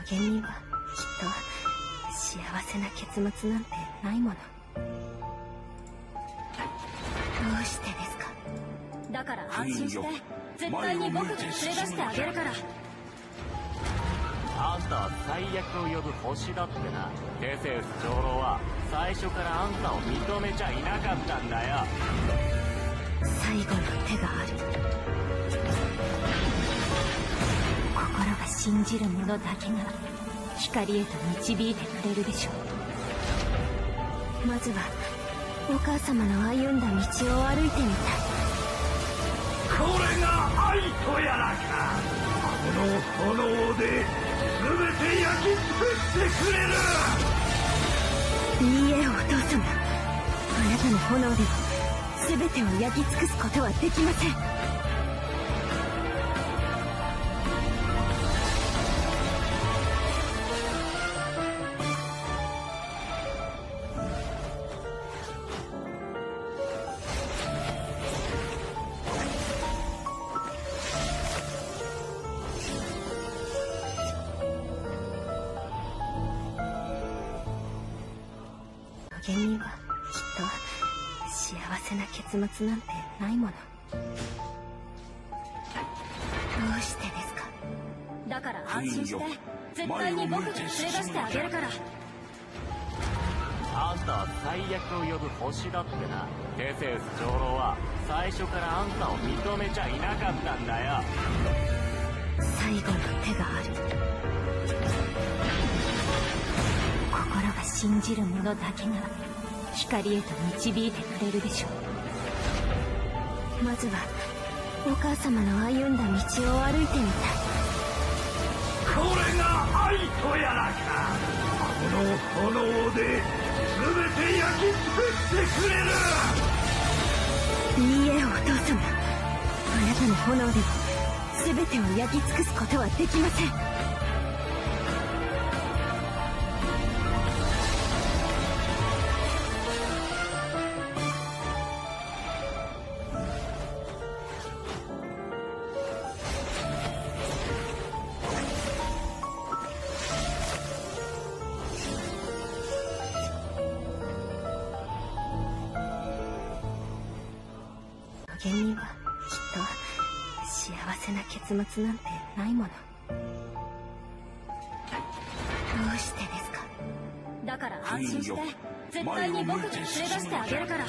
無限にはきっと幸せな結末なんてないもの。どうしてですか？だから安心して、絶対に僕が連れ出してあげるから。あんたは最悪を呼ぶ星だってな。テセウス長老は最初からあんたを認めちゃいなかったんだよ。最後の手がある。心が信じる者だけが光へと導いてくれるでしょう。まずはお母様の歩んだ道を歩いてみたい。これが愛とやらか。この炎で全て焼き尽くしてくれる。いいえ、お父様、あなたの炎では全てを焼き尽くすことはできません。無限にはきっと幸せな結末なんてないもの。どうしてですか？だから安心して、絶対に僕が連れ出してあげるから。あんたは最悪を呼ぶ星だってな。テセウス長老は最初からあんたを認めちゃいなかったんだよ。最後の手がある。心が信じる者だけが光へと導いてくれるでしょう。まずはお母様の歩んだ道を歩いてみたい。これが愛とやらか。この炎で全て焼き尽くしてくれる。いいえ、お父様、あなたの炎では全てを焼き尽くすことはできません。無限にはきっと幸せな結末なんてないもの。どうしてですか？だから安心して、絶対に僕が連れ出してあげるから。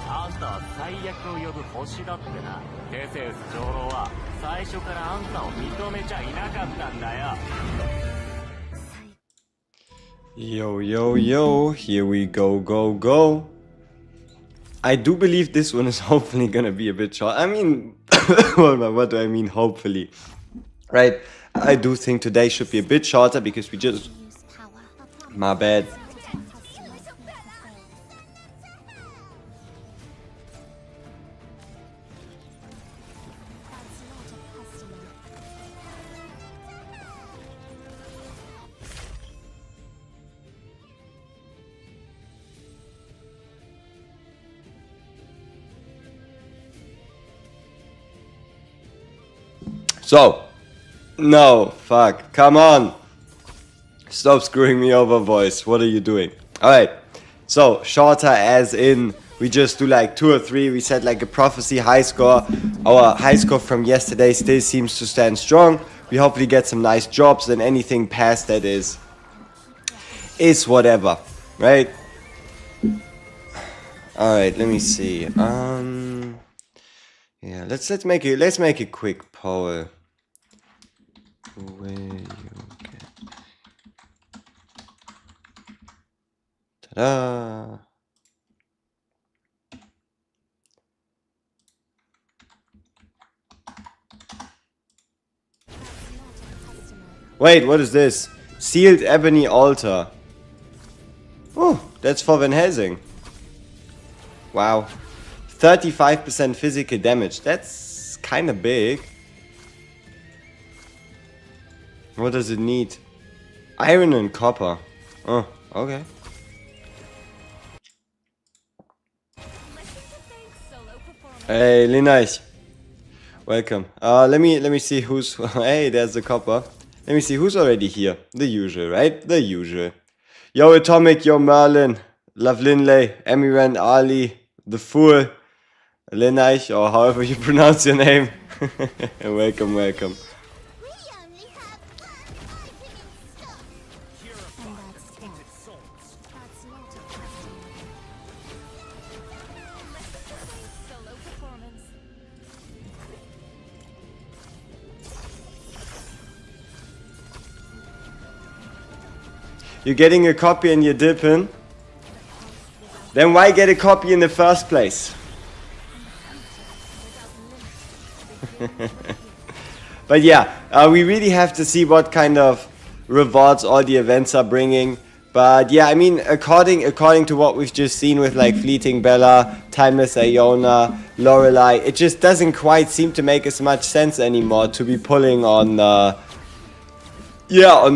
あんたは最悪を呼ぶ星だってな。テセウス長老は最初からあんたを認めちゃいなかったんだよ。Yo, yo, yo, here we go, go, go. I do believe this one is hopefully gonna be a bit short. I mean, what do I mean hopefully? Right, I do think today should be a bit shorter because we just... My bad. So, no, fuck, come on. Stop screwing me over, voice. What are you doing? Alright, so shorter as in we just do like 2 or 3. We set like a prophecy high score. Our high score from yesterday still seems to stand strong. We hopefully get some nice jobs, and anything past that is whatever, right? Alright, let me see. Yeah, let's make a quick poll. Where you get... Ta-da! Wait, what is this? Sealed ebony altar. Oh, that's for Van Helsing. Wow. 35% physical damage. That's kind of big. What does it need? Iron and copper. Oh, okay. Hey, Linais. Welcome. Let me see who's... Hey, there's the copper. Let me see, who's already here? The usual, right? The usual. Yo Atomic, yo Merlin, Love Linley, Emiran, Ali, The Fool, Lenaich, or however you pronounce your name. Welcome, welcome. We only have 5 minutes stuff. And that's not a customer. Solo performance. You're getting a copy and you're dipping? Then why get a copy in the first place? But yeah, we really have to see what kind of rewards all the events are bringing. But yeah, I mean, according to what we've just seen with like Fleeting Bella, Timeless Iona, Lorelei, it just doesn't quite seem to make as much sense anymore to be pulling on on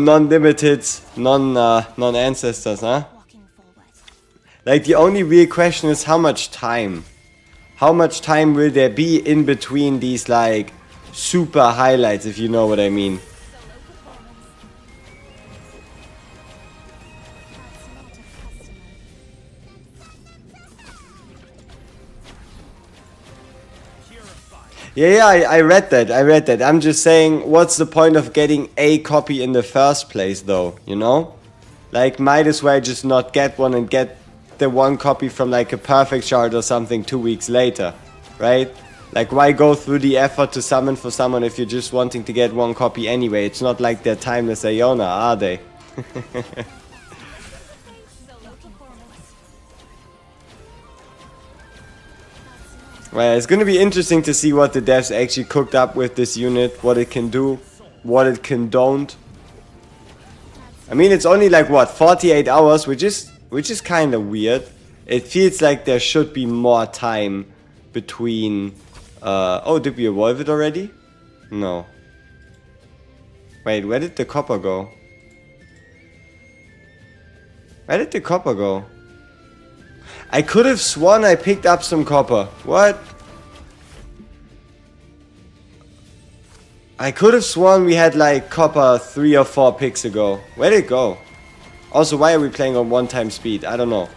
non-limited, non-ancestors, huh? Walking forward. Like the only real question is how much time? How much time will there be in between these like super highlights, if you know what I mean? Yeah, I read that. I'm just saying, what's the point of getting a copy in the first place, though, you know? Like, might as well just not get one and get the one copy from, like, a perfect shard or something 2 weeks later, right? Like, why go through the effort to summon for someone if you're just wanting to get one copy anyway? It's not like they're Timeless Iona, are they? Well, it's going to be interesting to see what the devs actually cooked up with this unit, what it can do, what it can don't. I mean, it's only like, what, 48 hours, which is kind of weird. It feels like there should be more time between... oh, did we evolve it already? No. Wait, where did the copper go? Where did the copper go? I could have sworn I picked up some copper. What? I could have sworn we had like copper 3 or 4 picks ago. Where did it go? Also, why are we playing on 1x speed? I don't know.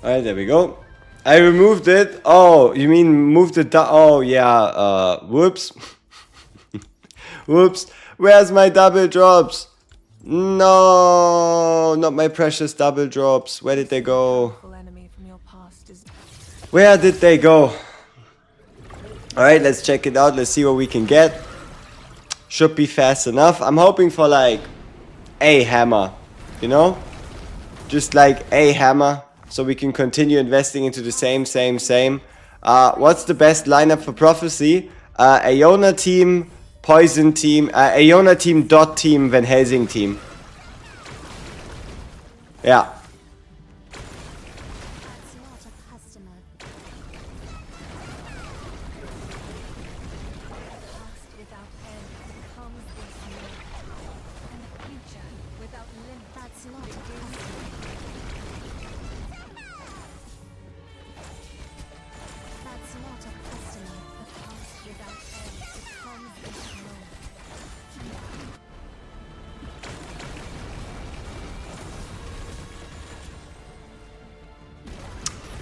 Alright, there we go. I removed it. Oh, you mean moved it down? Oh, yeah. Whoops. Whoops. Where's my double drops? No, not my precious double drops. Where did they go? Where did they go? Alright, let's check it out. Let's see what we can get. Should be fast enough. I'm hoping for like a hammer. You know? Just like a hammer. So we can continue investing into the same. What's the best lineup for Prophecy? Iona team, Poison team, Iona team, Dot team, Van Helsing team. Yeah.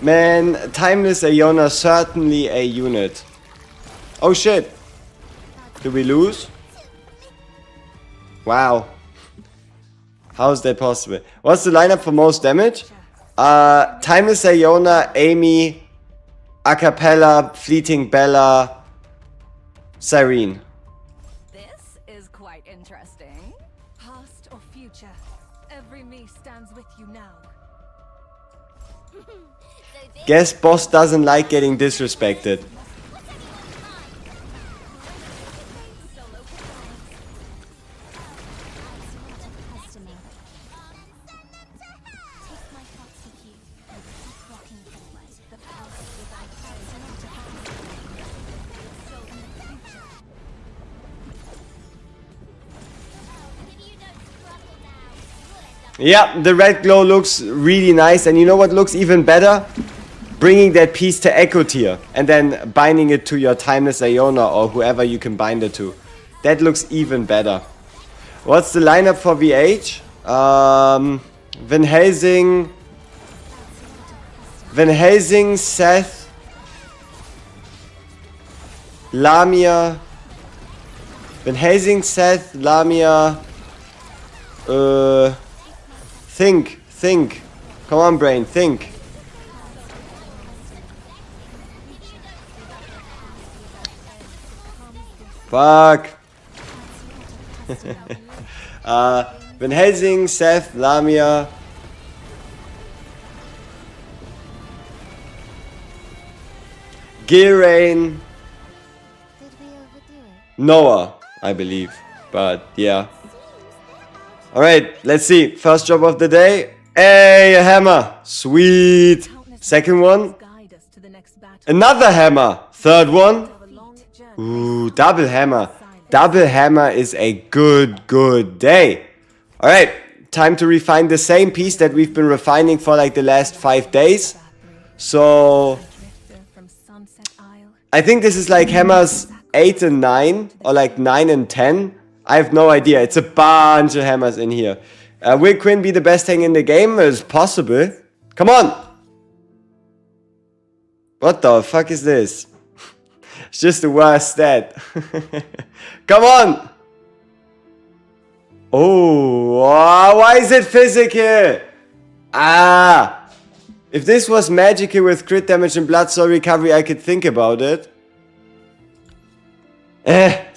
Man, Timeless Iona, certainly a unit. Oh shit. Did we lose? Wow. How is that possible? What's the lineup for most damage? Timeless Iona, Amy, Acapella, Fleeting Bella, Cyrene. This is quite interesting. Past or future, every me stands with you now. Guess boss doesn't like getting disrespected. Yeah, the red glow looks really nice, and you know what looks even better? Bringing that piece to Echo Tier and then binding it to your Timeless Iona or whoever you can bind it to. That looks even better. What's the lineup for VH? Van Helsing, Seth, Lamia. Van Helsing, Seth, Lamia. Think. Come on, brain, think. Fuck. Van Helsing, Seth, Lamia. Gilrain. Noah, I believe. But yeah. Alright, let's see. First job of the day. Hey, a hammer. Sweet. Second one. Another hammer. Third one. Ooh, double hammer. Double hammer is a good day. Alright, time to refine the same piece that we've been refining for like the last 5 days. So I think this is like hammers 8 and 9 or like 9 and 10. I have no idea. It's a bunch of hammers in here. Will Quinn be the best thing in the game? It's possible. Come on! What the fuck is this? It's just the worst stat. Come on! Oh, why is it physical? Ah! If this was magical with crit damage and blood soul recovery, I could think about it.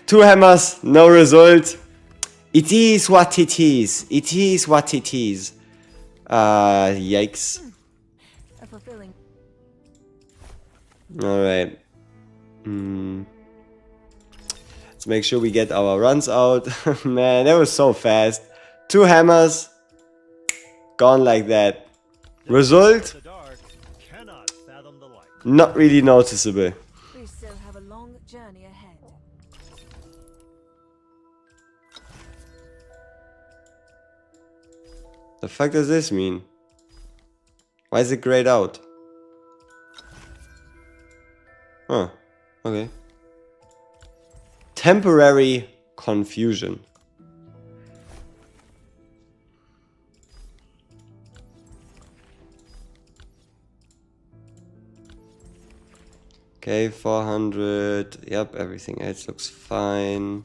2 hammers, no result. It is what it is. It is what it is. Yikes. Alright. Let's make sure we get our runs out. Man, that was so fast. 2 hammers. Gone like that. Result? Not really noticeable. We still have a long journey ahead. The fuck does this mean? Why is it grayed out? Huh. Okay. Temporary confusion. Okay, 400. Yep, everything else looks fine.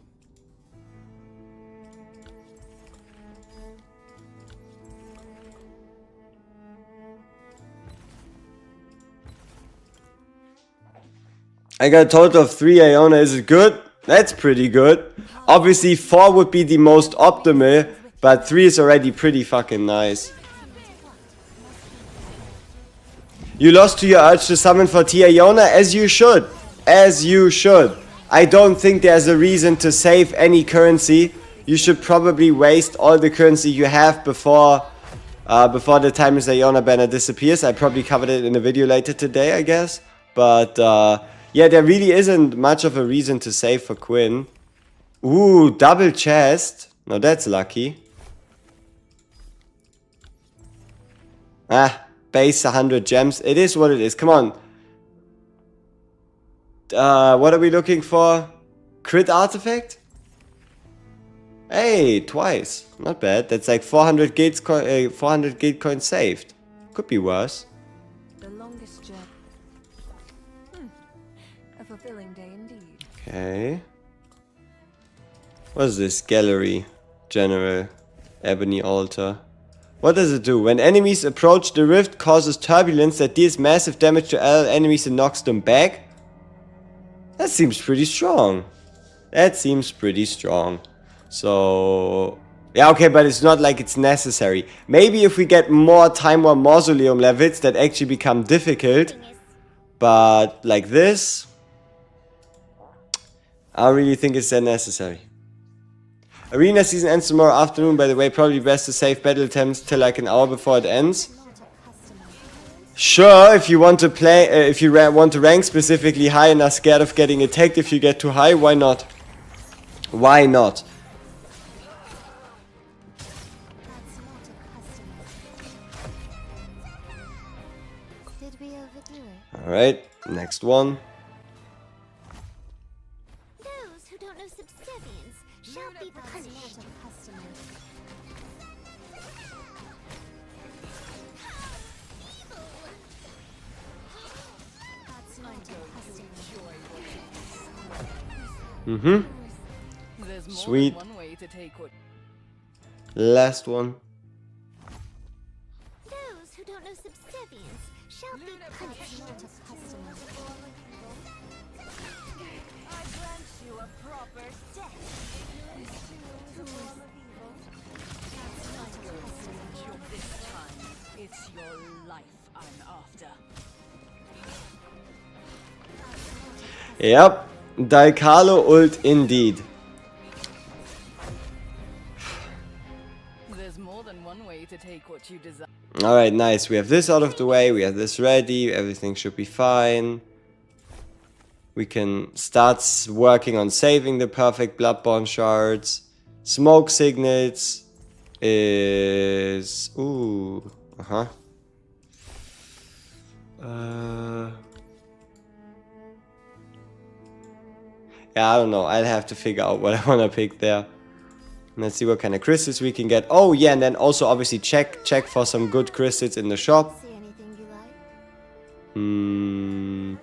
I got a total of 3 Iona. Is it good? That's pretty good. Obviously 4 would be the most optimal, but 3 is already pretty fucking nice. You lost to your urge to summon for T Iona, as you should. As you should. I don't think there's a reason to save any currency. You should probably waste all the currency you have before the Timeless Iona banner disappears. I probably covered it in a video later today, I guess. But yeah, there really isn't much of a reason to save for Quinn. Ooh, double chest. Now that's lucky. Ah, base 100 gems. It is what it is. Come on. What are we looking for? Crit artifact? Hey, twice. Not bad. That's like 400 gate coins saved. Could be worse. The longest journey. A fulfilling day indeed. Okay. What is this? Gallery. General. Ebony Altar. What does it do? When enemies approach the rift, causes turbulence that deals massive damage to all enemies and knocks them back? That seems pretty strong. That seems pretty strong. So Yeah, okay, but it's not like it's necessary. Maybe if we get more Time War Mausoleum levels that actually become difficult. But like this, I don't really think it's that necessary. Arena season ends tomorrow afternoon, by the way. Probably best to save battle attempts till like an hour before it ends. Sure, if you want to play, if you want to rank specifically high and are scared of getting attacked if you get too high, why not? Why not? Alright, next one. Those who don't know subservience shall be punished. Sweet. Last one. Those who don't know subservience shall be punished. It's your life I'm after. Yep. Dalcalo ult indeed. There's more than one way to take what you desire. Alright, nice. We have this out of the way. We have this ready. Everything should be fine. We can start working on saving the perfect Bloodborne shards. Smoke signals is... Ooh. Uh-huh. Yeah, I don't know. I'll have to figure out what I want to pick there. Let's see what kind of crystals we can get. Oh, yeah, and then also obviously check for some good crystals in the shop. See anything you like?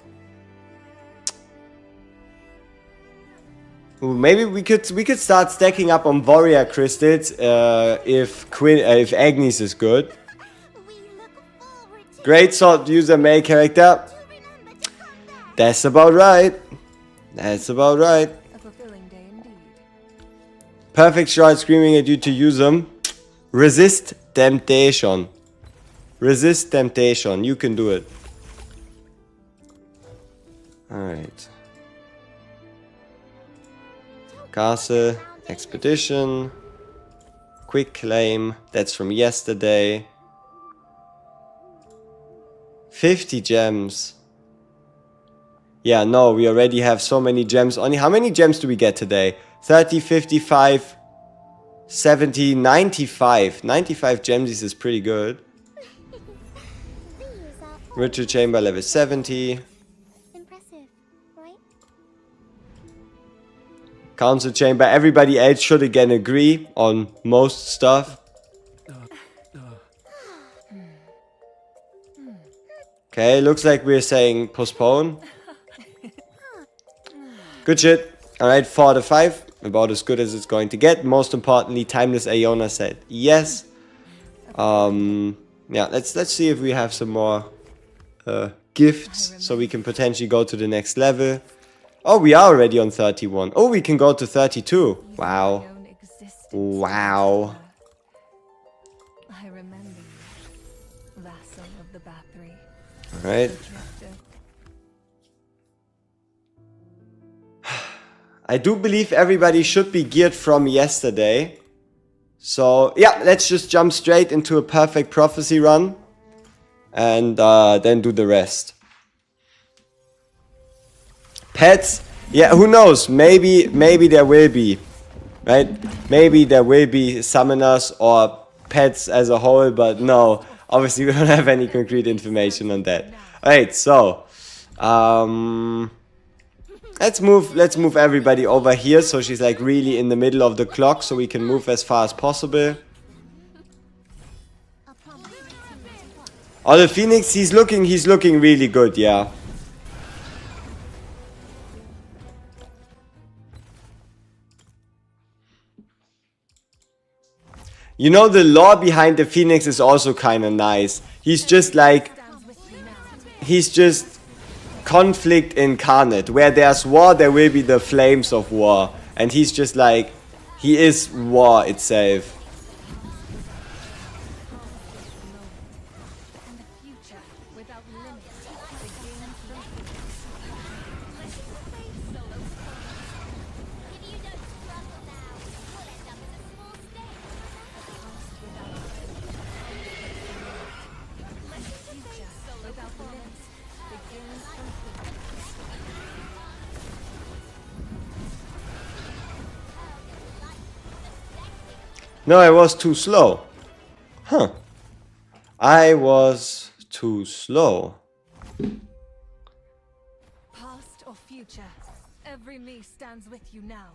Ooh, maybe we could start stacking up on warrior crystals if Agnes is good. We look forward to Great sword user male character. remember to come back. That's about right. That's about right. A fulfilling day indeed. Perfect shard screaming at you to use them. Resist temptation. Resist temptation. You can do it. Alright. Castle. Expedition. Quick claim. That's from yesterday. 50 gems. Yeah, no, we already have so many gems. Only how many gems do we get today? 30, 55, 70, 95. 95 gems is pretty good. These are Ritual Chamber level 70. impressive, right? Council Chamber. Everybody else should again agree on most stuff. Okay, looks like we're saying postpone. Good shit. Alright, 4 to 5. About as good as it's going to get. Most importantly, Timeless Iona said yes. Yeah, let's see if we have some more gifts so we can potentially go to the next level. Oh, we are already on 31. Oh, we can go to 32. Wow. Wow. I remember you, vassal of the Bathory. Alright. I do believe everybody should be geared from yesterday. So, yeah, let's just jump straight into a perfect prophecy run. And then do the rest. Pets, yeah, who knows? Maybe there will be, right? Maybe there will be summoners or pets as a whole, but no, obviously we don't have any concrete information on that. Alright, so let's move everybody over here so she's like really in the middle of the clock so we can move as far as possible. Oh, the Phoenix, he's looking really good, yeah. You know, the lore behind the Phoenix is also kind of nice. He's just conflict incarnate. Where there's war, there will be the flames of war. And he's just like, he is war itself. No, I was too slow. Huh. I was too slow. Past or future, every me stands with you now.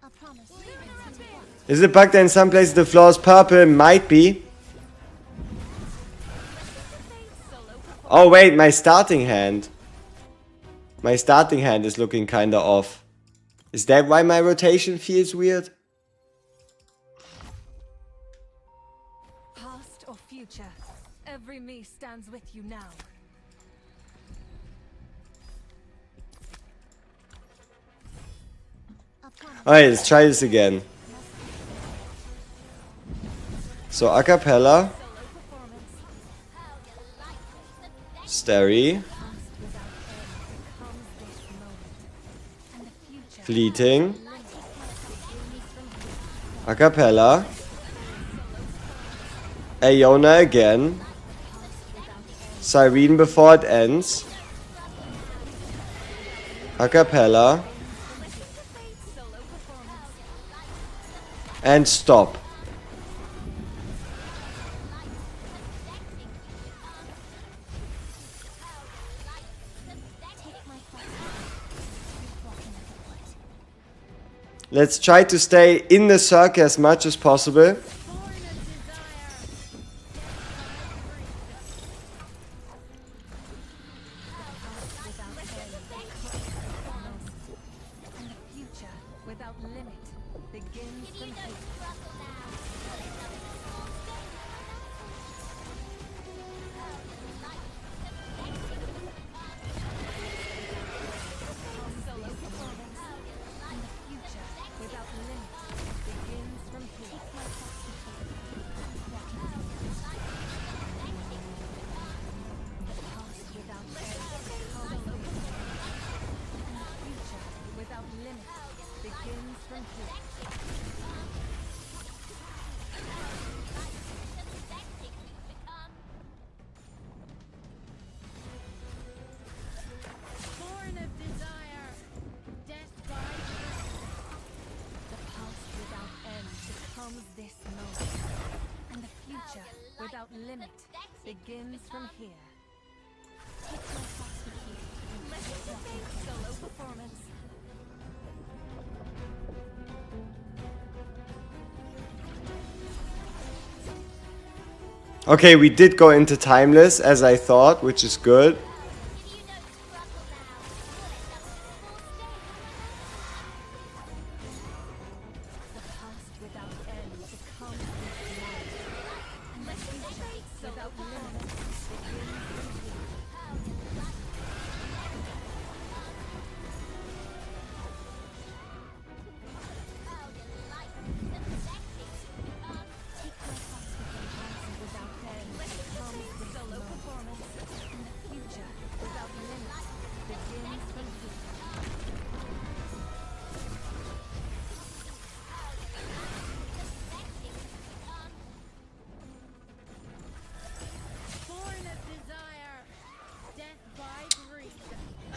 A promise. Is it bugged in some places the floor is purple? Might be. Oh wait, my starting hand. My starting hand is looking kinda off. Is that why my rotation feels weird? Past or future, every me stands with you now. Alright, let's try this again. So a cappella. Starry. Fleeting. A cappella. Iona again. Cyrene before it ends. A cappella. And stop. Let's try to stay in the circle as much as possible. Without limit begins from here. Solo performance. Okay, we did go into timeless as I thought, which is good.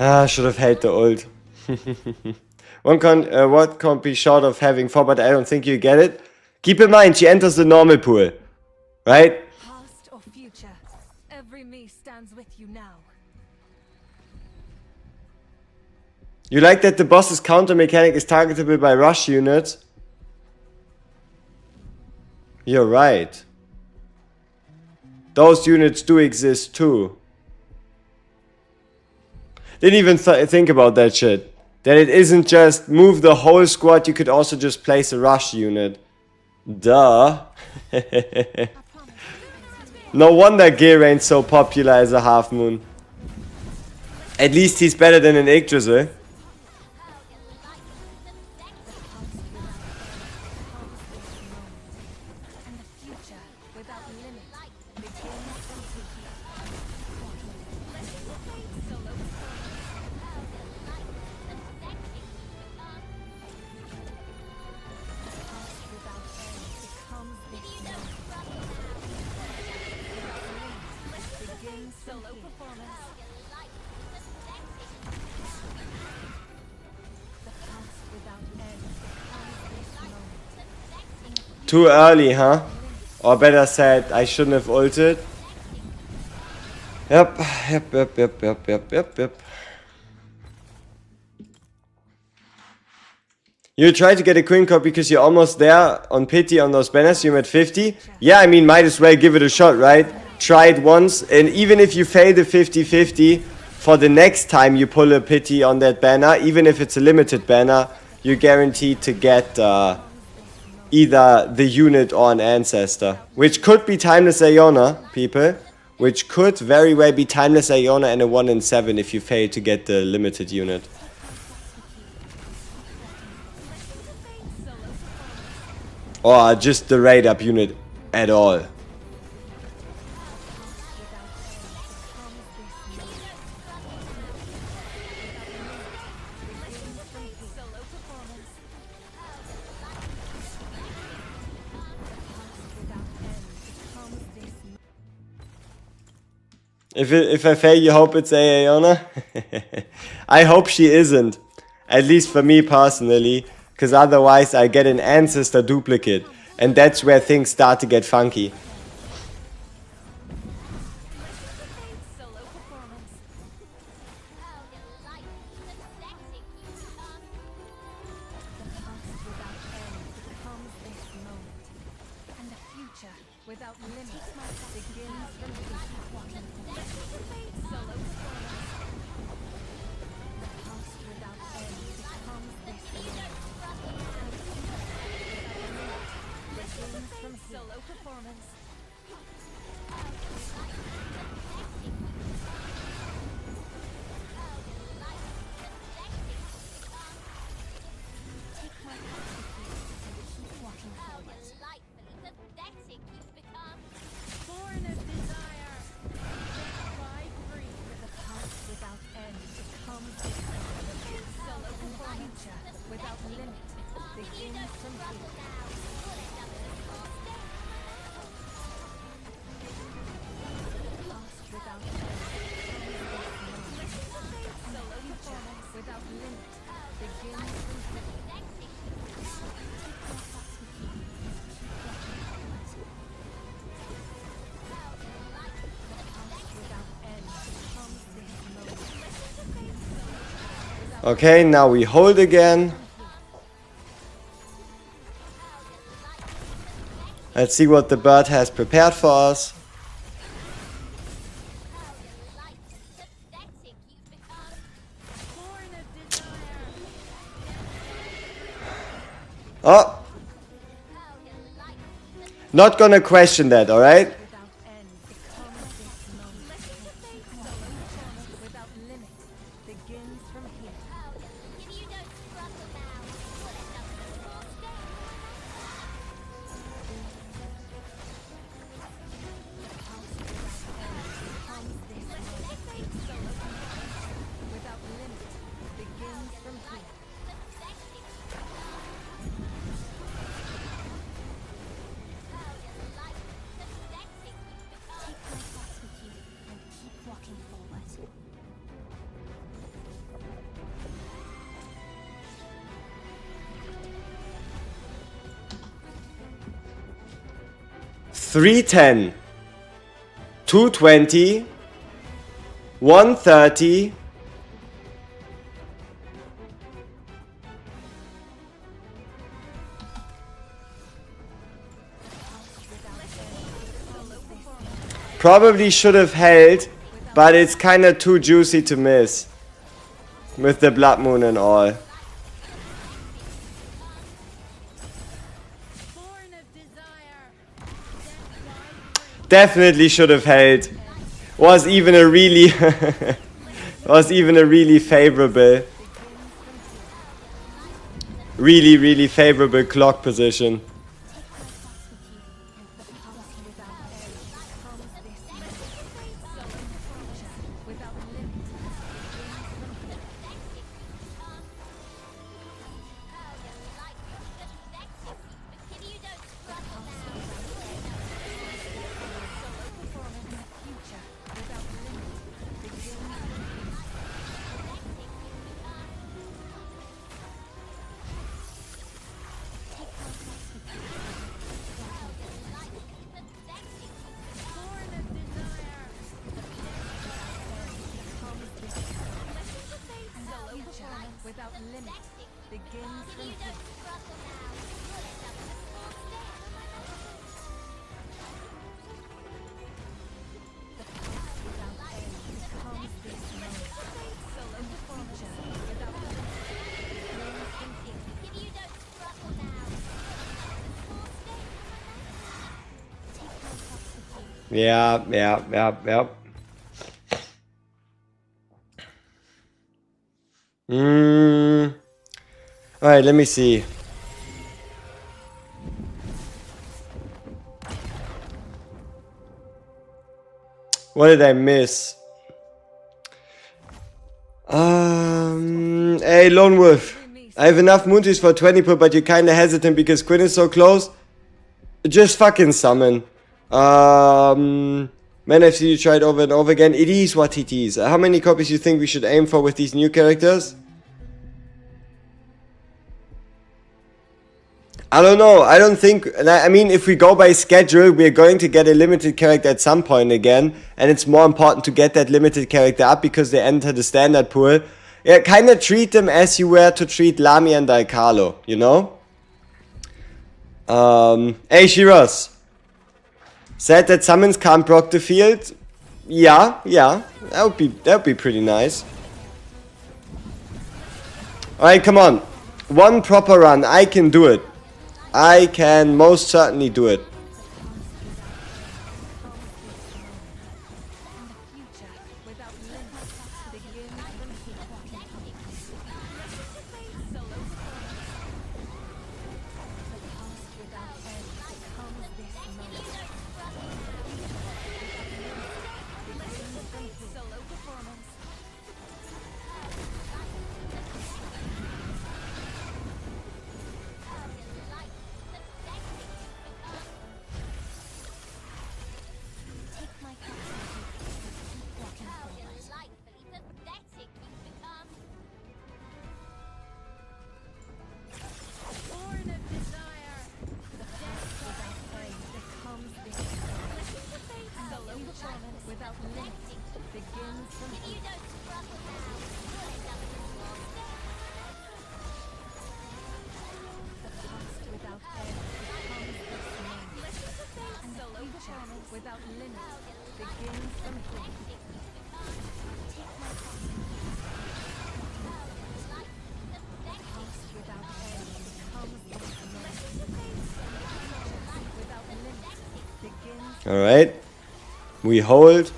Ah, should have held the ult. What can't be short of having 4, but I don't think you get it. Keep in mind, she enters the normal pool, right? Past or future, every me stands with you now. You like that the boss's counter mechanic is targetable by rush units? You're right. Those units do exist too. Didn't even think about that shit. That it isn't just move the whole squad, you could also just place a rush unit. Duh. No wonder Geraint's so popular as a half moon. At least he's better than an Yggdrasil. Too early, huh? Or better said, I shouldn't have ulted. Yep. You tried to get a queen card because you're almost there on pity on those banners. You're at 50. Yeah, I mean, might as well give it a shot, right? Try it once, and even if you fail the 50-50, for the next time you pull a pity on that banner, even if it's a limited banner, you're guaranteed to get either the unit or an ancestor, which could be Timeless Iona, people, which could very well be Timeless Iona and a 1 in 7 if you fail to get the limited unit. Or just the raid up unit at all. If I fail, you hope it's Iona? I hope she isn't. At least for me personally. Because otherwise I get an ancestor duplicate. And that's where things start to get funky. Okay, now we hold again. Let's see what the bird has prepared for us. Oh! Not gonna question that, alright? $310, $220, $130, probably should have held, but it's kinda too juicy to miss with the Blood Moon and all. Definitely should have held. Was even a really favorable, really favorable clock position. without limit begins from here. The pulse without end becomes this moment. Solo performance without limit begins from here. Yeah. Alright, let me see. What did I miss? Hey, Lone Wolf. I have enough Moonties for 20 per, but you're kinda hesitant because Quinn is so close. Just fucking summon. Man, I've seen you try it over and over again. It is what it is. How many copies you think we should aim for with these new characters? I don't know. I don't think... I mean, if we go by schedule, we're going to get a limited character at some point again. And it's more important to get that limited character up because they enter the standard pool. Yeah, kind of treat them as you were to treat Lami and Daikalo, you know? Hey, Shiras. Said that summons can't proc the field. Yeah. That would be pretty nice. Alright, come on. One proper run. I can do it. I can most certainly do it. Without limit begins from here. Pulse without end becomes this moment. Without limit begins. Alright. We hold.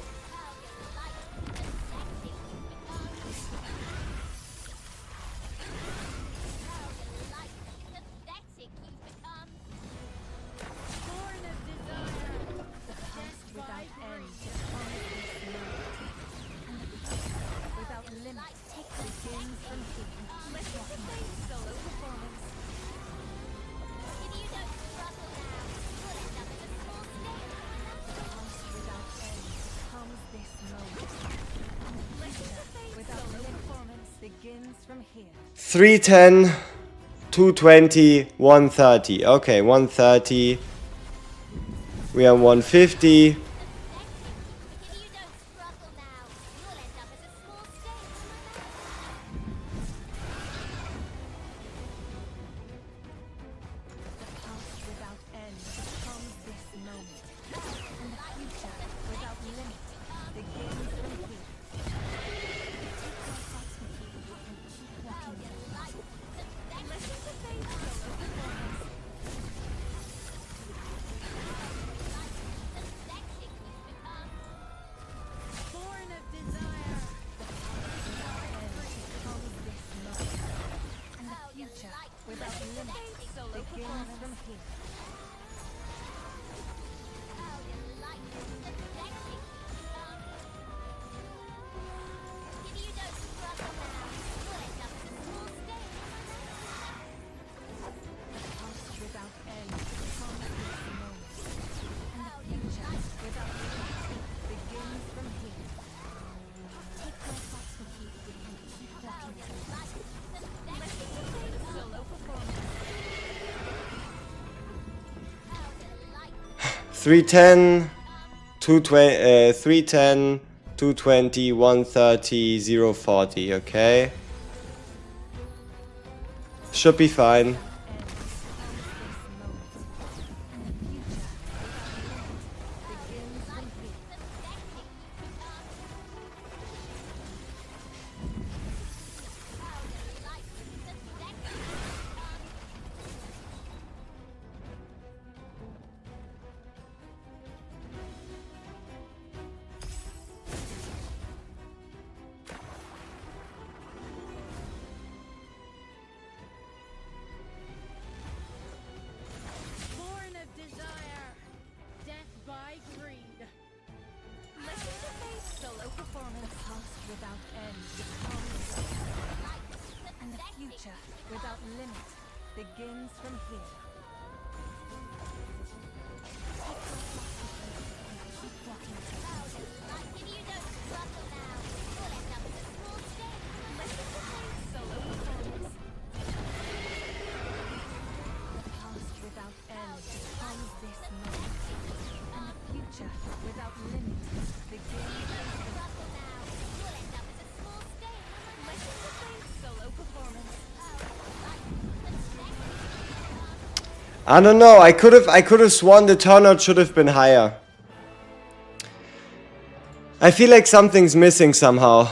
Begins from here. 310, 220, 130. Okay, 130. We are 150. $310, 220, 130, 040, okay. Should be fine. Born of desire, death by greed. Listen to Faith's solo performance. Past without end becomes and the future without limit begins from here. Listen to Faith's solo performance. Past without end becomes this moment, and the future without limit begins. Listen to Faith's solo performance. I don't know. I could have sworn the turnout should have been higher. I feel like something's missing somehow.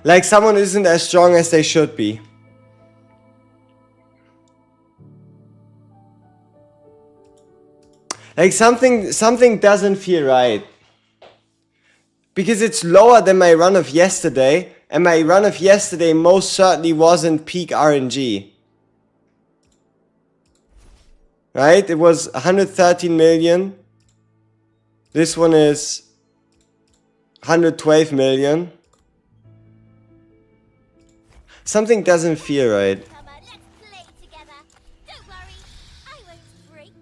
Like someone isn't as strong as they should be. Like something doesn't feel right. Because it's lower than my run of yesterday, and my run of yesterday most certainly wasn't peak RNG. Right? It was 113 million. This one is 112 million. Something doesn't feel right. Come on, let's play together. Don't worry, I won't break.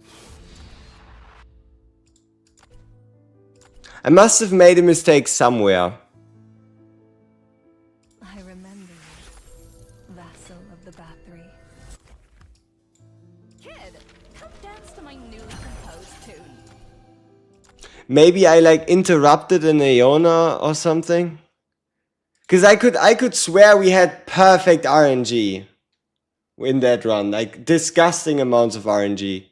I must have made a mistake somewhere. I remember you, vassal of the Bathory. Kid, come dance to my newly composed tune. Maybe I like interrupted an Aeona or something. Cause I could swear we had perfect RNG in that run, like disgusting amounts of RNG.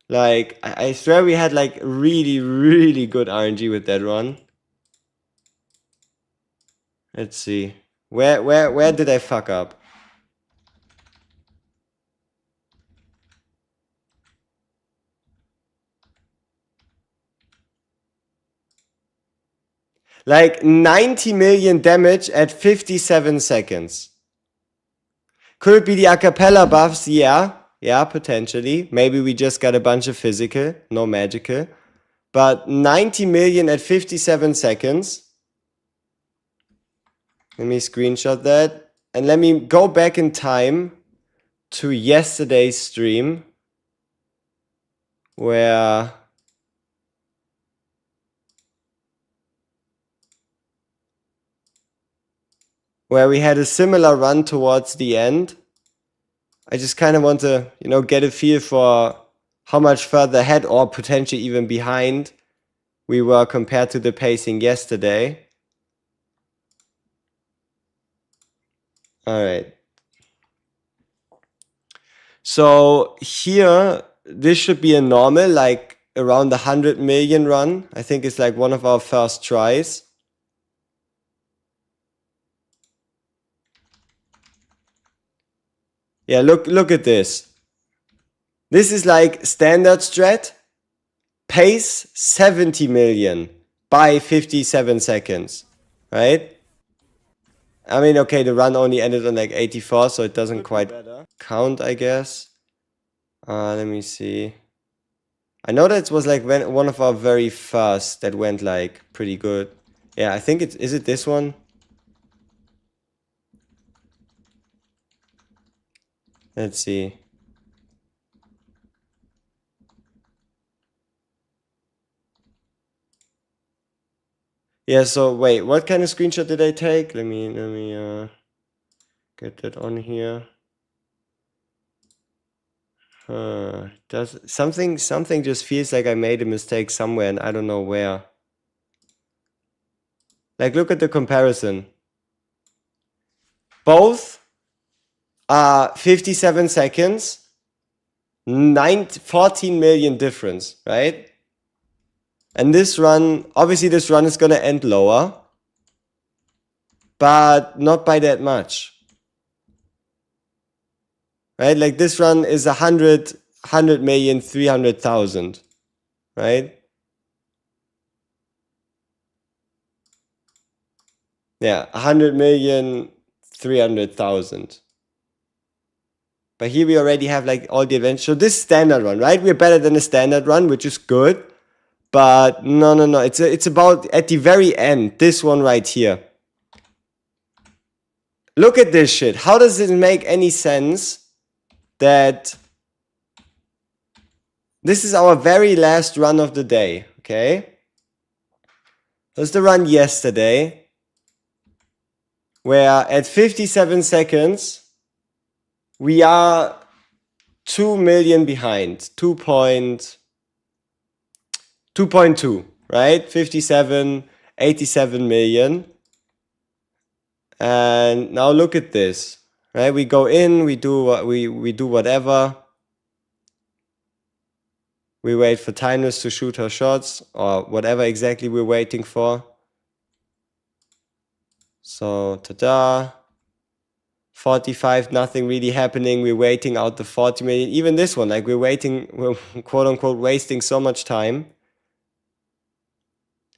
Like I swear we had like really good RNG with that run. Let's see. Where did I fuck up? Like 90 million damage at 57 seconds. Could it be the acapella buffs? Yeah, potentially. Maybe we just got a bunch of physical, no magical. But 90 million at 57 seconds. Let me screenshot that. And let me go back in time to yesterday's stream. Where we had a similar run towards the end. I just kind of want to, get a feel for how much further ahead or potentially even behind we were compared to the pacing yesterday. All right. So here, this should be a normal, like around the 100 million run. I think it's like one of our first tries. Yeah, look at this. This is like standard strat. Pace 70 million by 57 seconds, right? I mean, okay, the run only ended on like 84, so it doesn't quite count, I guess. Let me see. I know that was like one of our very first that went like pretty good. Yeah, I think is it this one? Let's see. Yeah, so wait, what kind of screenshot did I take? Let me get that on here. Does something just feels like I made a mistake somewhere and I don't know where. Like, look at the comparison. Both 57 seconds, 14 million difference, right? And this run, obviously this run is going to end lower, but not by that much. Right? Like this run is 100,300,000, right? Yeah, 100,300,000. But here we already have like all the events. So this standard run, right? We're better than a standard run, which is good. But no. It's about at the very end. This one right here. Look at this shit. How does it make any sense that this is our very last run of the day? Okay. That's the run yesterday, where at 57 seconds, we are 2 million behind. 2.2, right? 57, 87 million. And now look at this, right? We go in, we do whatever. We wait for Timeless to shoot her shots or whatever exactly we're waiting for. So, ta-da. 45, nothing really happening. We're waiting out the 40 million. Even this one, like we're quote unquote wasting so much time.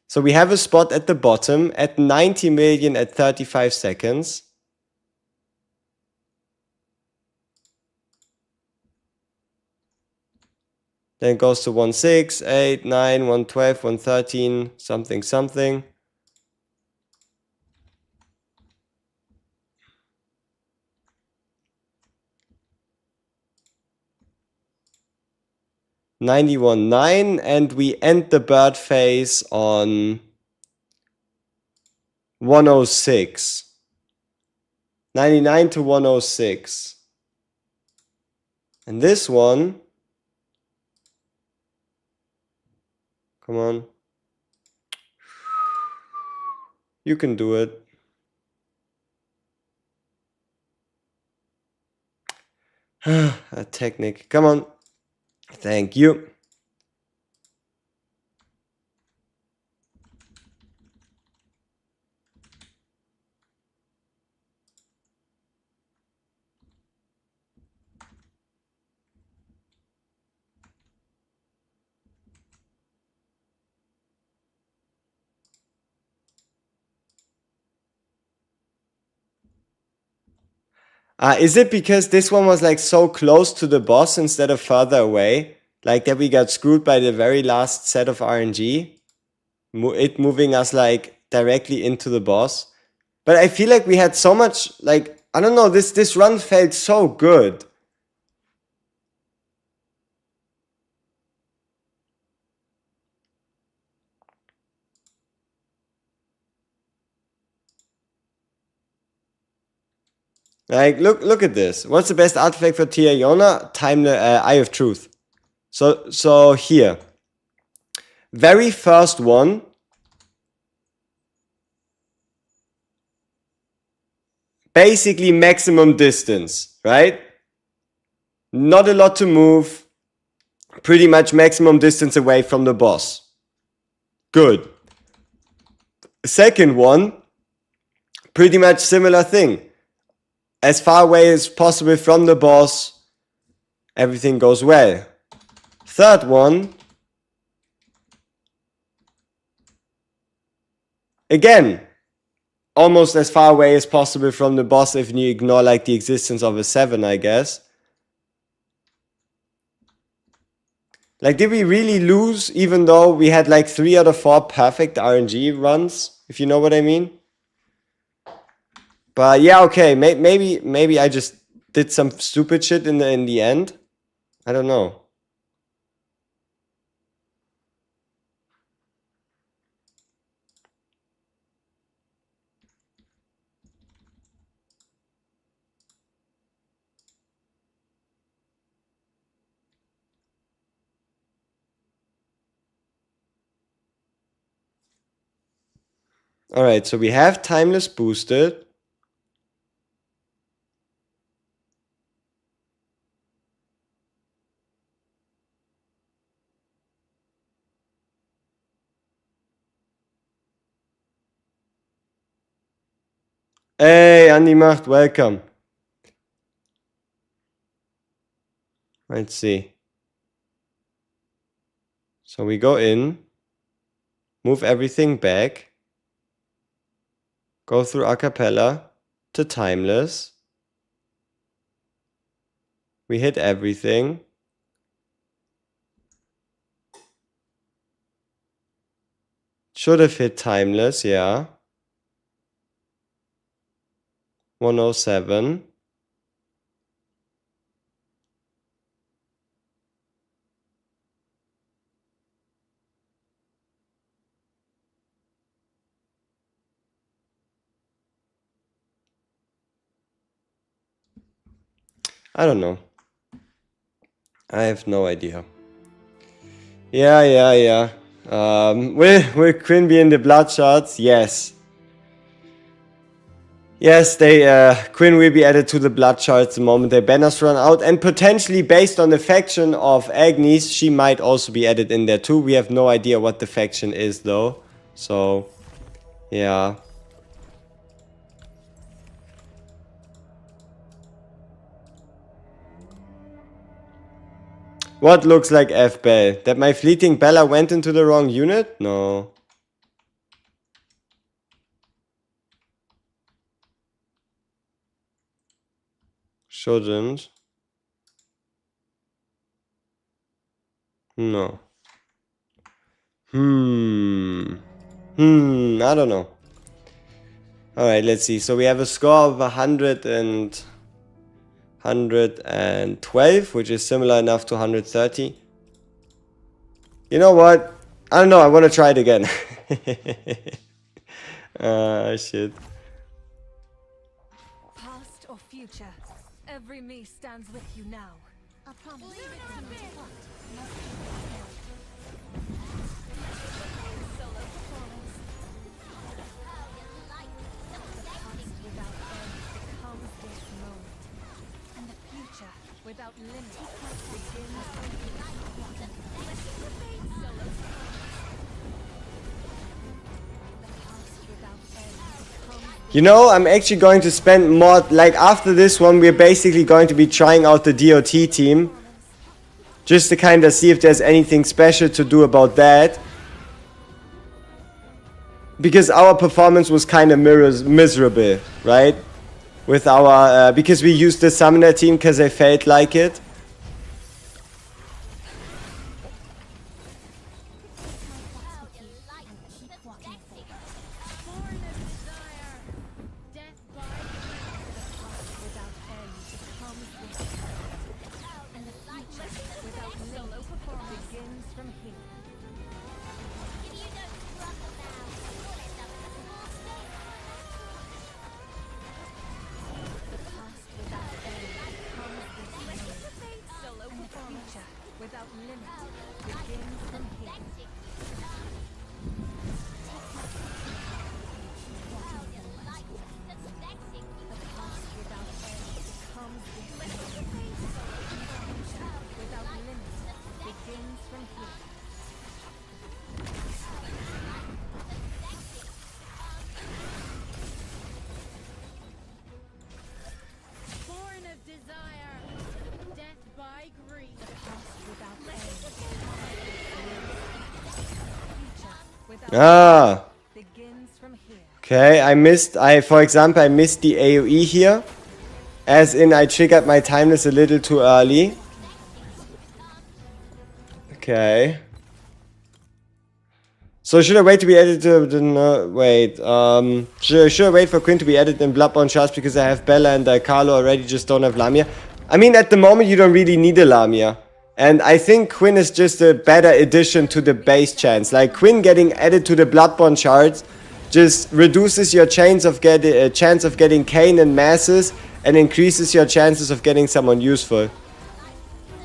So we have a spot at the bottom at 90 million at 35 seconds. Then it goes to 1.6, 8, 9, 112, 113, something. $91.9, and we end the bird phase on 106. 99 to 106. And this one, come on. You can do it. A technique. Come on. Thank you. Is it because this one was like so close to the boss instead of further away? Like that we got screwed by the very last set of RNG? It moving us like directly into the boss. But I feel like we had so much, like, I don't know, this run felt so good. Like, look at this. What's the best artifact for Tia Yona? Eye of Truth. So here. Very first one. Basically maximum distance, right? Not a lot to move. Pretty much maximum distance away from the boss. Good. Second one. Pretty much similar thing. As far away as possible from the boss, everything goes well. Third one, again, almost as far away as possible from the boss if you ignore like the existence of a 7, I guess. Like, did we really lose even though we had like 3 out of 4 perfect RNG runs, if you know what I mean? But yeah, okay, maybe I just did some stupid shit in the end. I don't know. Alright, so we have Timeless boosted. Hey, Andi Macht, welcome. Let's see. So we go in, move everything back, go through a cappella to Timeless. We hit everything. Should have hit Timeless, yeah. 107. I don't know. I have no idea. Yeah. Will Quinn be in the Bloodshots? Yes. Yes, Quinn will be added to the Bloodshots the moment their banners run out, and potentially based on the faction of Agnes, she might also be added in there too. We have no idea what the faction is though, so yeah. What looks like F-Bell? That my fleeting Bella went into the wrong unit? No. Shouldn't. No. I don't know. Alright, let's see. So we have a score of 112, which is similar enough to 130. You know what? I don't know, I want to try it again. Shit. Past or future, every me stands with you now. I promise. Leave it to me. Solo performance. The past without end becomes this moment, and the future without limit begins. Solo You know, I'm actually going to spend more, like after this one, we're basically going to be trying out the DOT team. Just to kind of see if there's anything special to do about that. Because our performance was kind of miserable, right? With our, because we used the summoner team because I felt like it. Ah. Okay, for example, I missed the AoE here. As in, I triggered my Timeless a little too early. Okay. So should I wait to be added to the... No, wait. Should I wait for Quinn to be added in Bloodborne Shards because I have Bella and Carlo already, just don't have Lamia? I mean, at the moment, you don't really need a Lamia. And I think Quinn is just a better addition to the base chance. Like, Quinn getting added to the Bloodborne Shards just reduces your chance of getting Kayn and Masses and increases your chances of getting someone useful.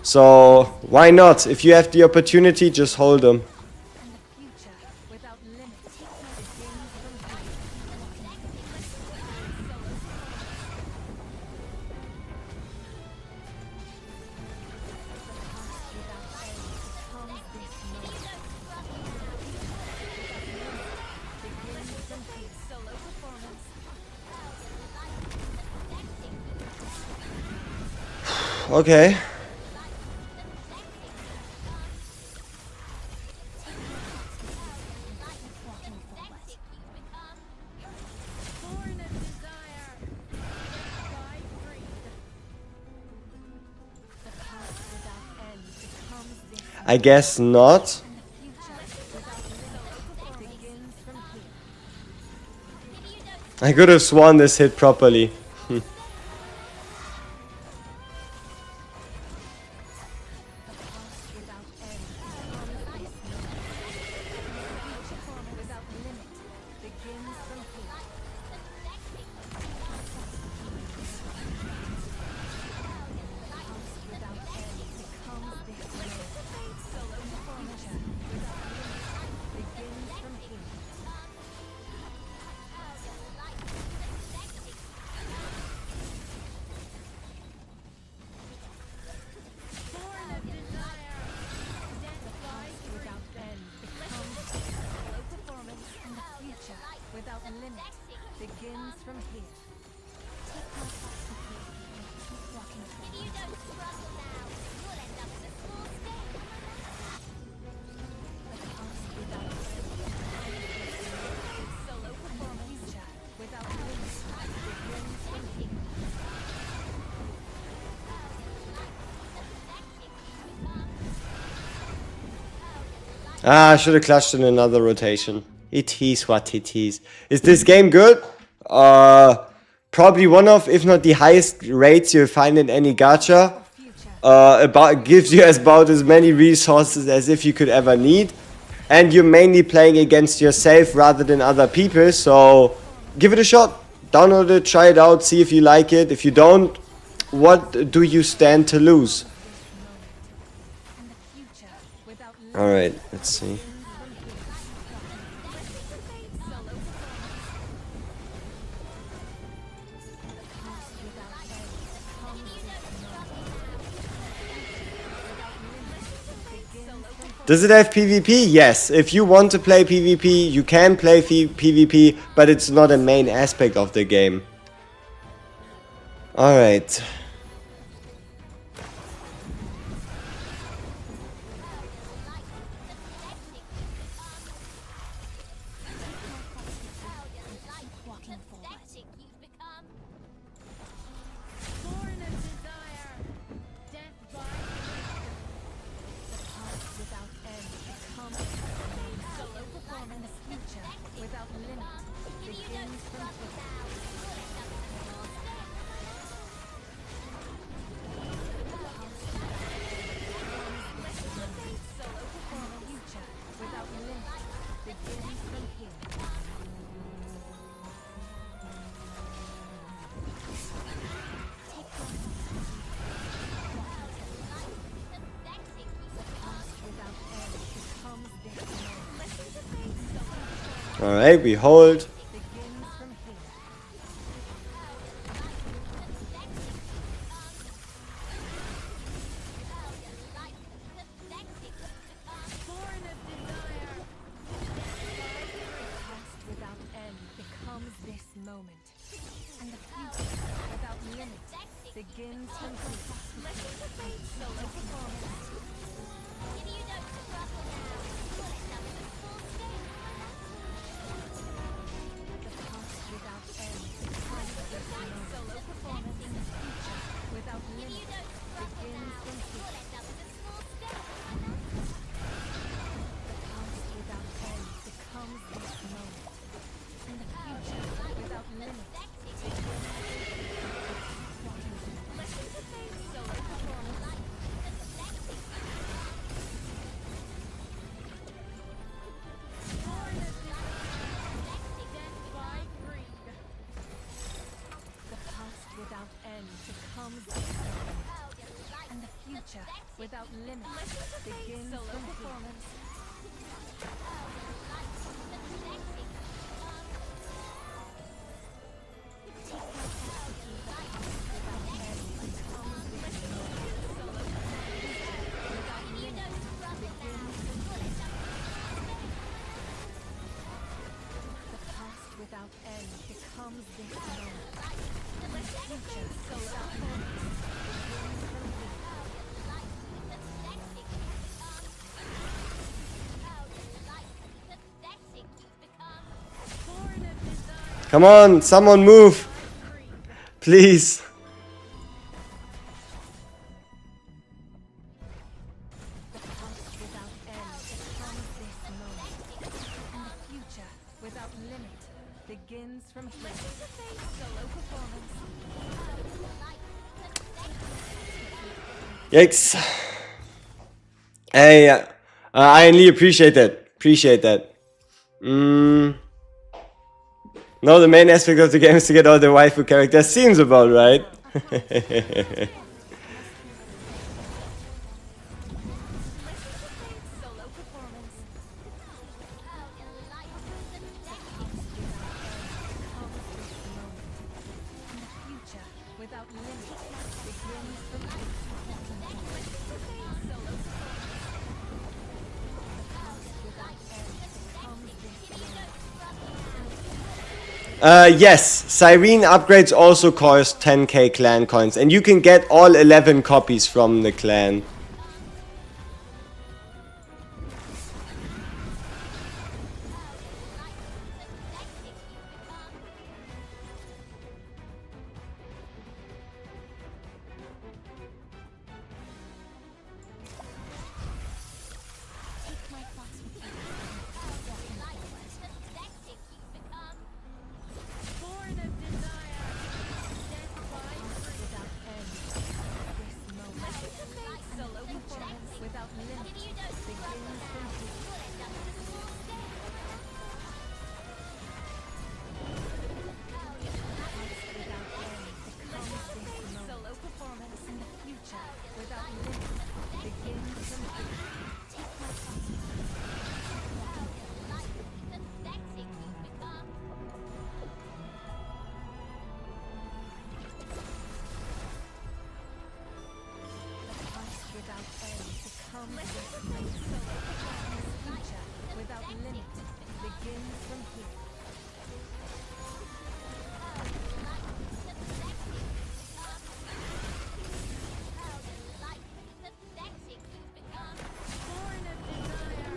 So, why not? If you have the opportunity, just hold them. Okay. Born of desire, death by greed. The past without end becomes this. I guess not. Future without limit begins from here. I could have sworn this hit properly. The past without end becomes this moment. Future without limit begins from here. Past without end becomes this moment. Solo performance without limit begins from here. Born of desire, death by without end becomes solo performance, and the future without limit begins from here. Take my thoughts with you. Keep walking forward. If you don't struggle now, you'll end up with a small stick. The past without end. Solo performance, future without limit begins from here. Ah, I should have clutched in another rotation. It is what it is. Is this game good? Probably one of, if not the highest rates you'll find in any gacha. About gives you about as many resources as if you could ever need, and you're mainly playing against yourself rather than other people. So give it a shot. Download it, try it out, see if you like it. If you don't, what do you stand to lose? And the future without limit All right, let's see. begins from here. Solo performance. The past without end comes this moment. Without limit begins from here. Does it have PvP? Yes. If you want to play PvP, you can play PvP, but it's not a main aspect of the game. Alright. Walking forward. Born of desire, death by greed. The past without end becomes solo performance. The future without limit begins from here. Solo performance. Future without limit begins from here. Past without end becomes this moment. Alright, we hold. Begins from here. Born of desire, past without end becomes this moment, and the future without limit begins from here. Solo performance. The past without end becomes this moment. Solo performance. In the future without limit begins from here. The past without end becomes this moment, and the future without limit begins from here. Solo performance. Born of desire, death by greed. The past without end becomes this moment, and the future without limit begins from performance. The past without end becomes this moment. The future without limit begins from here. Come on, someone move. Please. The past without end becomes this moment, and the future without limit begins from here. Solo performance. Yikes. Hey, I really appreciate that. Appreciate that. No, the main aspect of the game is to get all the waifu characters. Seems about right. Solo performance. And the future without limit begins from here. Solo Yes, Cyrene upgrades also cost 10k clan coins, and you can get all 11 copies from the clan. born of desire. Death by without end. This moment. Solo performance without limit begins from here. Solo performance in the future without limit begins from here. Past without end becomes this moment. Solo performance future without limit begins from here. Born of desire.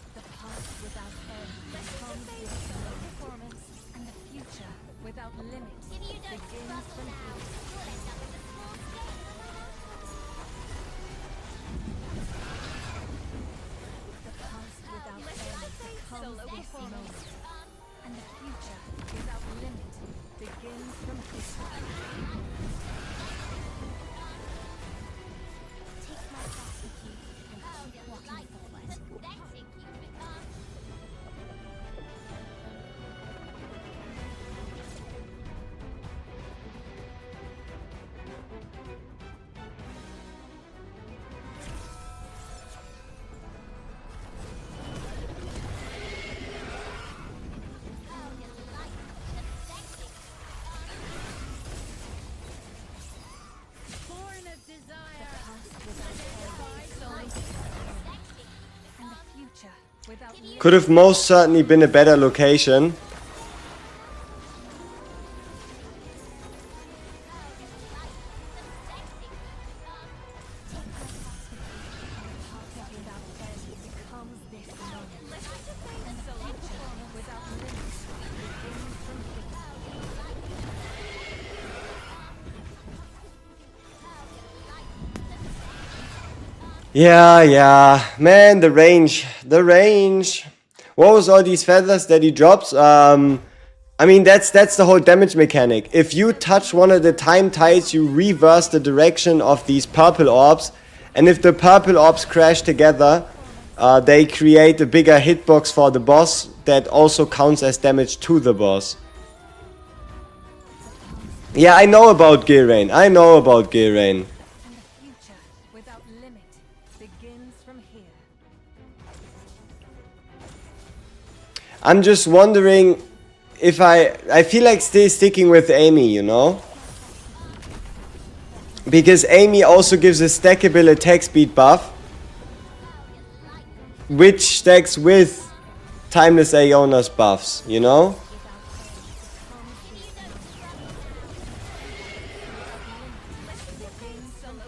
The past without end becomes this solo performance, and the future without limit begins from here. The past without end becomes this moment, and the future without limit begins from here. Born of desire. Past without end. And the future without limit. Could have most certainly been a better location. Without end becomes this moment. And the future without limit begins from here. Yeah, man, the range. What was all these feathers that he drops? I mean, that's the whole damage mechanic. If you touch one of the time tiles, you reverse the direction of these purple orbs, and if the purple orbs crash together, they create a bigger hitbox for the boss that also counts as damage to the boss. Yeah, I know about Gilrain. And the future without limit begins from here. I'm just wondering if I feel like still sticking with Amy, you know? Because Amy also gives a stackable attack speed buff, which stacks with Timeless Aeona's buffs, you know? Begins solo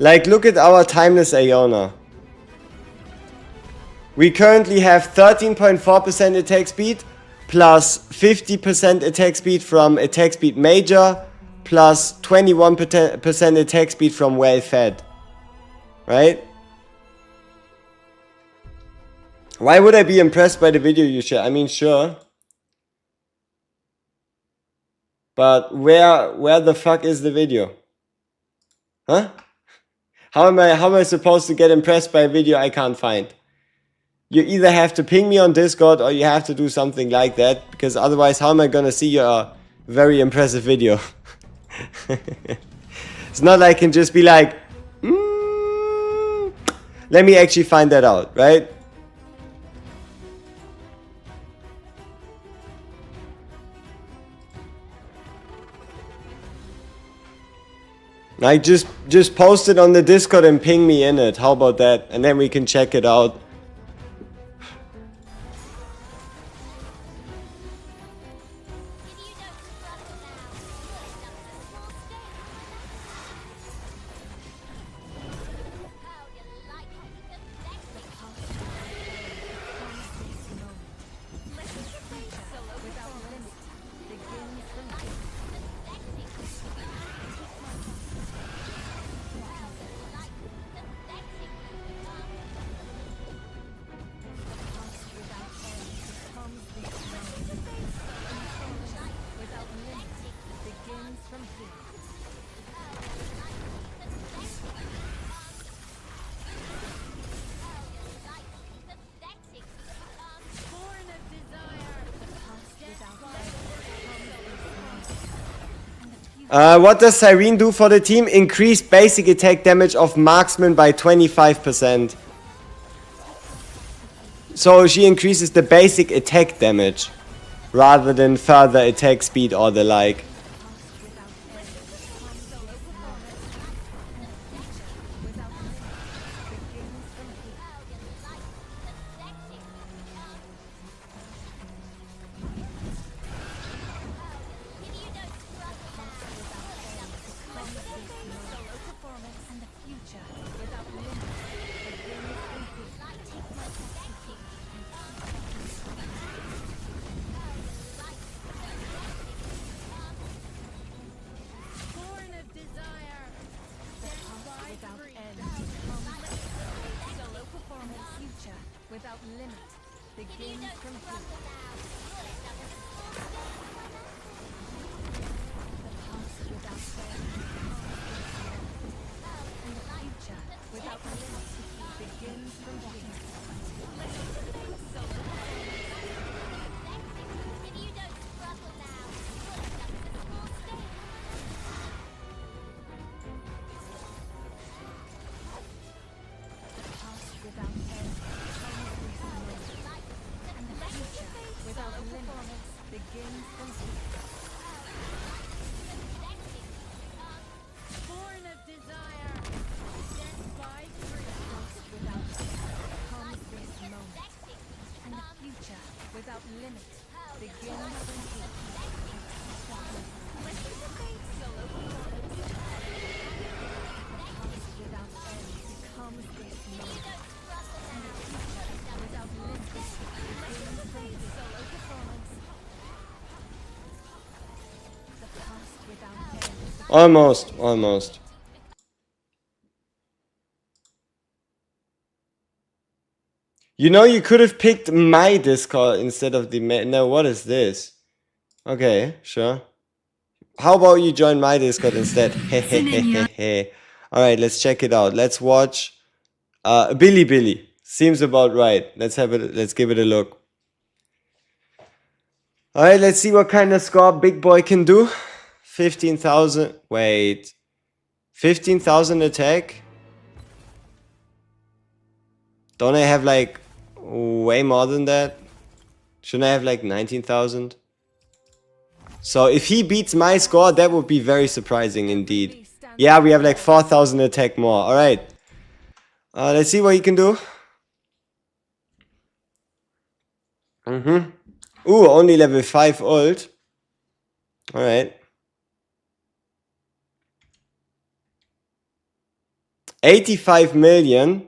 Like, look at our Timeless Aeona. We currently have 13.4% attack speed, plus 50% attack speed from attack speed major, plus 21% attack speed from well fed. Right? Why would I be impressed by the video you share? I mean, sure. But where the fuck is the video? Huh? How am I supposed to get impressed by a video I can't find? You either have to ping me on Discord or you have to do something like that, because otherwise how am I gonna see your very impressive video? It's not like I can just be like, let me actually find that out, right? Like, just post it on the Discord and ping me in it. How about that? And then we can check it out. What does Cyrene do for the team? Increase basic attack damage of marksman by 25%. So she increases the basic attack damage rather than further attack speed or the like. Almost. You know, you could have picked my Discord instead of the no, what is this? Okay, sure. How about you join my Discord instead? Alright, let's check it out. Let's watch Billy. Seems about right. Let's give it a look. Alright, let's see what kind of score Big Boy can do. 15,000. Wait. 15,000 attack? Don't I have like way more than that? Shouldn't I have like 19,000? So if he beats my score, that would be very surprising indeed. Yeah, we have like 4,000 attack more. Alright. Let's see what he can do. Ooh, only level 5 ult. Alright. 85 million.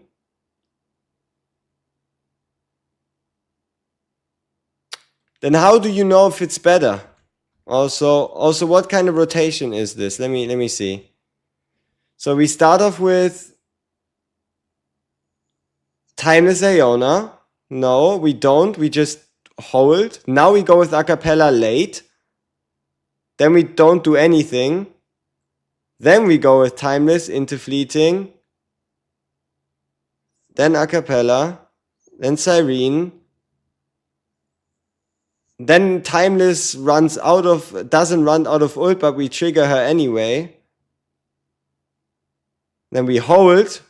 Then how do you know if it's better? Also, what kind of rotation is this? Let me see. So we start off with Timeless Iona. No, we don't. We just hold. Now we go with Acapella late. Then we don't do anything. Then we go with Timeless into Fleeting. Then Acapella. Then Cyrene. Then Timeless doesn't run out of ult, but we trigger her anyway. Then we hold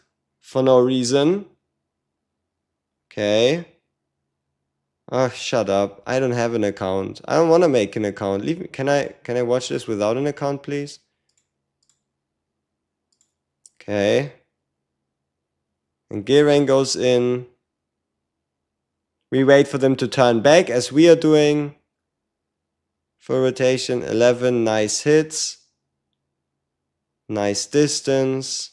for no reason. Okay. Oh, shut up. I don't have an account. I don't want to make an account. Leave me. Can I watch this without an account, please? Okay. And Geraint goes in. We wait for them to turn back as we are doing. For rotation, 11 nice hits. Nice distance.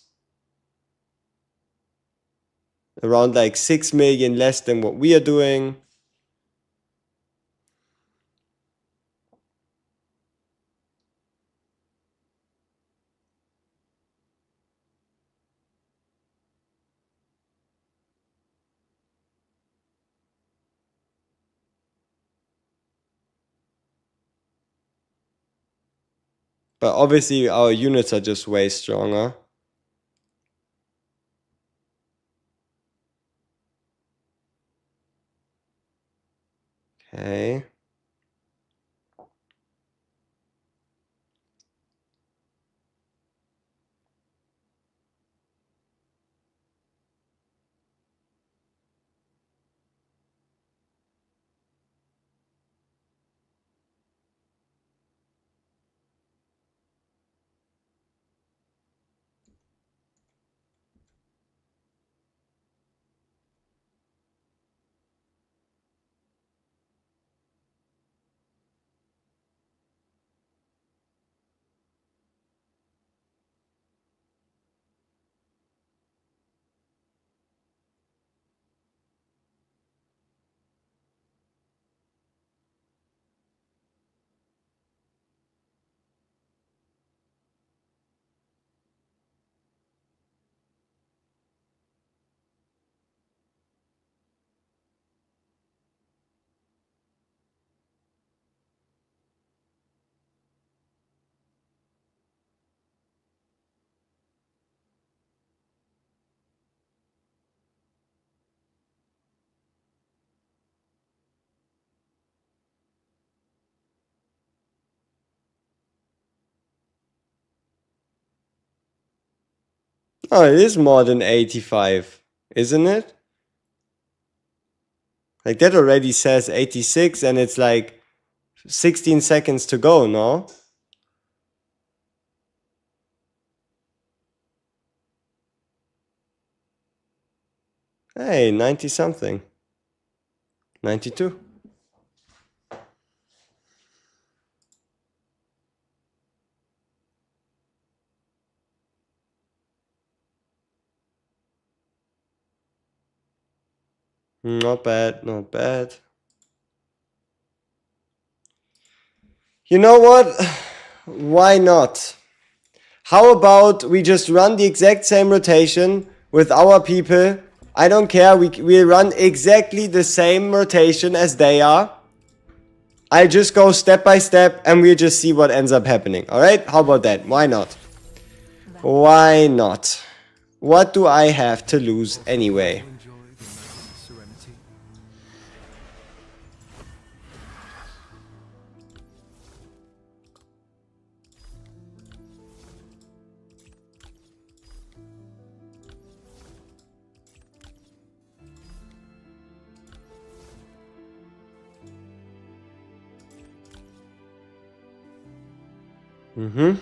Around like 6 million less than what we are doing. But obviously our units are just way stronger. Okay. Oh, it is more than 85, isn't it? Like that already says 86 and it's like 16 seconds to go, no? Hey, 90 something. 92. Not bad, not bad. You know what? Why not? How about we just run the exact same rotation with our people? I don't care, we run exactly the same rotation as they are. I'll just go step by step and we'll just see what ends up happening. Alright? How about that? Why not? Why not? What do I have to lose anyway? Mm-hmm.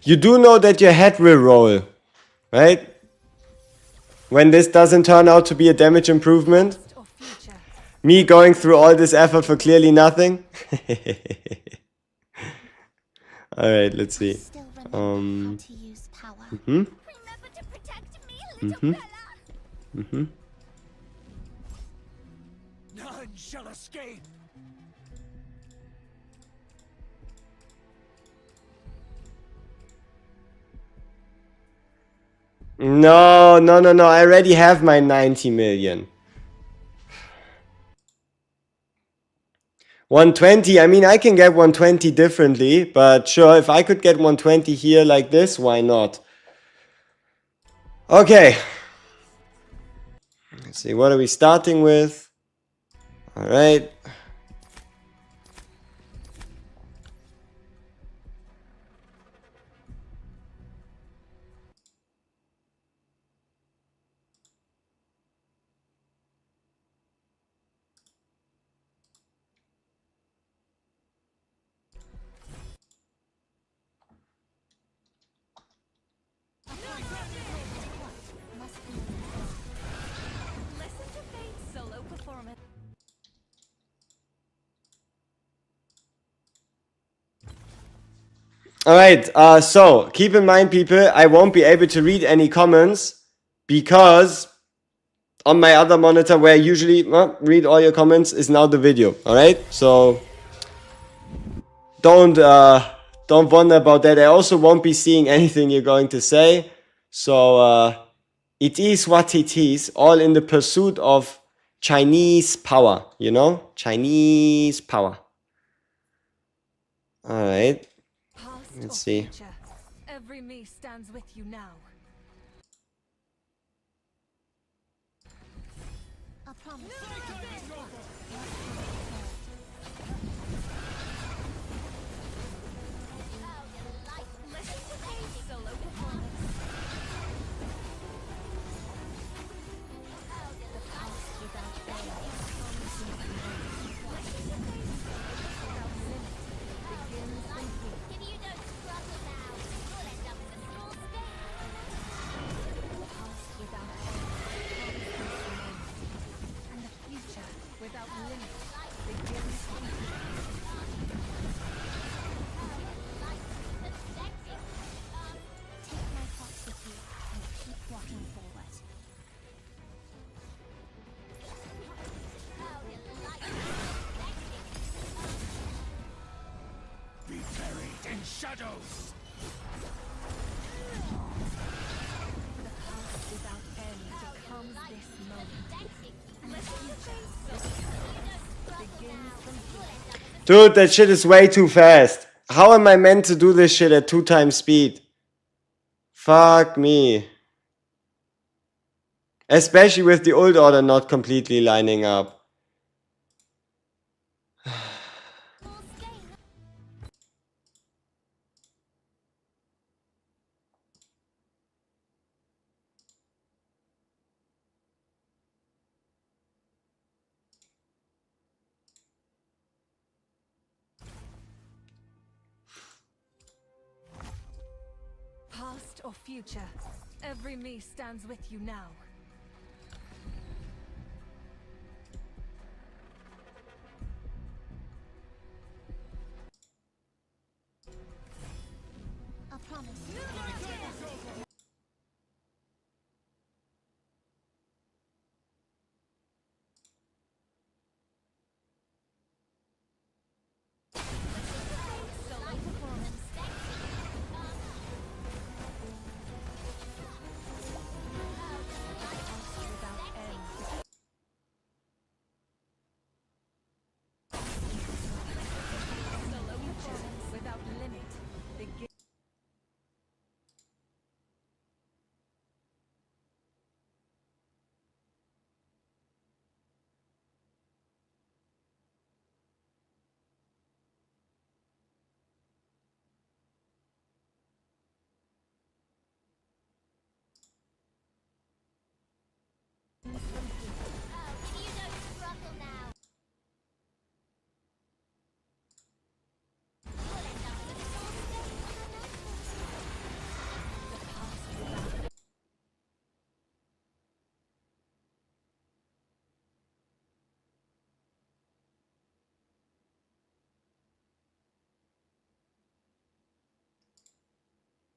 You do know that your head will roll, right? when this doesn't turn out to be a damage improvement? Or future. Me going through all this effort for clearly nothing? Alright, let's see. Still remember how to use power. Hmm? Remember to protect me, little fella. None shall escape. No, I already have my 90 million. 120, I mean, I can get 120 differently, but sure, if I could get 120 here like this, why not? Okay. Let's see, what are we starting with? Alright. Listen to Fate's solo performance. Alright, so keep in mind, people, I won't be able to read any comments because on my other monitor where I usually read all your comments is now the video. Alright, so don't wonder about that. I also won't be seeing anything you're going to say. So it is what it is, all in the pursuit of Chinese power, you know? Chinese power. Alright. Past Let's or see. future, every me stands with you now. I promise. Listen to Fate's solo performance. The past without end comes with no. Listen to Fate's without limit begins from here. If you don't struggle now, you'll end up in a small state. Past without end comes with no. And the future without limit begins from here. Take my thoughts with you and keep walking forward. Be buried in shadows. The past without end becomes this moment. And the future begins from here. Dude, that shit is way too fast. How am I meant to do this shit at 2 times speed? Fuck me. Especially with the old order not completely lining up. Past or future, every me stands with you now. I promise. Solo performance. Without end. Solo performance without limit begins.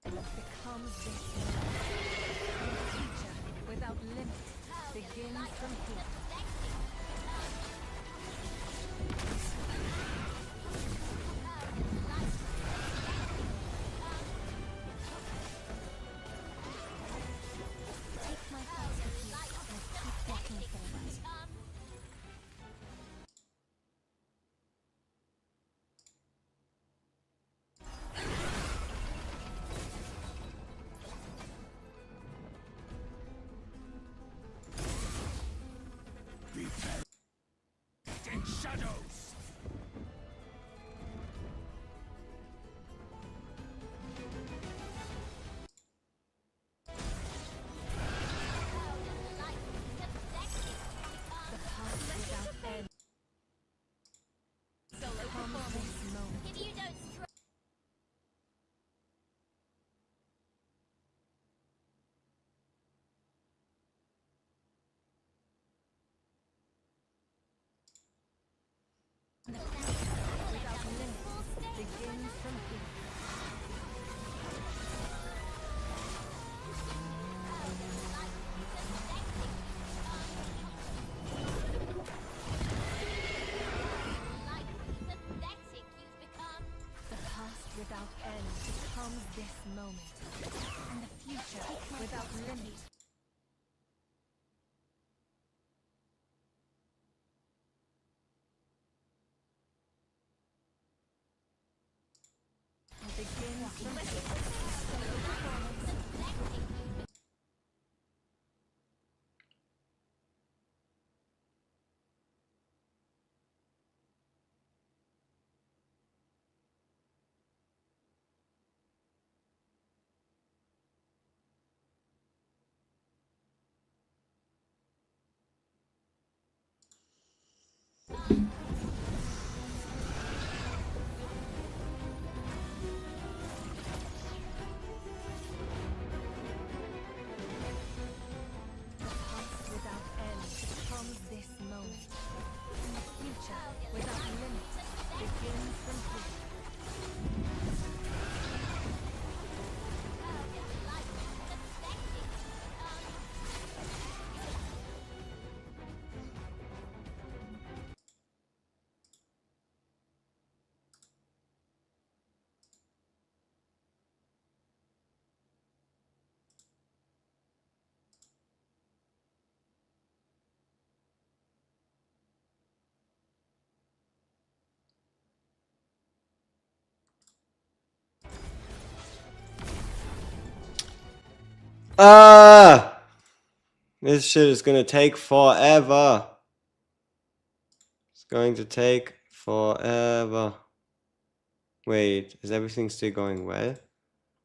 becomes this moment. The future without limit begins from here. Take my thoughts with you and keep walking forward. In shadows. The path without end. Solo comes this moment. If you don't strike, Without limit begins from here. pathetic you've become. The past without end becomes this moment. And the future without limit. Begins from here. The past without end becomes this moment. And the future without limit begins from here. Ah! This shit is gonna take forever. It's going to take forever. Wait, is everything still going well?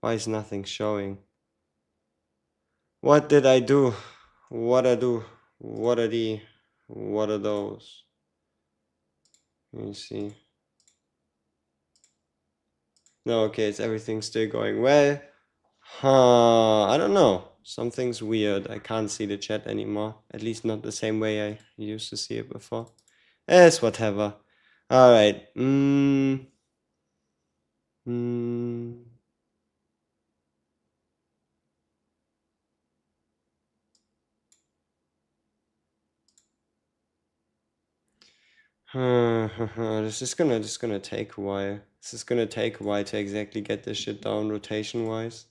Why is nothing showing? What did I do? What I do? What are the? What are those? Let me see. No, okay, it's everything still going well. Huh, I don't know. Something's weird. I can't see the chat anymore. At least not the same way I used to see it before. It's whatever. Alright. This is gonna take a while. This is gonna take a while to exactly get this shit down rotation wise.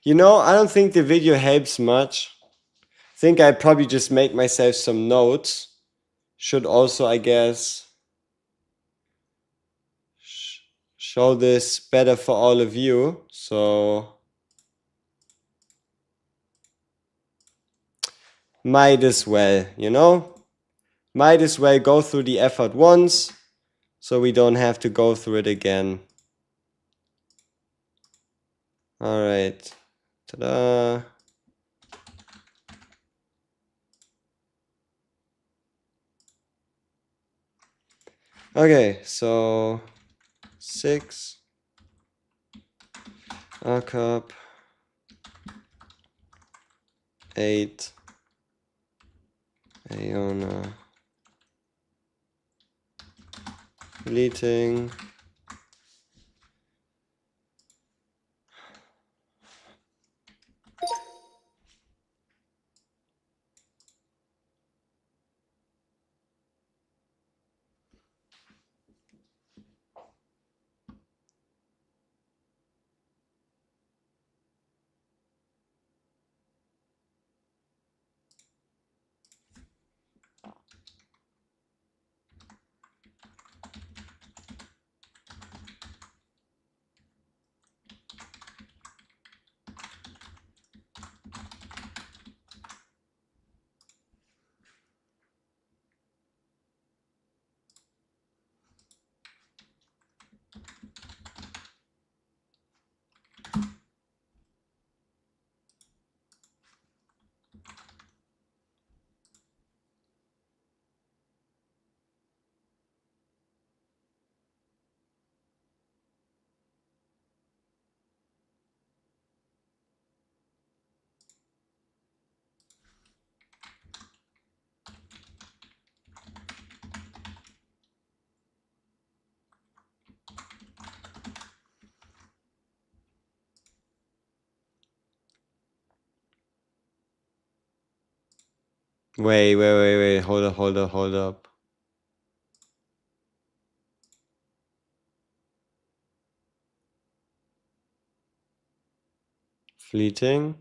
You know, I don't think the video helps much. I think I probably just make myself some notes. Should also, I guess, show this better for all of you. So might as well, you know? Might as well go through the effort once. so we don't have to go through it again. Alright. Ta-da! Okay, so 6 Arcup, 8 Aeona, Fleeting, wait, hold up. Fleeting?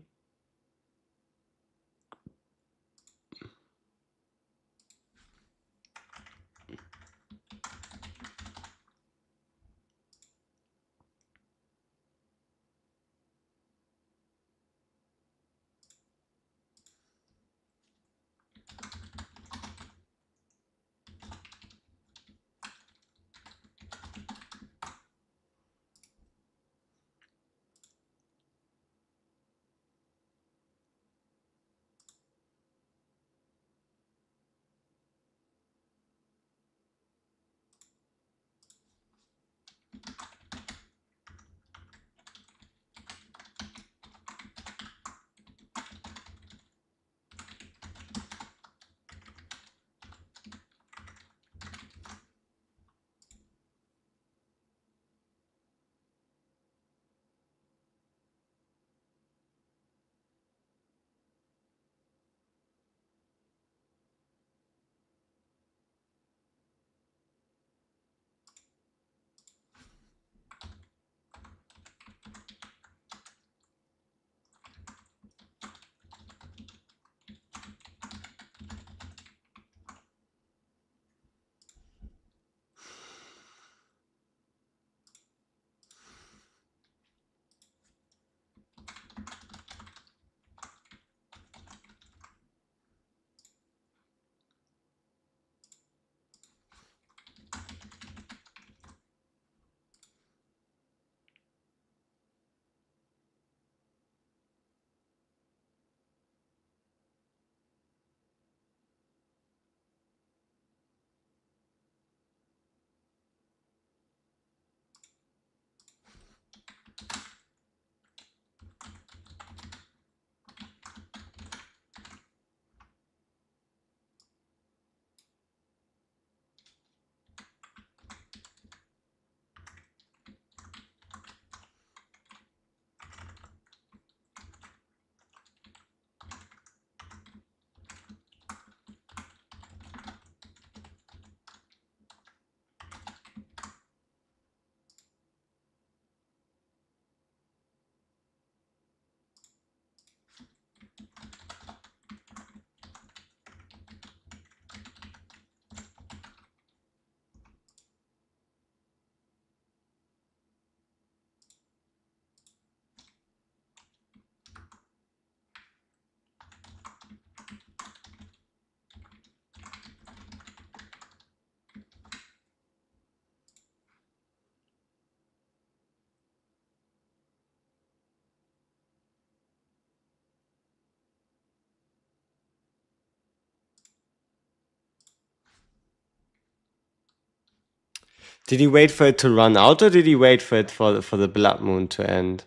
Did he wait for it to run out, or did he wait for it for the blood moon to end?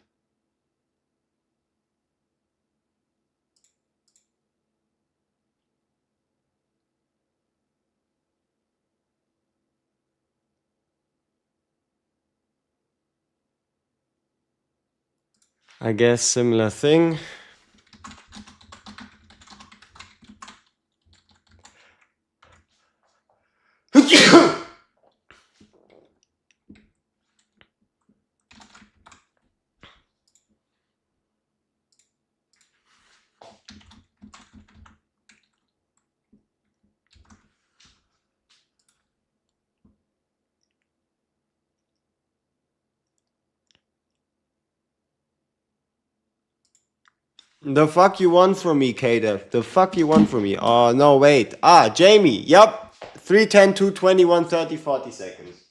I guess similar thing. The fuck you want from me, Kadev? The fuck you want from me? Oh, no, wait. Ah, Jamie. Yup. 310, 221, 30, 40 seconds.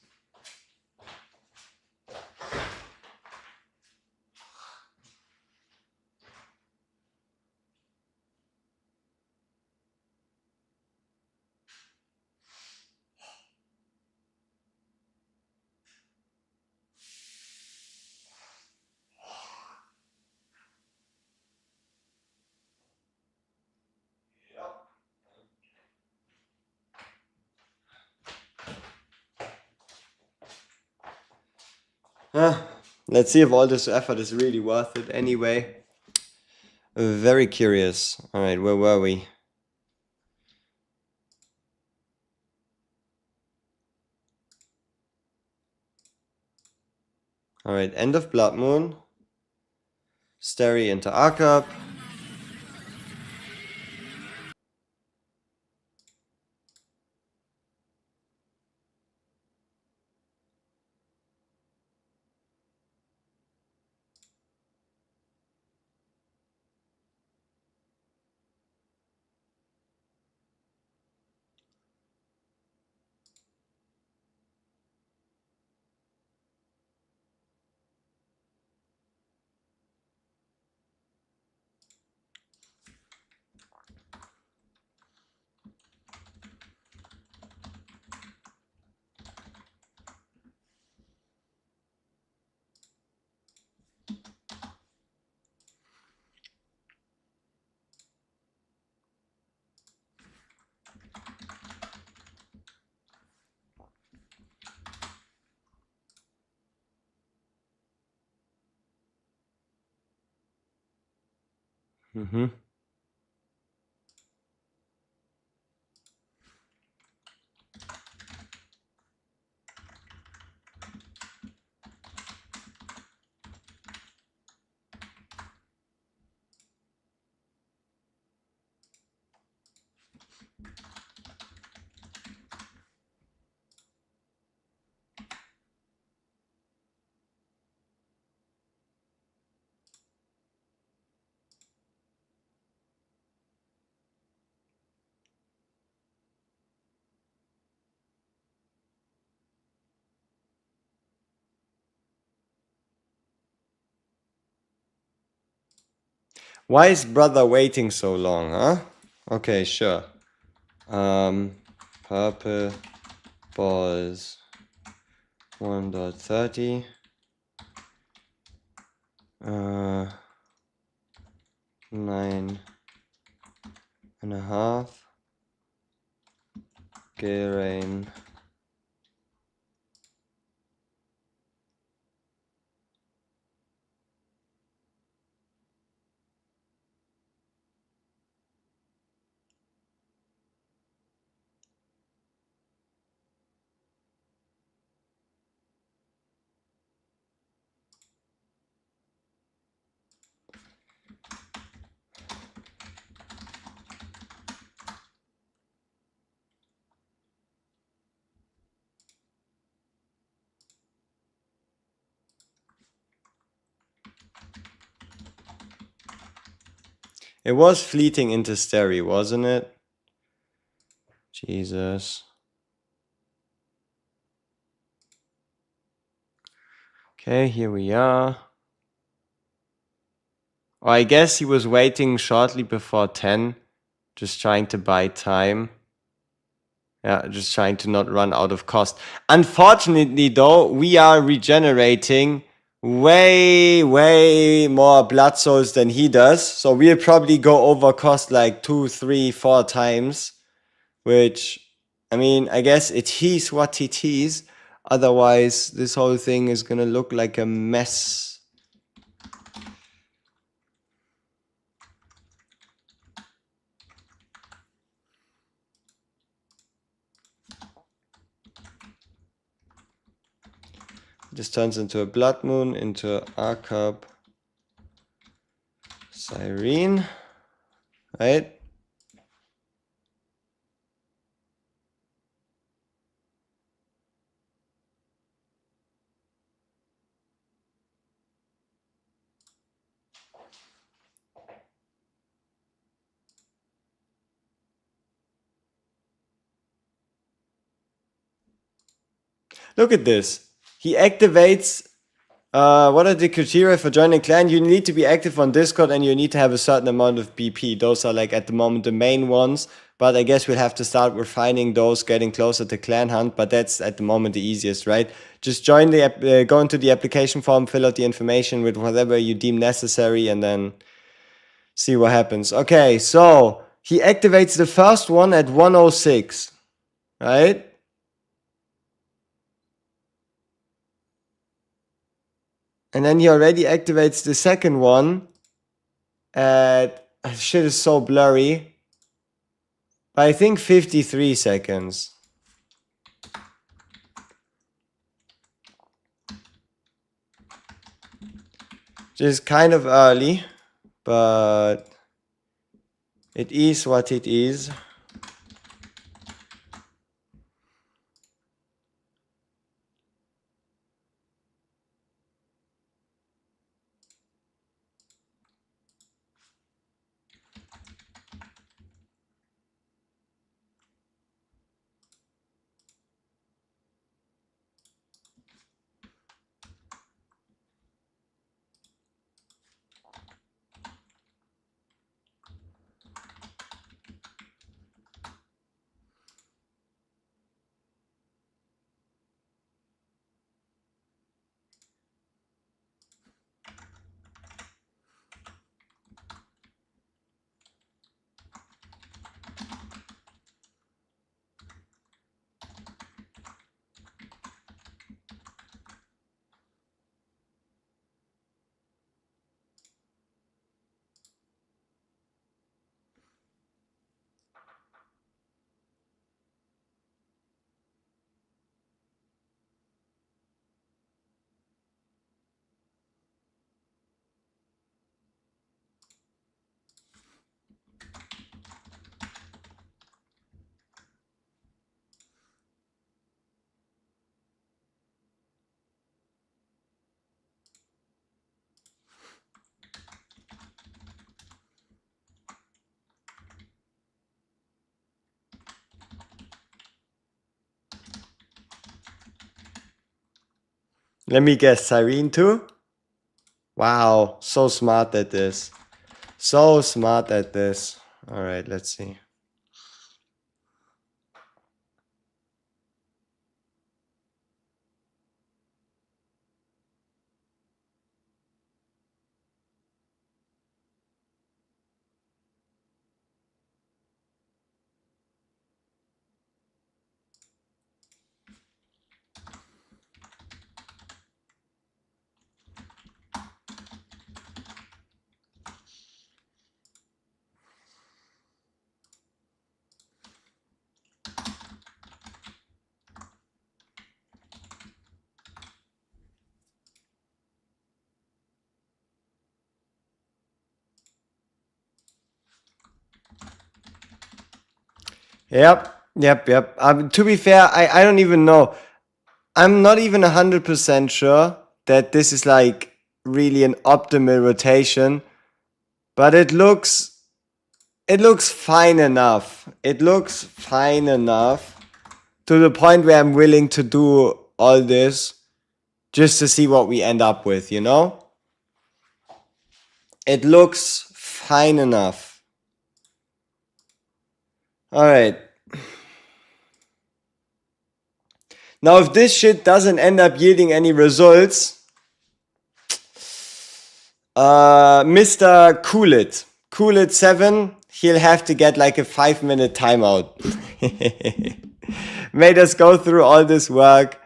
Let's see if all this effort is really worth it anyway. Very curious. Alright, where were we? Alright, end of Blood Moon. Steri into Akab. Mm-hmm. Why is brother waiting so long, huh? Okay, sure. Purple balls 1.30. 9.5. Gilrain. It was fleeting into Steri, wasn't it? Jesus. Okay, here we are. Oh, I guess he was waiting shortly before 10, just trying to buy time. Yeah, just trying to not run out of cost. Unfortunately, though, we are regenerating way more blood souls than he does. So we'll probably go over cost like 2, 3, 4 times. Which, I mean, I guess it is what it is. Otherwise, this whole thing is gonna look like a mess. This turns into a Blood Moon, into Arcub Cyrene, right? Look at this. He activates. What are the criteria for joining clan? You need to be active on Discord and you need to have a certain amount of BP. Those are like at the moment the main ones. But I guess we'll have to start refining those, getting closer to Clan Hunt. But that's at the moment the easiest, right? Just join the app, go into the application form, fill out the information with whatever you deem necessary, and then see what happens. Okay, so he activates the first one at 106, right? And then he already activates the second one at, shit is so blurry, but I think 53 seconds. Which is kind of early, but it is what it is. Let me guess, Cyrene too? Wow, so smart at this. So smart at this. Alright, let's see. Yep. To be fair, I don't even know. I'm not even 100% sure that this is like really an optimal rotation, but it looks fine enough. It looks fine enough to the point where I'm willing to do all this just to see what we end up with, you know? It looks fine enough. All right. Now, if this shit doesn't end up yielding any results, Mr. Cool It 7, he'll have to get like a 5-minute timeout. Made us go through all this work,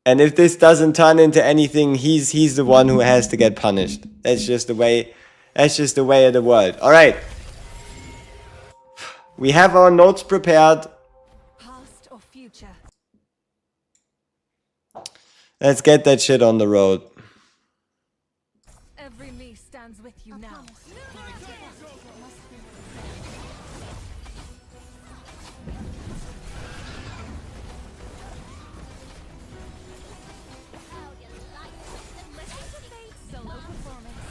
and if this doesn't turn into anything, he's the one who has to get punished. That's just the way of the world. All right. We have our notes prepared. Past or future? Let's get that shit on the road. Every me stands with you now. Solo performance.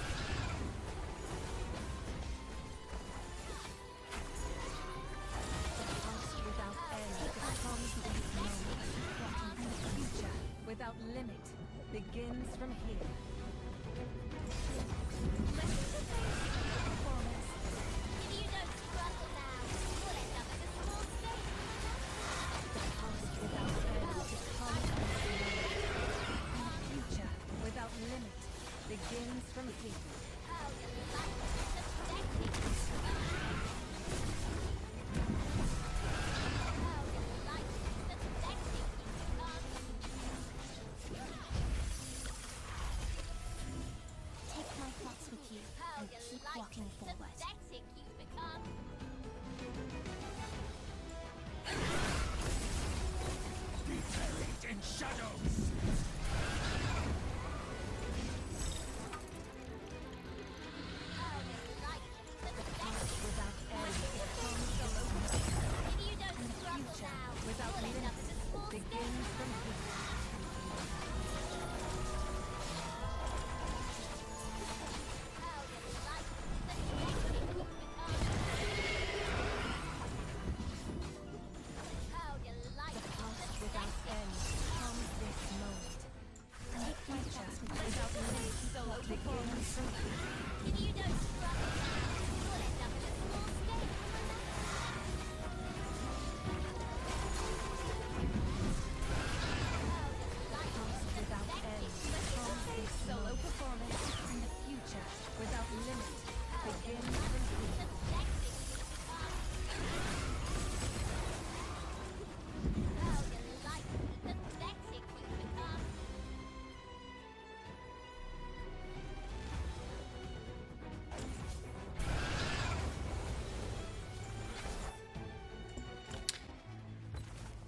The past without end becomes this moment. And the future without limit begins from here. Without limit begins from here. Take my thoughts with you and keep walking forward. Without limit begins from here. Past without end comes this moment. And the future without limit begins from here. Past without end comes this solo performance. And the future without limit begins from here.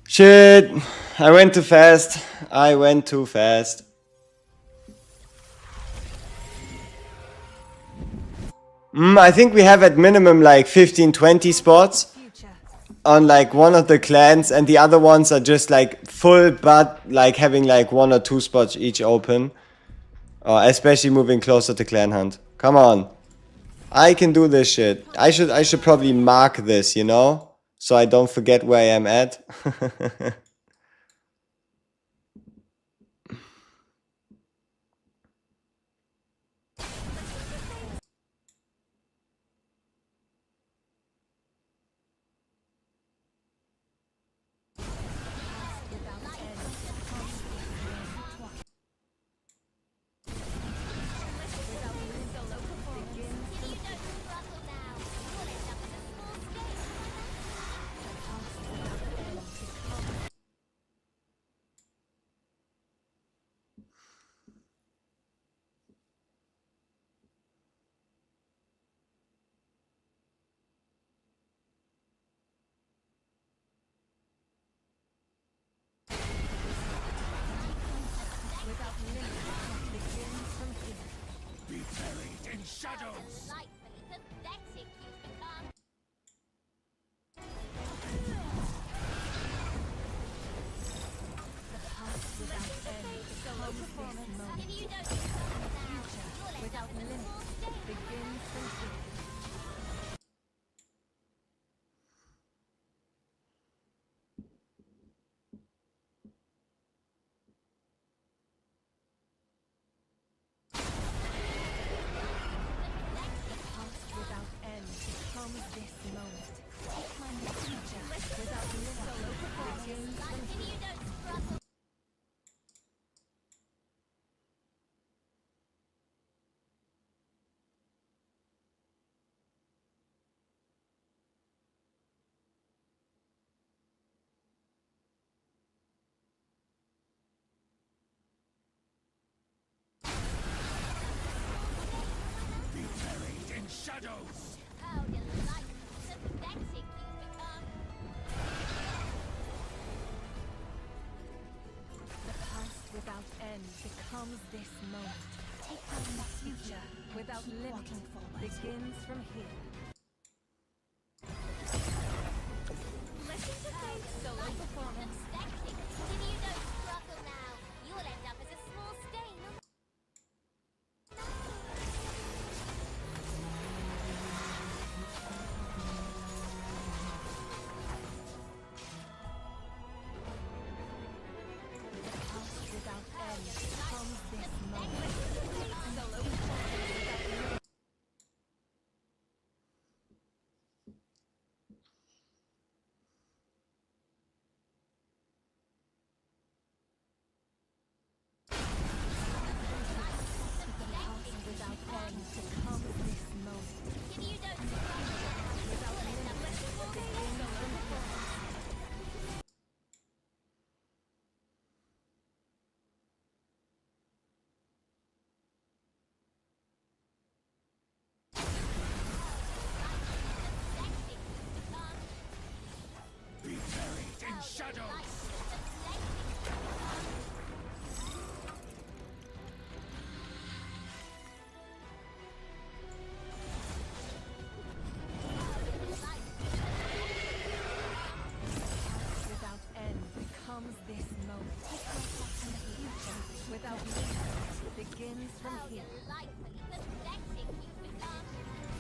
Shit. I went too fast. I went too fast. I think we have at minimum like 15-20 spots Future. on like one of the clans, and the other ones are just like full, but like having like 1 or 2 spots each open. Especially moving closer to Clan Hunt. Come on. I can do this shit. I should probably mark this, you know? So I don't forget where I am at. Without limit begins from here. Be buried in shadows. Past without end becomes this moment. Future without limit begins from here. shadows! How delightful and pathetic you've become. The past without end becomes this moment. Take my thoughts with you. Future without Keep limit walking forward. begins from here. Listen to Faith's solo performance. Pathetic. If you don't struggle now, you'll end up as a small stain on Past without end becomes this moment. Solo performance without limit. Without end becomes this moment. If you don't struggle now, you'll end up as a small stain on solo performance. Be buried in shadows! Without end becomes this moment. And the future without limit begins from How here. delightfully pathetic you've become.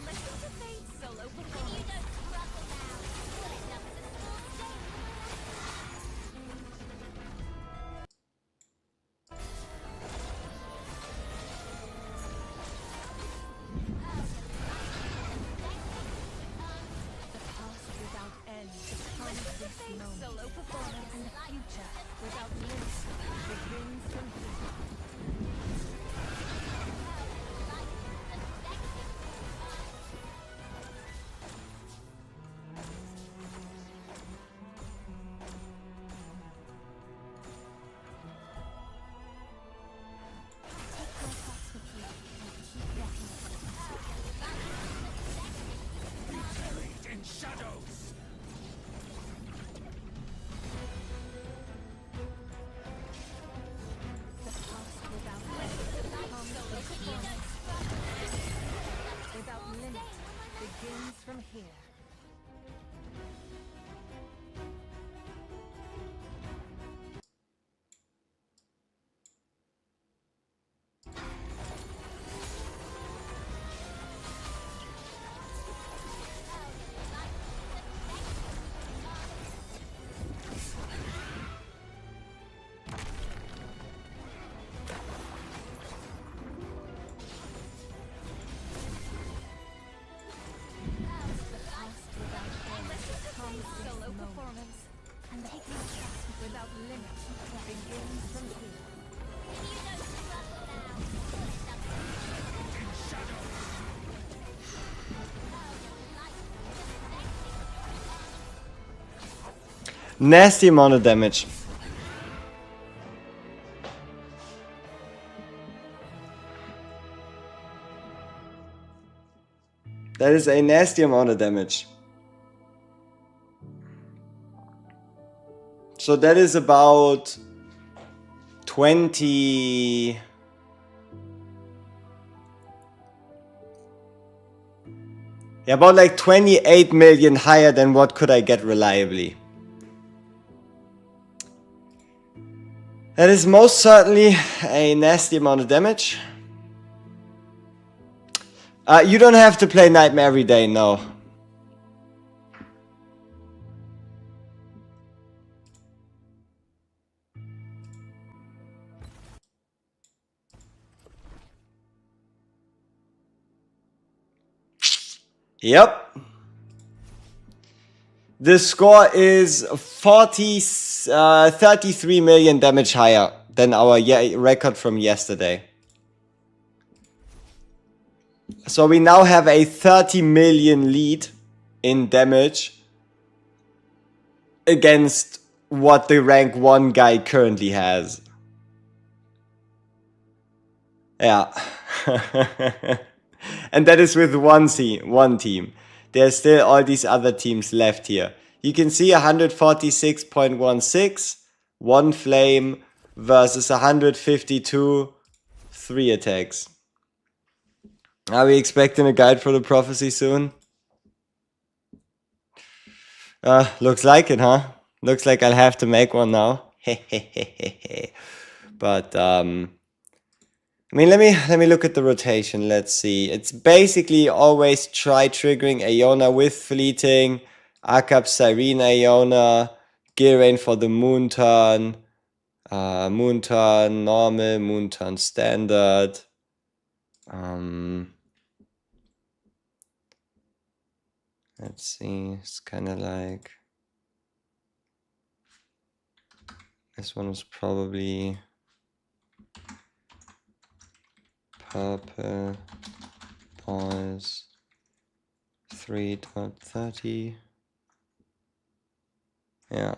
Listen to Faith's solo If you performance. don't struggle now, you'll end up as a small stain. The past without end becomes this moment. Solo performance and the future without limit begins from here. Take my thoughts with you and keep walking Buried in shadows! The past without end becomes this moment. Without limit begins from here. Past without end becomes solo performance. And the future without limit begins from here. If you don't struggle now, you'll end up as In shadows! Nasty amount of damage. That is a nasty amount of damage. So that is about 20... Yeah, about like 28 million higher than what could I get reliably. That is most certainly a nasty amount of damage. You don't have to play Nightmare every day, no. Yep. The score is 33 million damage higher than our record from yesterday. So we now have a 30 million lead in damage against what the rank 1 guy currently has. Yeah. And that is with one team. There's still all these other teams left here. You can see 146.16, 1 flame versus 152, 3 attacks. Are we expecting a guide for the prophecy soon? Looks like it, huh? Looks like I'll have to make one now. But I mean, let me look at the rotation. Let's see. It's basically always try triggering Iona with fleeting, Akab, Cyrene, Iona, Girain for the moon turn, normal, moon turn standard. Let's see. It's kind of like this one was probably purple boys 3.30. Yeah.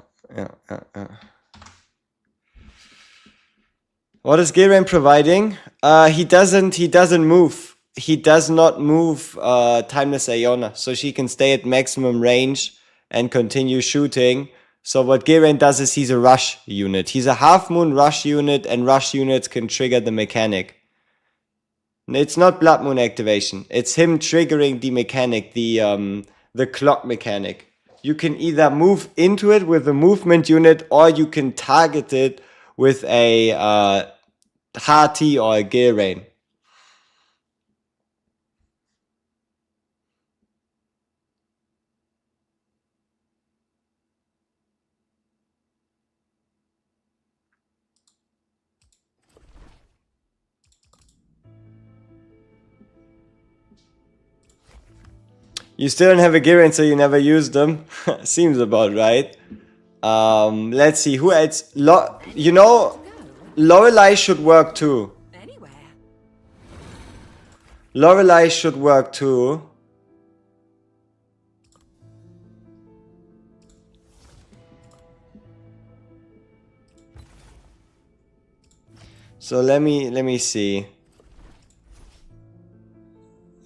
What is Girain providing? He doesn't move. He does not move Timeless Iona, so she can stay at maximum range and continue shooting. So what Girain does is he's a rush unit. He's a half moon rush unit, and rush units can trigger the mechanic. It's not Blood Moon activation. It's him triggering the mechanic, the clock mechanic. You can either move into it with a movement unit, or you can target it with a Hati or a Girain. You still don't have a Girain, so you never used them. Seems about right. Let's see, who else? You know, Lorelei should work too. Lorelei should work too. So let me see.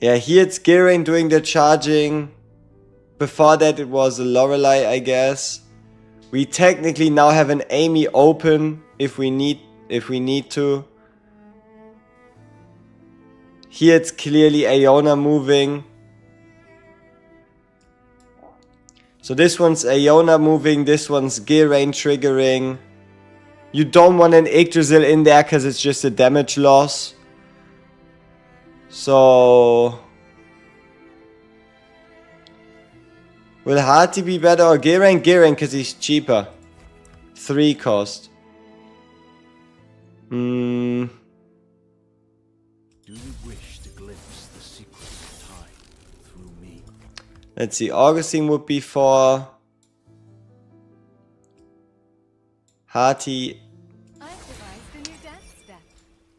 Yeah, here it's Girain doing the charging. Before that it was a Lorelei, I guess. We technically now have an Amy open if we need to. Here it's clearly Iona moving. So this one's Iona moving, this one's Girain triggering. You don't want an Yggdrasil in there because it's just a damage loss. So will Hati be better or Girain? Girain because he's cheaper. 3 cost. Do you wish to glimpse the secrets of time through me? Let's see, Augustine would be 4. Hati. I've devised a new dance step.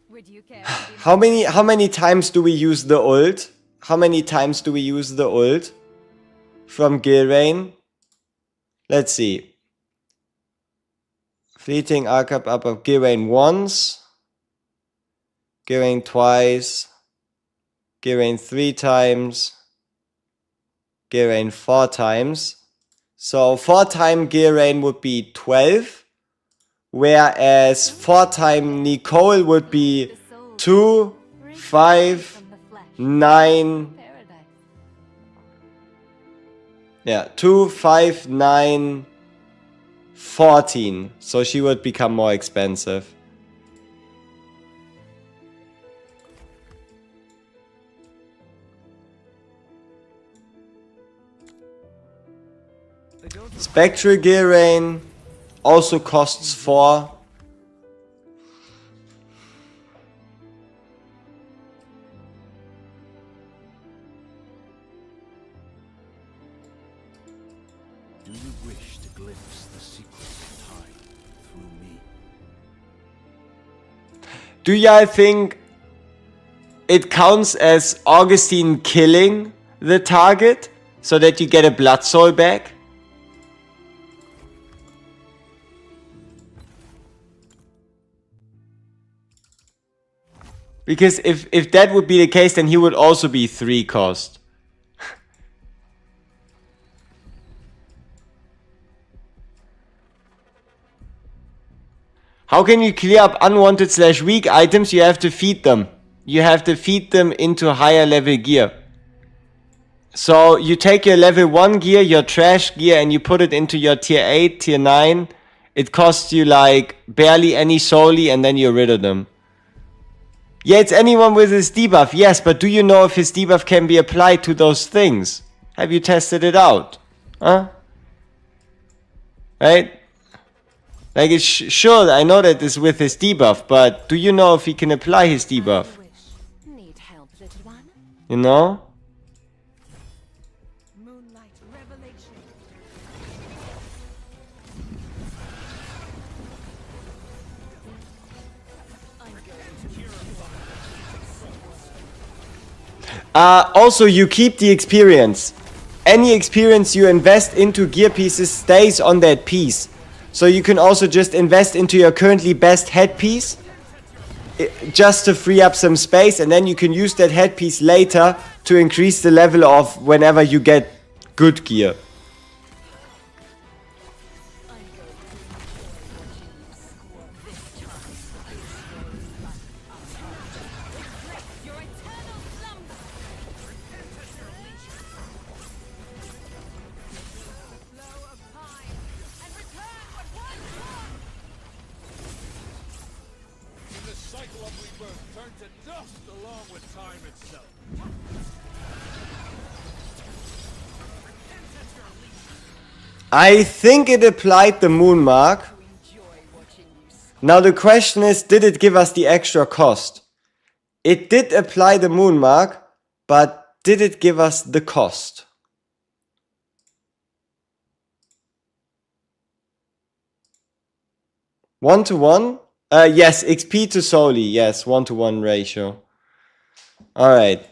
Would you care? How many times do we use the ult? How many times do we use the ult from Girain? Let's see. Fleeting, Arcap, up of Girain once. Girain twice. Girain 3 times. Girain 4 times. So 4 time Girain would be 12. Whereas 4 time Nicole would be 2, 5, 9. Yeah, 2, 5, 9, 14. So she would become more expensive. Spectral Girain also costs 4. Do you wish to glimpse the secrets of time through me? Do y'all think it counts as Augustine killing the target so that you get a blood soul back? Because if that would be the case, then he would also be 3 cost. How can you clear up unwanted / weak items? You have to feed them. You have to feed them into higher level gear. So you take your level 1 gear, your trash gear, and you put it into your tier 8, tier 9. It costs you like barely any soli, and then you're rid of them. Yeah, it's anyone with his debuff, yes, but do you know if his debuff can be applied to those things? Have you tested it out? Huh? Right? Like, it's sure, I know that it's with his debuff, but do you know if he can apply his debuff? Need help, little one? You know? Moonlight revelation. Also, you keep the experience. Any experience you invest into gear pieces stays on that piece. So you can also just invest into your currently best headpiece, just to free up some space, and then you can use that headpiece later to increase the level of whenever you get good gear. Your eternal slumber. Flow of time and return what once was. The cycle of rebirth turned to dust along with time itself. I think it applied the moon mark. Now the question is, did it give us the extra cost? It did apply the moon mark, but did it give us the cost? One to one? Yes, XP to Soli. Yes, 1-to-1 ratio. Alright.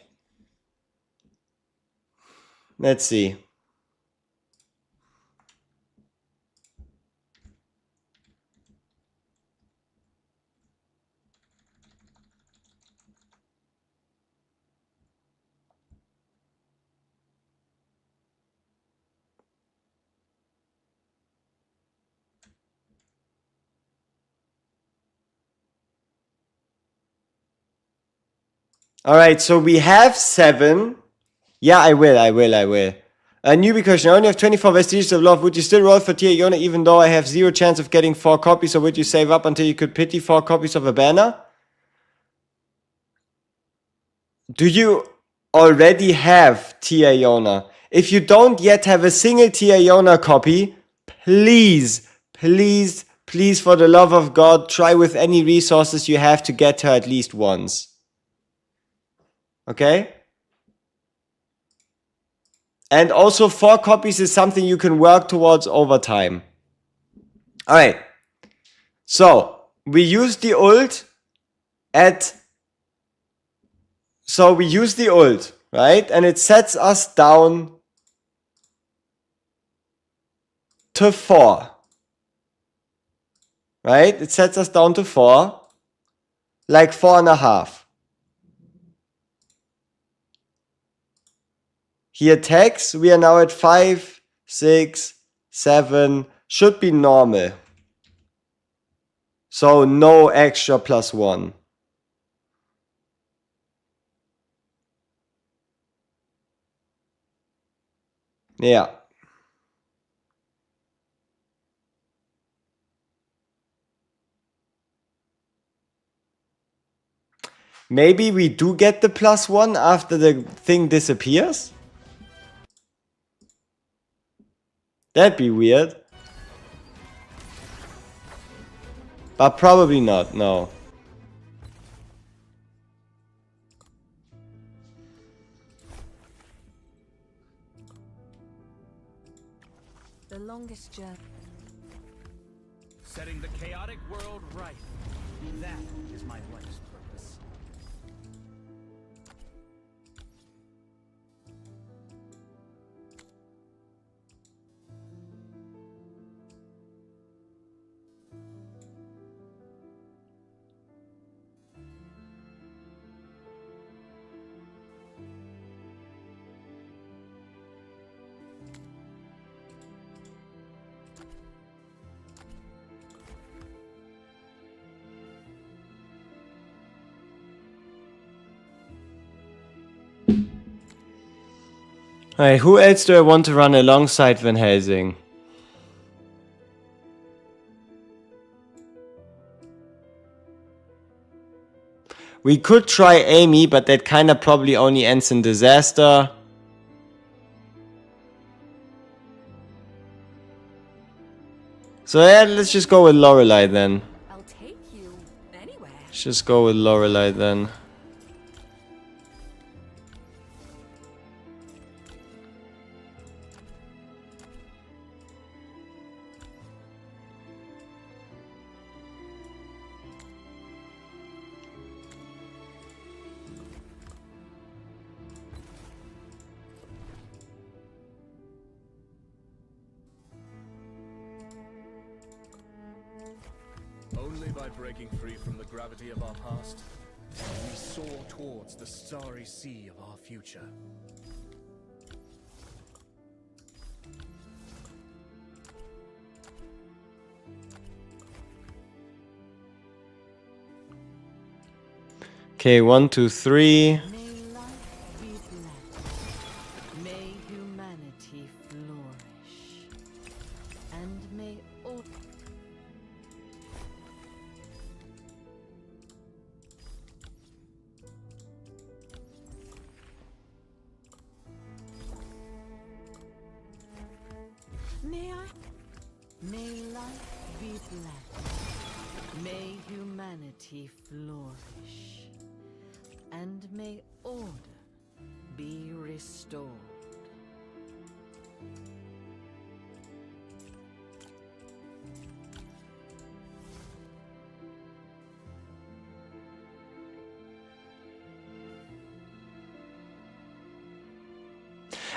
Let's see. Alright, so we have 7. Yeah, I will. A newbie question. I only have 24 Vestiges of Love. Would you still roll for Tia Iona even though I have 0 chance of getting 4 copies, or would you save up until you could pity 4 copies of a banner? Do you already have Tia Iona? If you don't yet have a single Tia Iona copy, please, for the love of God, try with any resources you have to get her at least once. Okay? And also 4 copies is something you can work towards over time. Alright. So, we use the ult right? And it sets us down to 4. Right? It sets us down to 4. Like 4.5. He attacks. We are now at 5, 6, 7. Should be normal. So no extra +1. Yeah. Maybe we do get the +1 after the thing disappears? That'd be weird. But probably not, no. The longest journey. Setting the chaotic world right. That is my life's purpose. Alright, who else do I want to run alongside Van Helsing? We could try Amy, but that kind of probably only ends in disaster. So yeah, let's just go with Lorelei then. I'll take you anywhere. Let's just go with Lorelei then. Only by breaking free from the gravity of our past, we soar towards the starry sea of our future. Okay, 1, 2, 3. May life be blessed. May humanity flourish. And may all... May life be blessed. May humanity flourish. And may order be restored.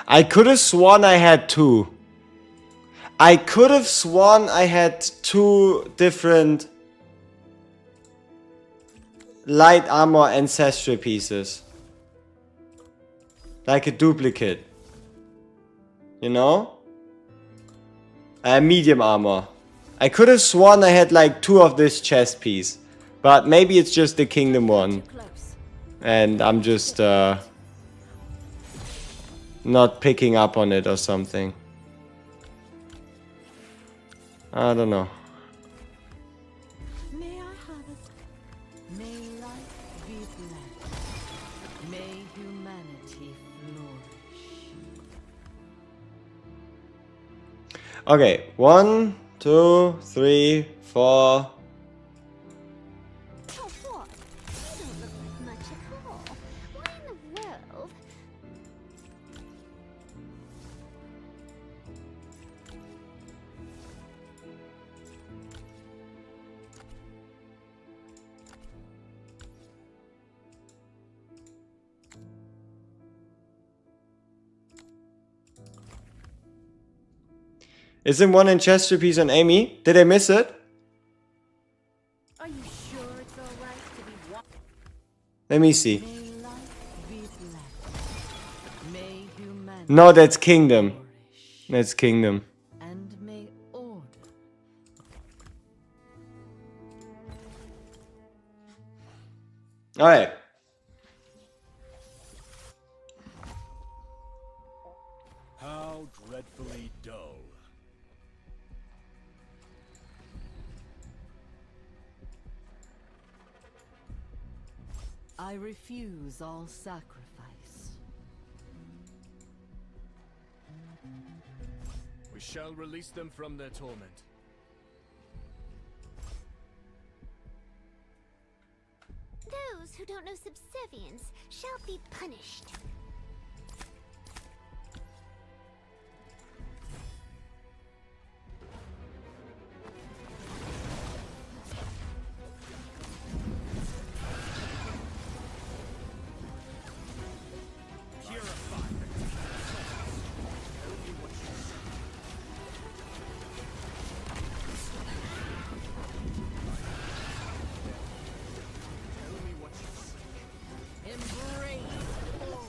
I could have sworn I had two. I could have sworn I had two different light armor ancestral pieces. Like a duplicate. You know? Medium armor. I could have sworn I had like two of this chest piece. But maybe it's just the kingdom one. And I'm just not picking up on it or something. I don't know. May I have it? May life be blessed. May humanity flourish. Okay, 1, 2, 3, 4. Oh, what? You don't look like much at all. Why in the world? Isn't one ancestral piece on Amy? Did I miss it? Are you sure it's alright to be one? Let me see. May life be blessed. May humanity No, that's kingdom. flourish. That's kingdom. And may order. Alright. How dreadfully dull. I refuse all sacrifice. We shall release them from their torment. Those who don't know subservience shall be punished. Embrace all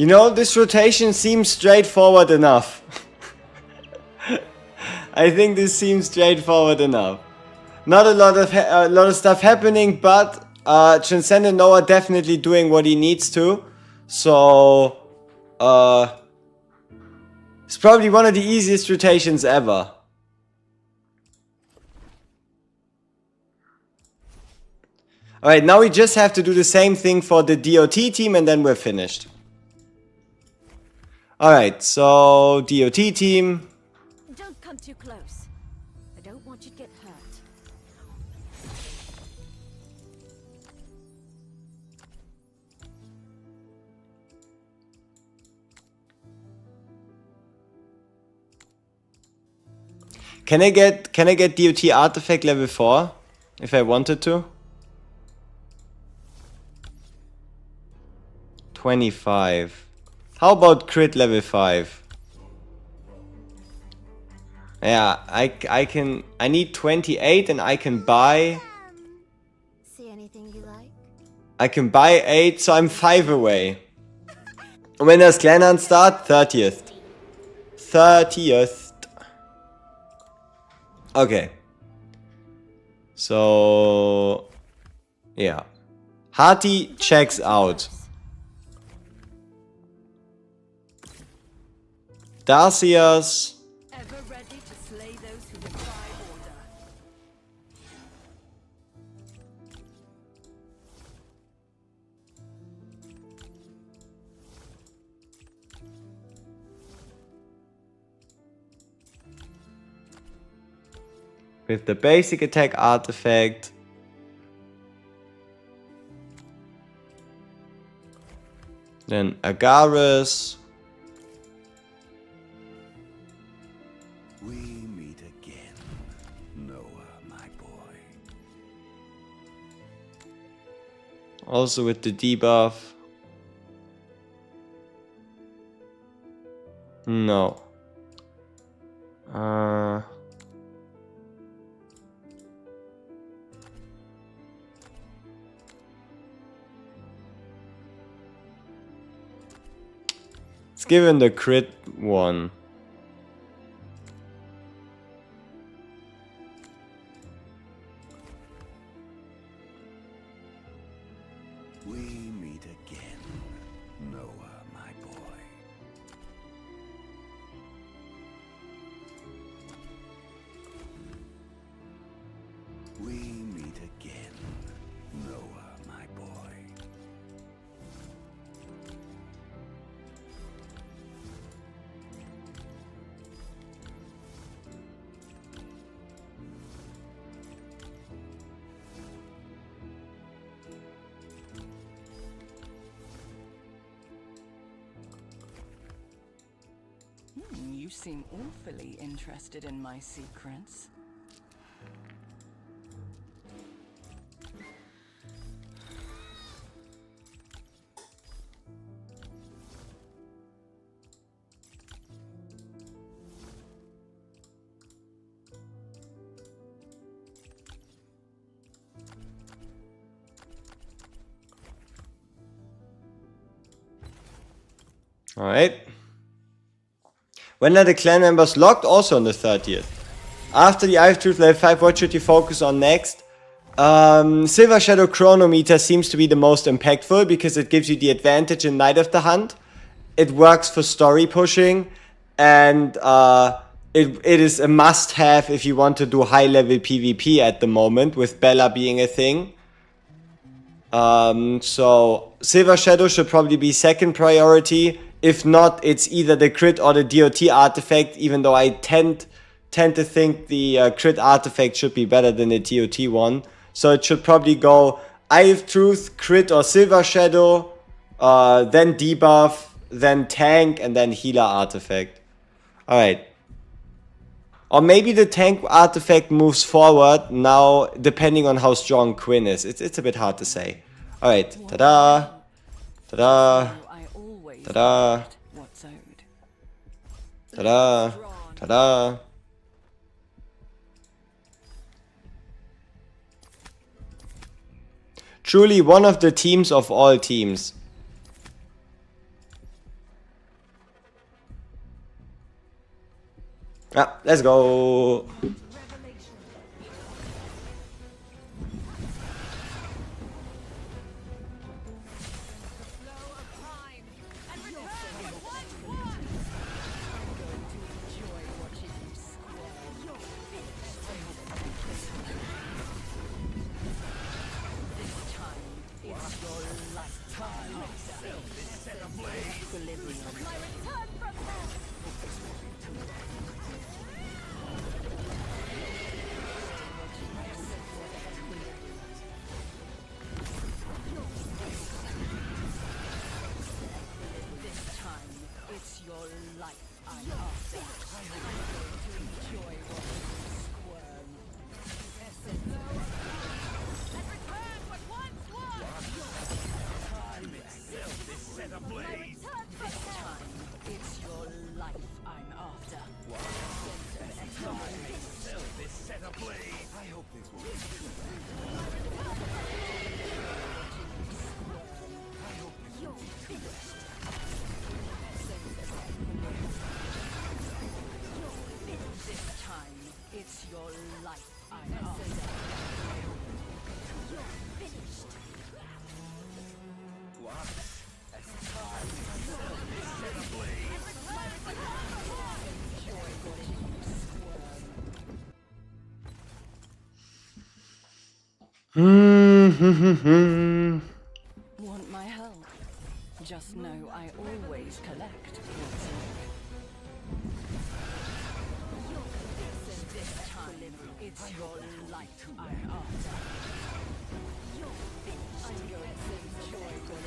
You know, this rotation seems straightforward enough. I think this seems straightforward enough. Not a lot of stuff happening, but Transcendent Noah definitely doing what he needs to. So it's probably one of the easiest rotations ever. Alright, now we just have to do the same thing for the DOT team and then we're finished. Alright, so DOT team. Don't come too close. I don't want you to get hurt. Can I get DOT artifact level 4 if I wanted to? 25. How about crit level 5? Yeah, I need 28 and I can buy. See anything you like? I can buy 8, so I'm 5 away. When does Clan Hunt start? 30th. 30th. Okay. So yeah. Hati checks out. Darcius. Ever ready to slay those who defy order. With the basic attack artifact. Then Agaris. We meet again, Noah, my boy. Also with the debuff. No. Let's give him the crit one. We meet again, Noah, my boy. We meet again, Noah, my boy. You seem awfully interested in my secrets. Alright. When are the clan members locked? Also on the 30th. After the Eye of Truth level 5, what should you focus on next? Silver Shadow Chronometer seems to be the most impactful because it gives you the advantage in Night of the Hunt. It works for story pushing and it is a must-have if you want to do high-level PvP at the moment, with Bella being a thing. So Silver Shadow should probably be second priority. If not, it's either the crit or the DOT artifact, even though I tend to think the crit artifact should be better than the DOT one. So it should probably go Eye of Truth, crit or Silver Shadow, then debuff, then tank, and then healer artifact. Alright. Or maybe the tank artifact moves forward now, depending on how strong Quinn is. It's a bit hard to say. Alright, ta-da, ta-da, I always ta-da, what's owed. ta-da, ta-da. Truly one of the teams of all teams. Ah, let's go. Want my help? Just know I always collect what's this time. It's your light I'm after. I'm going to enjoy your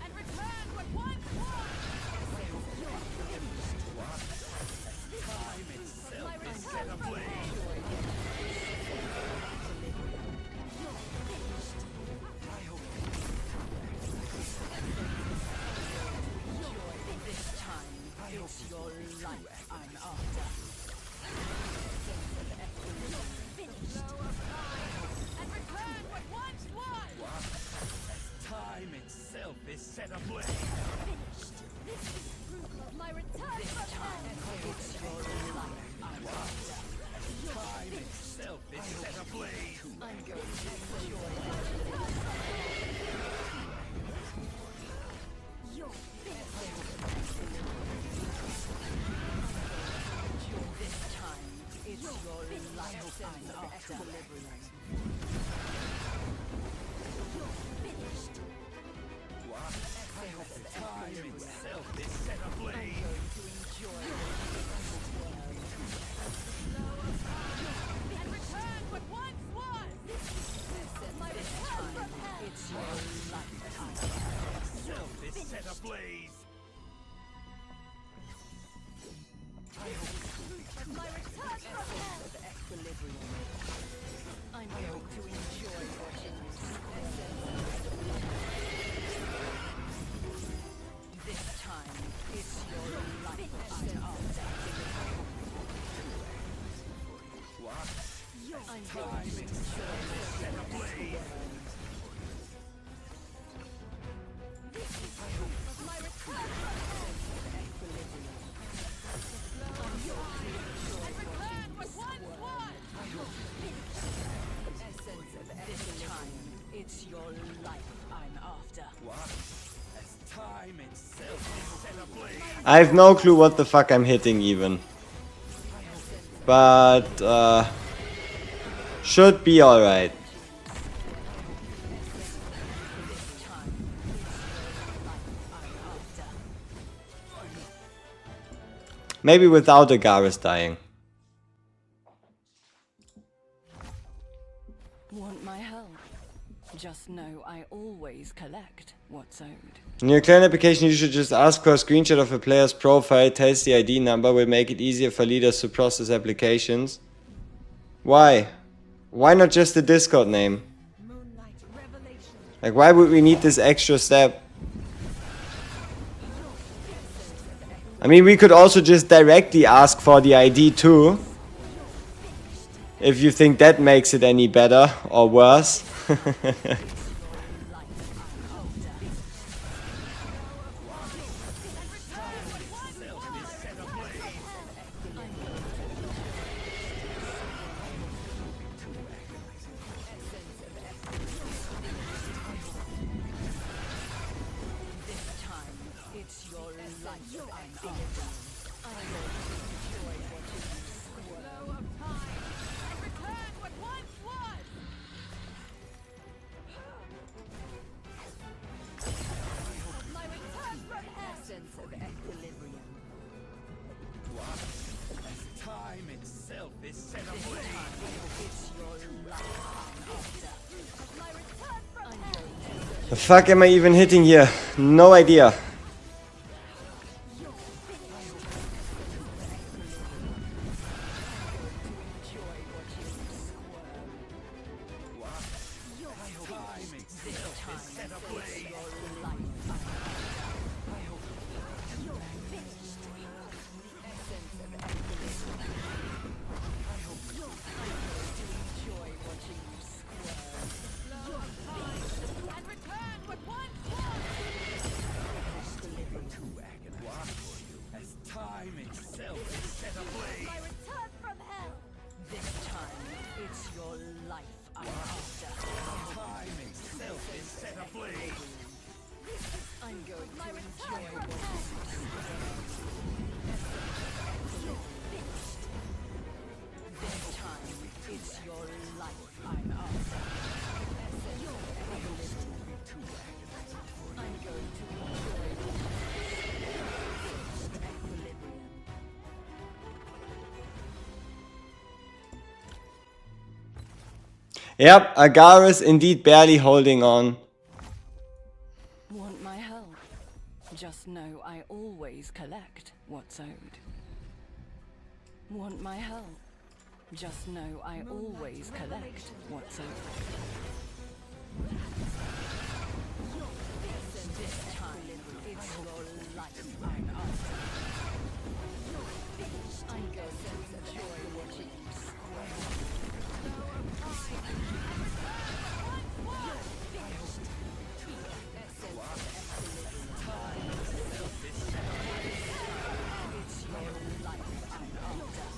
And return what once was! It's your life I'm after. And return what once was! Time itself is set ablaze. This is proof of my return from hell! It's your life I'm after. Time itself is set ablaze. I'm going to enjoy this time. It's your life I'm after. Time itself is set ablaze. And return what once was! This is my return from hell! It's your life Itself is set ablaze. My return from hell! I'm going to enjoy watching you this time. It's your life I'm after. I'm going to enjoy Set ablaze. My return from hell! And return what once was! this time. It's your life I'm after. As time itself is set ablaze. I have no clue what the fuck I'm hitting even. But should be alright. Maybe without Agaris dying. Want my help? Just know I always collect what's owed. In your clan application, you should just ask for a screenshot of a player's profile. Tells the ID number, will make it easier for leaders to process applications. Why? Why not just the Discord name? Like, why would we need this extra step? I mean, we could also just directly ask for the ID too. If you think that makes it any better or worse. itself is set ablaze. The fuck am I even hitting here? No idea. And return with one As time itself is set ablaze. My return from hell. This time, it's your life I'm after. Time itself is set ablaze. I'm going to My return enjoy from what hell. this time, it's your life I'm after. I'm going to enjoy equilibrium. Yep, Agaris indeed barely holding on. Want my help? Just know I always collect what's owed. Want my help? Just know I always collect what's owed. This time, it's your life I'm after. I'm going to enjoy watching you squirm. It's your life I'm after.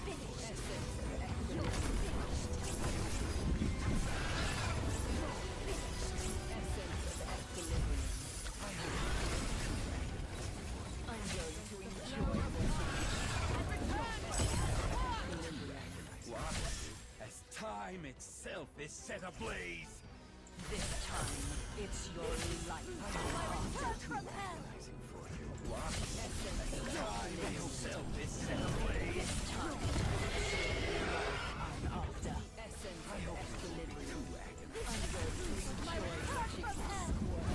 I'm going to enjoy As time itself is set ablaze. this time. It's your life I'm after. Time itself is set ablaze. This time, I'm after. Essence of equilibrium. I'm going to enjoy watching you squirm.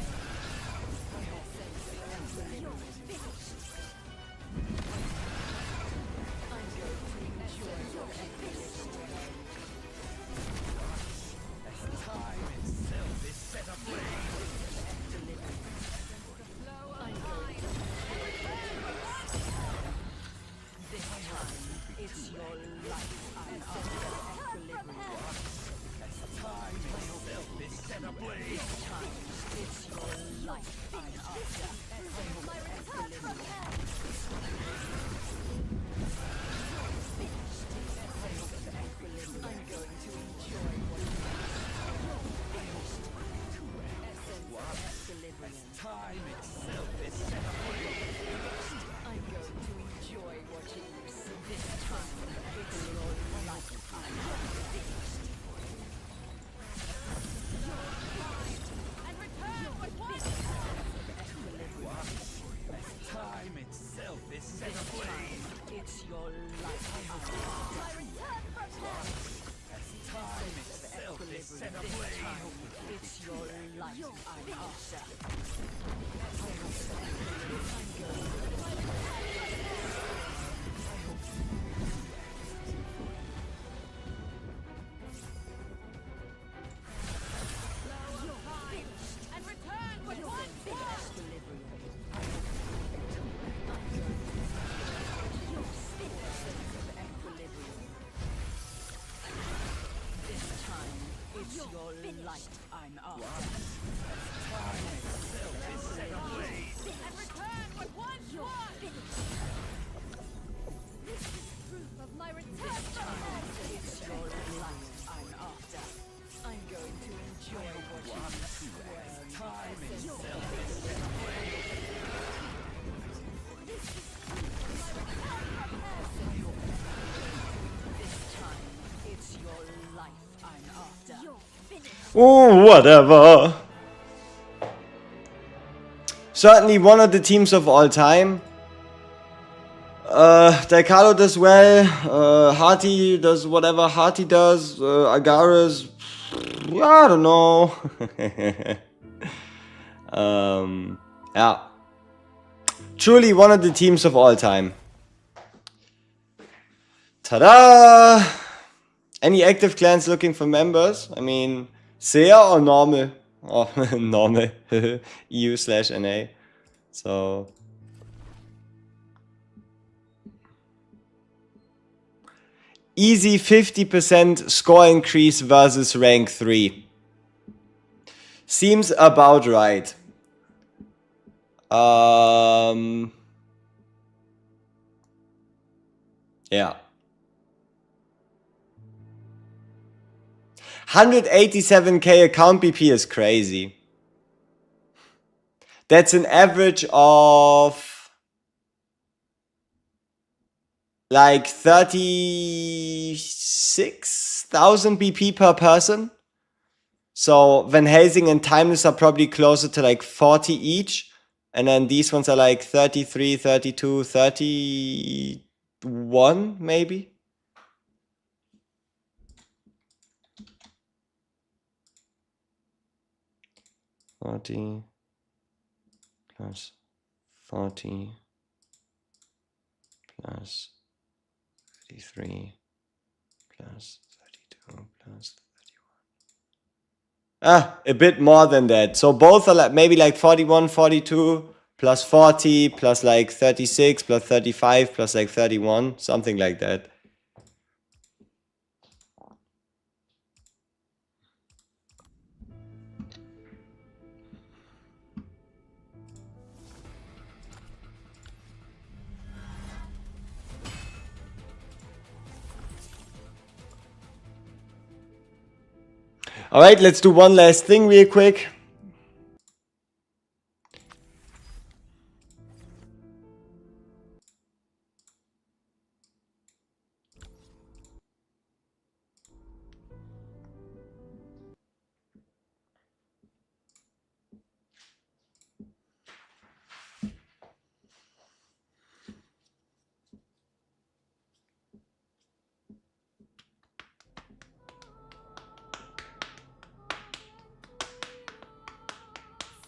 Essence of equilibrium. I'm going to enjoy watching you squirm. As time itself is set ablaze. I'm going to this time, it's your life I'm after. Equilibrium. Time itself is set ablaze. This time, it's your life I'm after. Equilibrium. I'm going to enjoy what equilibrium. Time itself is set ablaze. I'm going to enjoy watching you this time. It's your life I'm after. and return with one Time itself is set This ablaze. time, it's your life I'm after. As time itself is set This ablaze. time, it's your life I'm after. and return with one This time, it's your life I'm after. and return with one Proof of my return This from time, hell. it's your life I'm after. I'm going to enjoy watching you squirm. Time itself is set This time, it's your life I'm after. Oh, whatever. Certainly one of the teams of all time. Daikalo does well. Hati does whatever Hati does. Agares, yeah, I don't know. Yeah. Truly one of the teams of all time. Ta-da! Any active clans looking for members? I mean, Sea or normal? Oh, normal. EU/NA. So... Easy 50% score increase versus rank 3. Seems about right. Yeah. 187k account BP is crazy. That's an average of like 36,000 BP per person. So Van Helsing and Timeless are probably closer to like 40 each. And then these ones are like 33, 32, 31 maybe. +40 +40 +33 +32 +31. A bit more than that. So both are like maybe like 41, 42 +40 plus like 36 +35 plus like 31, something like that. All right, let's do one last thing real quick.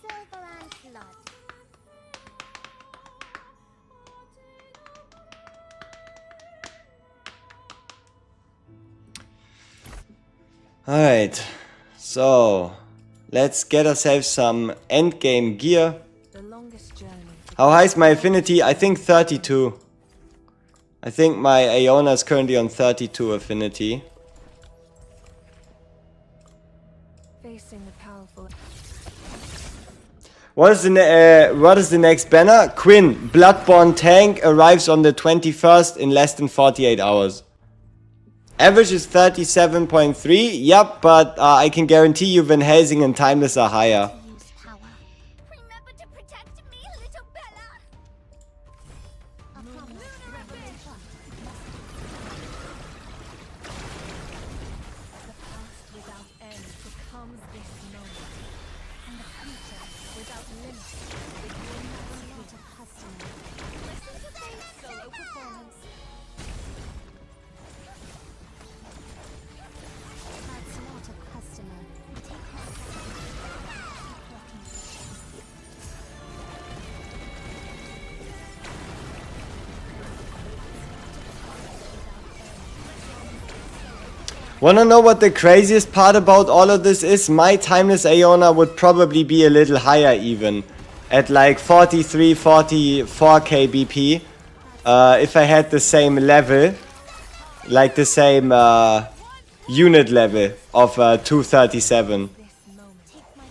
Silver and blood. Alright, so let's get ourselves some endgame gear. The longest journey. How high is my affinity? I think 32. I think my Aeona is currently on 32 affinity. Facing the powerful. What is the next banner? Quinn, Bloodborne tank arrives on the 21st in less than 48 hours. Average is 37.3. Yep, but I can guarantee you Van Helsing and Timeless are higher. Use power. Remember to protect me, little Bella. A promise. Revelation. The past without end becomes this moment. And the future Without limits, begins a lot of custom. Listen to this solo performance. That's a lot of customer. Take my Wanna know what the craziest part about all of this is? My Timeless Aeona would probably be a little higher even. At like 43, 44k BP. If I had the same level. Like the same unit level of 237. this moment. take my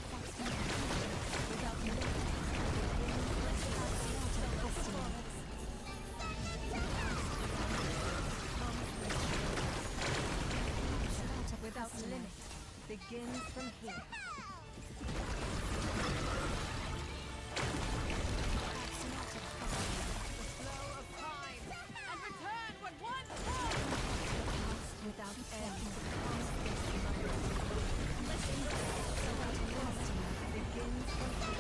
Without limits, begins from here. Without end becomes this moment. Begins from here.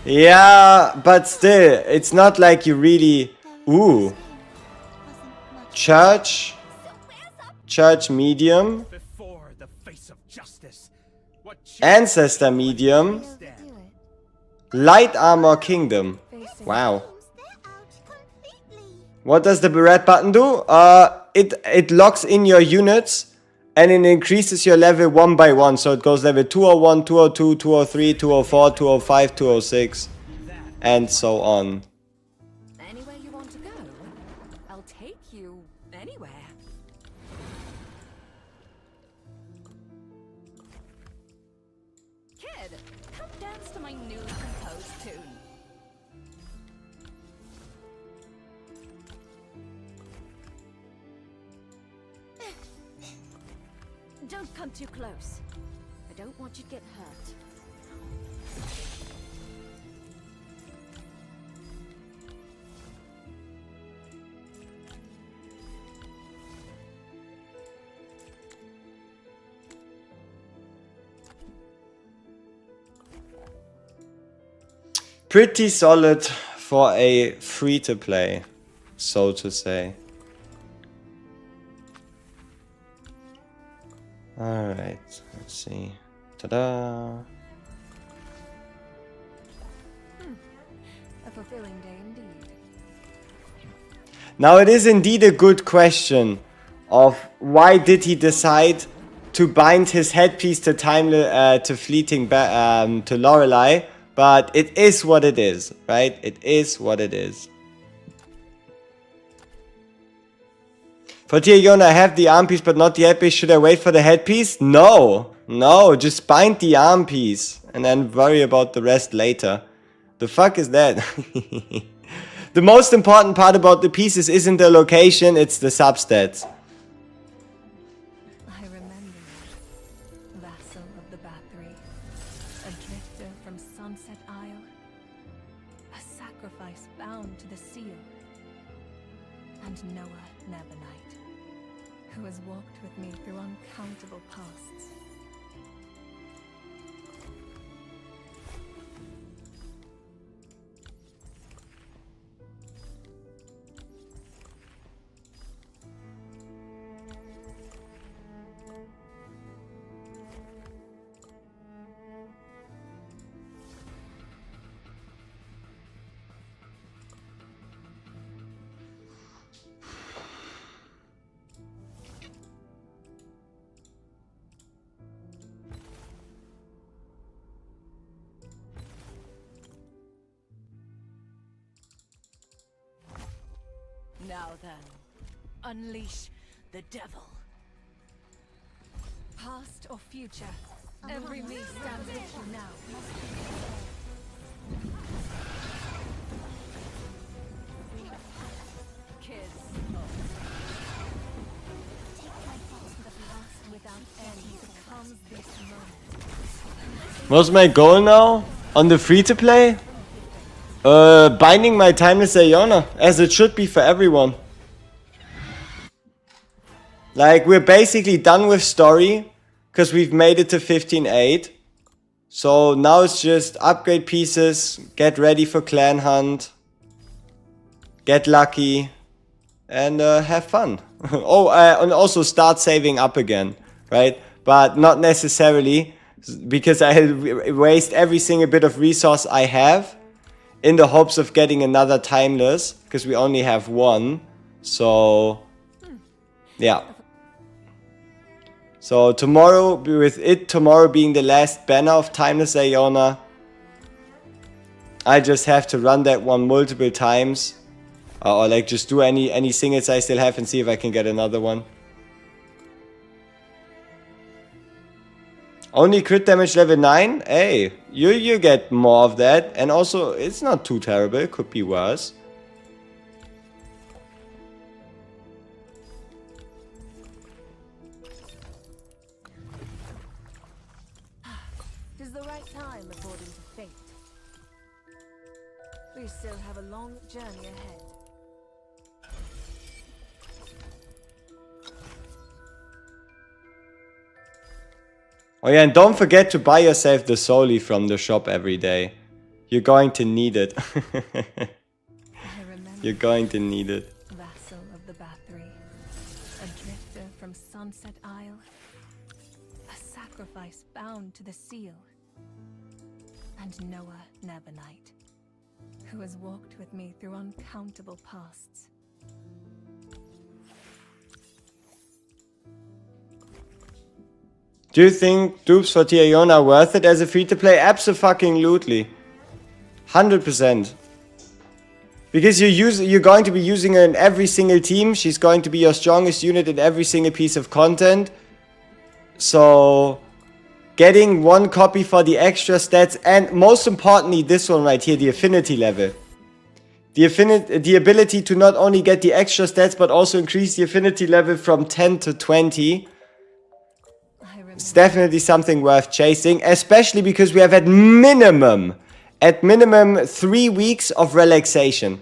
Yeah, but still, it's not like you really... Ooh. Church. Church medium. Before the face of justice. What Ancestor medium. Light armor kingdom. Wow. What does the red button do? It locks in your units and it increases your level 1 by 1. So it goes level 201, 202, 203, 204, 205, 206, and so on. Anywhere you want to go, I'll take you anywhere. Kid, come dance to my newly composed tune. Don't come too close. I don't want you to get hurt. Pretty solid for a free-to-play, so to say. Alright, let's see. Ta-da! A fulfilling day indeed. Now it is indeed a good question of why did he decide to bind his headpiece to Fleeting to Lorelei, but it is what it is, right? It is what it is. For Tia Yona, I have the arm piece but not the headpiece. Should I wait for the headpiece? No, no, just bind the arm piece and then worry about the rest later. The fuck is that? The most important part about the pieces isn't the location, it's the substats. I remember you, vassal of the Bathory, a drifter from Sunset Isle, a sacrifice bound to the seal, and Noah Nevernight, who has walked with me through uncountable pasts. Now then, unleash the devil. Past or future, every me stands with you now. Kids, without end comes this moment. What's my goal now? On the free-to-play? Binding my Timeless Aeona, as it should be for everyone. Like, we're basically done with story, because we've made it to 15.8. So now it's just upgrade pieces, get ready for clan hunt, get lucky, and have fun. Oh, and also start saving up again, right? But not necessarily, because I waste every single bit of resource I have in the hopes of getting another Timeless, because we only have one. So, yeah. So tomorrow, with tomorrow being the last banner of Timeless Aeona, I just have to run that one multiple times. Or like just do any singles I still have and see if I can get another one. Only crit damage level 9? Hey, you get more of that. And also, it's not too terrible. It could be worse. It is the right time according to fate. We still have a long journey ahead. Oh yeah, and don't forget to buy yourself the Soli from the shop every day. You're going to need it. I remember You're going to need it. vassal of the Bathory, a drifter from Sunset Isle, a sacrifice bound to the seal, and Noah Nebonite, who has walked with me through uncountable pasts. Do you think dupes for Tyrion are worth it as a free-to-play? Abso-fucking-lutely. 100%. Because you're going to be using her in every single team. She's going to be your strongest unit in every single piece of content. So, getting one copy for the extra stats, and most importantly, this one right here, the affinity level. The ability to not only get the extra stats, but also increase the affinity level from 10 to 20. It's definitely something worth chasing, especially because we have at minimum 3 weeks of relaxation.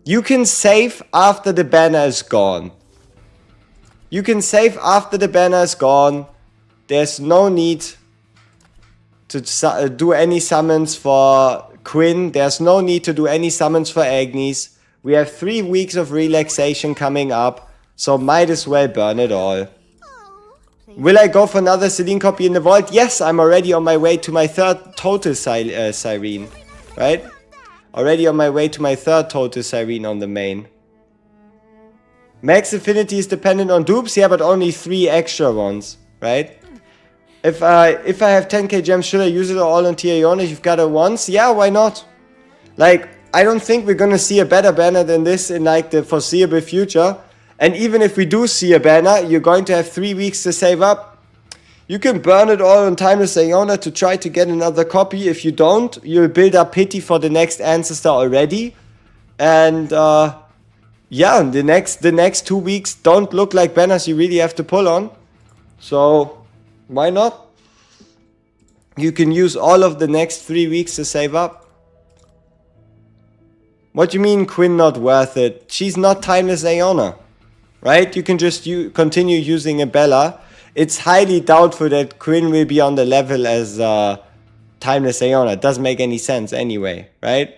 You can save after the banner is gone. You can save after the banner is gone. There's no need to do any summons for Quinn. There's no need to do any summons for Agnes. We have 3 weeks of relaxation coming up, so might as well burn it all. Will I go for another Celine copy in the vault? Yes, I'm already on my way to my third total Cyrene, right? Already on my way to my third total Cyrene on the main. Max affinity is dependent on dupes, yeah, but only 3 extra ones, right? If I have 10k gems, should I use it all on Tyrion if you've got it once? Yeah, why not? Like, I don't think we're gonna see a better banner than this in like the foreseeable future. And even if we do see a banner, you're going to have 3 weeks to save up. You can burn it all on Timeless Iona to try to get another copy. If you don't, you'll build up pity for the next Ancestor already. And yeah, the next 2 weeks don't look like banners you really have to pull on. So why not? You can use all of the next 3 weeks to save up. What do you mean Quinn not worth it? She's not Timeless Iona. Right? You can just continue using a Bella. It's highly doubtful that Quinn will be on the level as Timeless Iona. It doesn't make any sense anyway, right?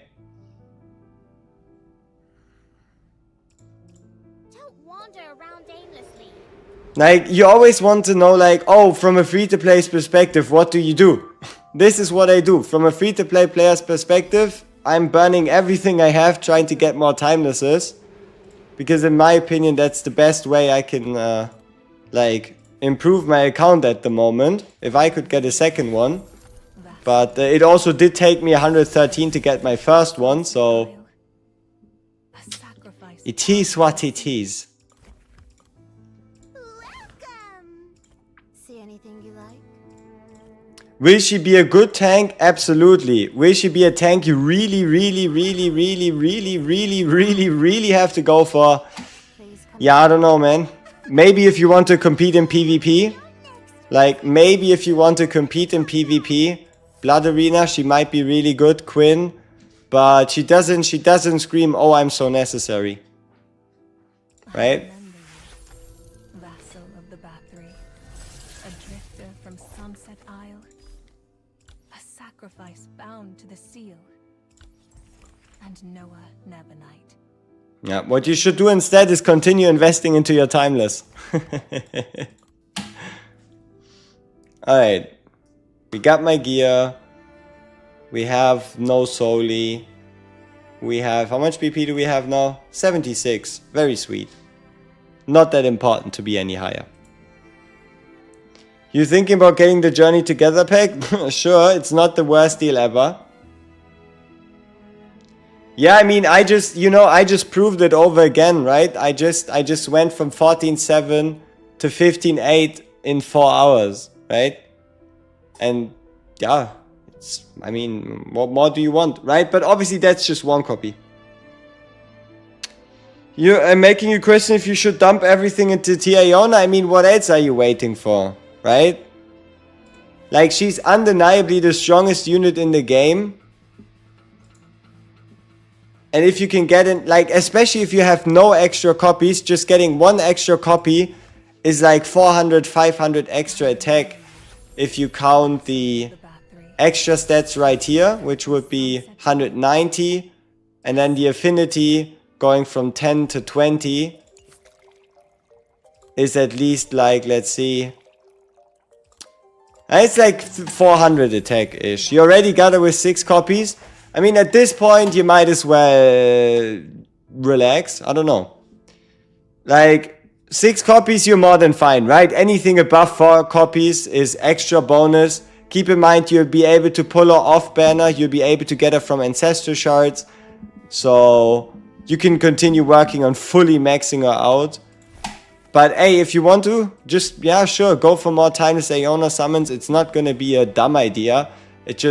Don't wander around aimlessly. Like, you always want to know, like, oh, from a free-to-play perspective, what do you do? This is what I do. From a free-to-play player's perspective, I'm burning everything I have trying to get more Timelesses. Because in my opinion, that's the best way I can, like, improve my account at the moment. If I could get a second one. But it also did take me 113 to get my first one, so it is what it is. Welcome. See anything you like? Will she be a good tank? Absolutely. Will she be a tank you really have to go for? Yeah, I don't know, man. Maybe if you want to compete in PvP. Like, maybe if you want to compete in PvP. Blood Arena, she might be really good, Quinn. But she doesn't scream, oh, I'm so necessary. Right? Vassal of the Bathory, a drifter from Sunset Isle, a sacrifice bound to the seal, and Noah Nebonite. Yeah, what you should do instead is continue investing into your Timeless. Alright. We got my gear. We have no Soli. We have... How much BP do we have now? 76. Very sweet. Not that important to be any higher. You thinking about getting the Journey Together pack? Sure, it's not the worst deal ever. Yeah, I mean, I just proved it over again, right? I just went from 14.7 to 15.8 in 4 hours, right? And yeah, I mean, what more do you want, right? But obviously that's just one copy. I'm making you question if you should dump everything into Tyrion. I mean, what else are you waiting for, right? Like, she's undeniably the strongest unit in the game. And if you can get in, like, especially if you have no extra copies, just getting one extra copy is like 400, 500 extra attack if you count the extra stats right here, which would be 190, and then the affinity going from 10 to 20 is at least like, let's see, it's like 400 attack-ish. You already got it with 6 copies. I mean, at this point, you might as well relax. I don't know. Like, 6 copies, you're more than fine, right? Anything above 4 copies is extra bonus. Keep in mind, you'll be able to pull her off banner. You'll be able to get her from Ancestor Shards. So, you can continue working on fully maxing her out. But hey, if you want to, just, yeah, sure, go for more timeless Aeona summons. It's not gonna be a dumb idea. It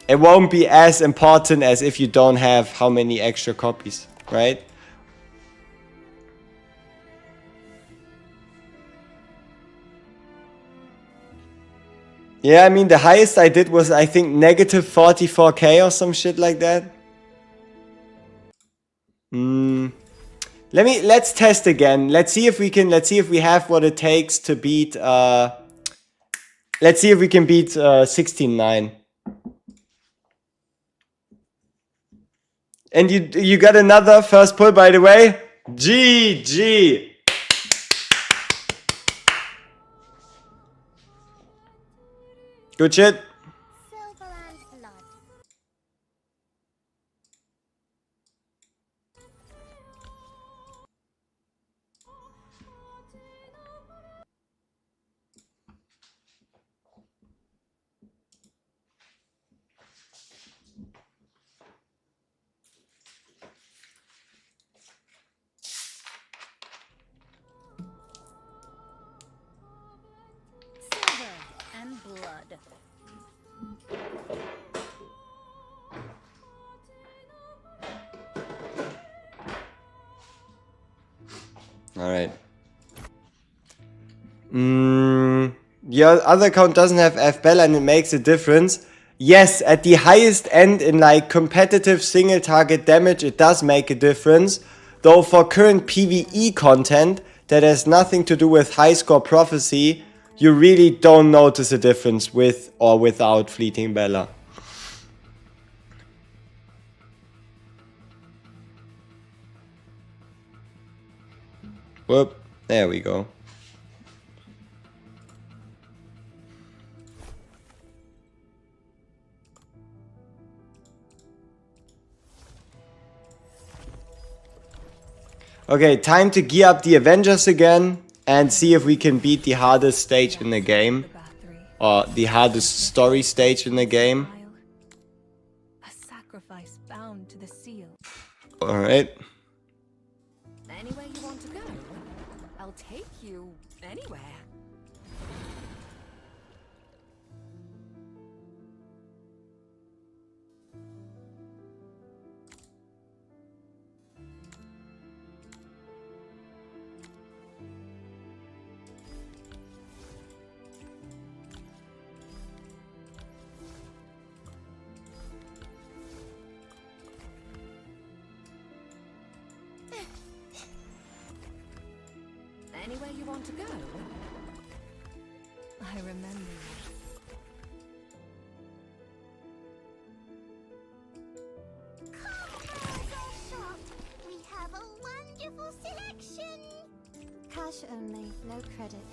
won't be as important as if you don't have how many extra copies, right? Yeah, I mean, the highest I did was, I think, negative 44k or some shit like that. Let's test again. Let's see if we have what it takes to beat, let's see if we can beat 16-9. And you got another first pull, by the way. GG. Good shit. Silver and blood. Silver and blood. All right. Your other account doesn't have FBella and it makes a difference. Yes, at the highest end in like competitive single target damage, it does make a difference. Though for current PvE content that has nothing to do with high score prophecy, you really don't notice a difference with or without Fleeting Bella. Whoop, there we go. Okay, time to gear up the Avengers again and see if we can beat the hardest stage in the game. Or the hardest story stage in the game. A sacrifice bound to the seal. Alright. Anywhere you want to go, I'll take you anywhere. Anywhere you want to go? I remember you. Shop. We have a wonderful selection. Cash only, no credit.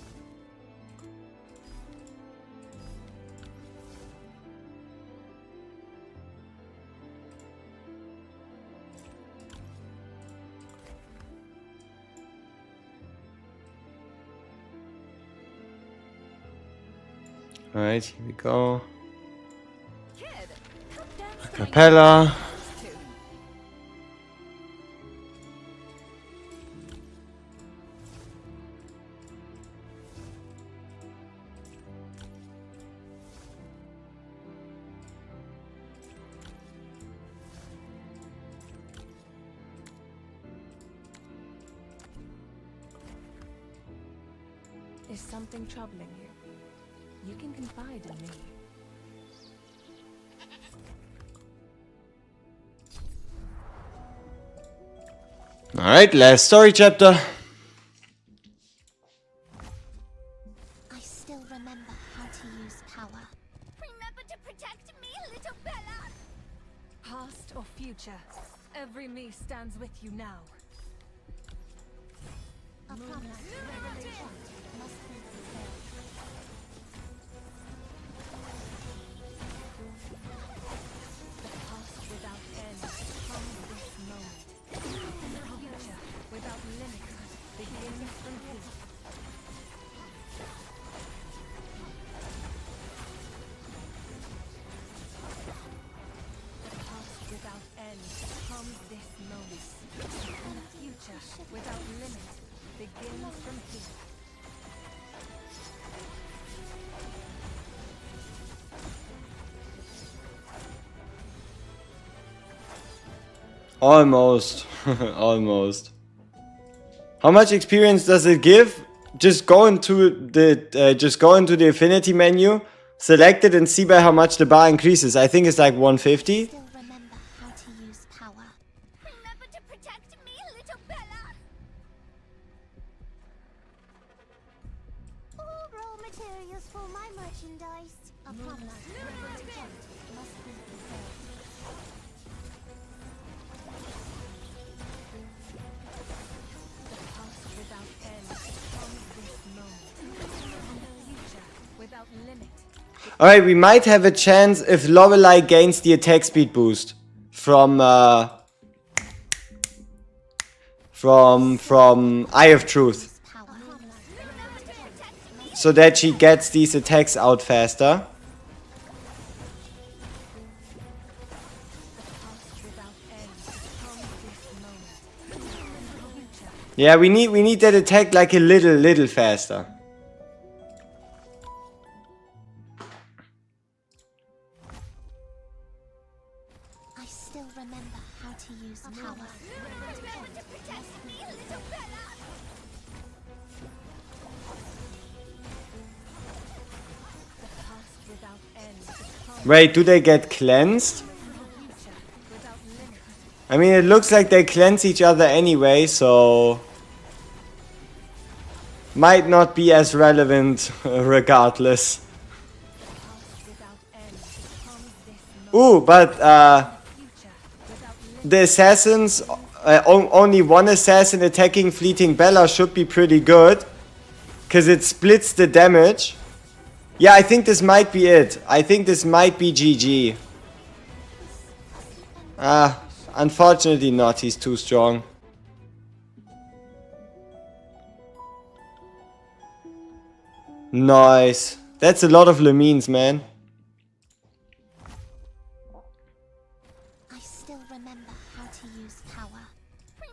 Alright, here we go. Kid, come dance to Capella. me. Is something troubling you? You can confide in me. Alright, last story chapter. I still remember how to use power. protect me, little Bella? Past or future, every me stands with you now. A promise never kept must be fulfilled. The past without end comes this moment. And the future without limit begins from here. The past without end comes this moment. And the future without limit begins from here. Almost. Almost. How much experience does it give? Just go into the affinity menu, select it and see by how much the bar increases. I think it's like 150. Still remember how to use power. Remember to protect me, little Bella. All raw materials for my merchandise. A promise never kept must be fulfilled. The past without end comes this moment. And the future without limit. Alright, we might have a chance if Lorelei gains the attack speed boost from Eye of Truth. Power. Remember to protect me. So that she gets these attacks out faster. Past without end comes this moment. And the future Yeah, we need that attack like a little faster. I still remember how to use power. Remember to protect me, little Bella. the past without end becomes Wait, do they get cleansed? the future without limit. I mean, it looks like they cleanse each other anyway, so... Might not be as relevant regardless. Past without end becomes this moment. Ooh, but Future without limit. the assassins, only one assassin attacking Fleeting Bella should be pretty good. Because it splits the damage. Yeah, I think this might be it. I think this might be GG. Unfortunately not, he's too strong. Nice. That's a lot of Lemines, man. I still remember how to use power.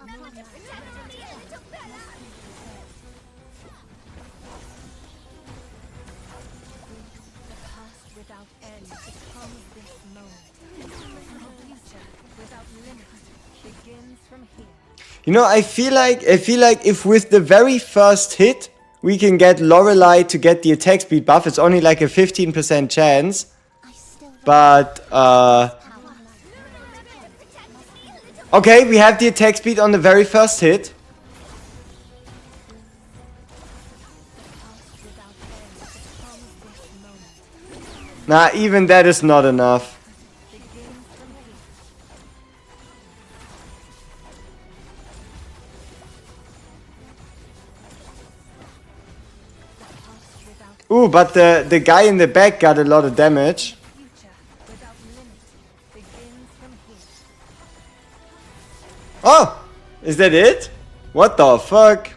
Remember to protect me, little Bella. The past without end becomes this moment. And the future without limit begins from here. You know, I feel like if with the very first hit we can get Lorelei to get the attack speed buff, it's only like a 15% chance. I still remember But power. okay, we have the attack speed on the very first hit. Past without end becomes this moment. Nah, even that is not enough. Begins from here. Past without Ooh, but the guy in the back got a lot of damage. future without limit begins from here. Oh! Is that it? What the fuck?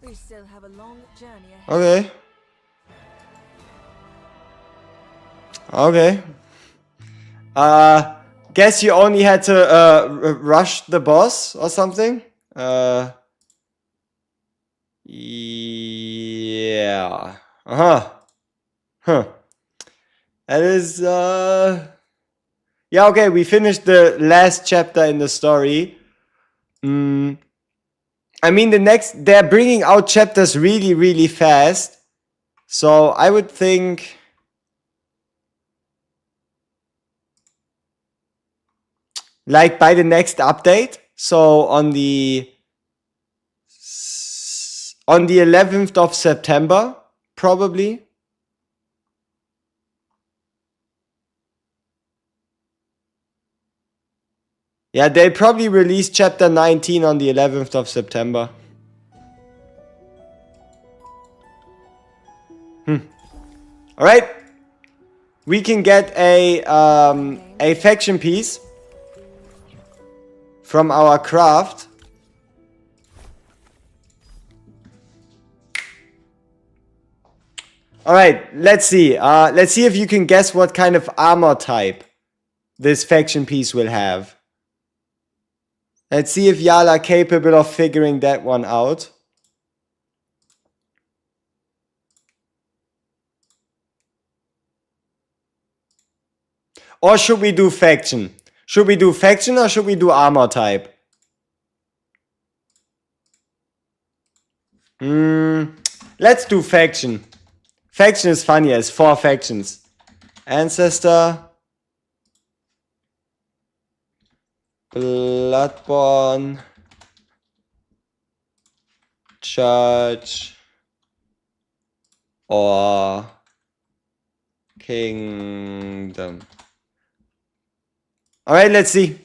We still have a long journey ahead. Okay. Okay. Guess you only had to rush the boss or something? Yeah. Uh-huh. Huh. That is yeah, okay, we finished the last chapter in the story. I mean, they're bringing out chapters really fast. So I would think... like by the next update. So on the on the 11th of September, probably. Yeah, they probably released chapter 19 on the 11th of September. Alright. We can get a faction piece from our craft. Alright, let's see. Let's see if you can guess what kind of armor type this faction piece will have. Let's see if y'all are capable of figuring that one out. Or should we do faction? Should we do faction or should we do armor type? Let's do faction. Faction is funnier, it's 4 factions. Ancestor. Bloodborne. Church. Or Kingdom. Alright, let's see.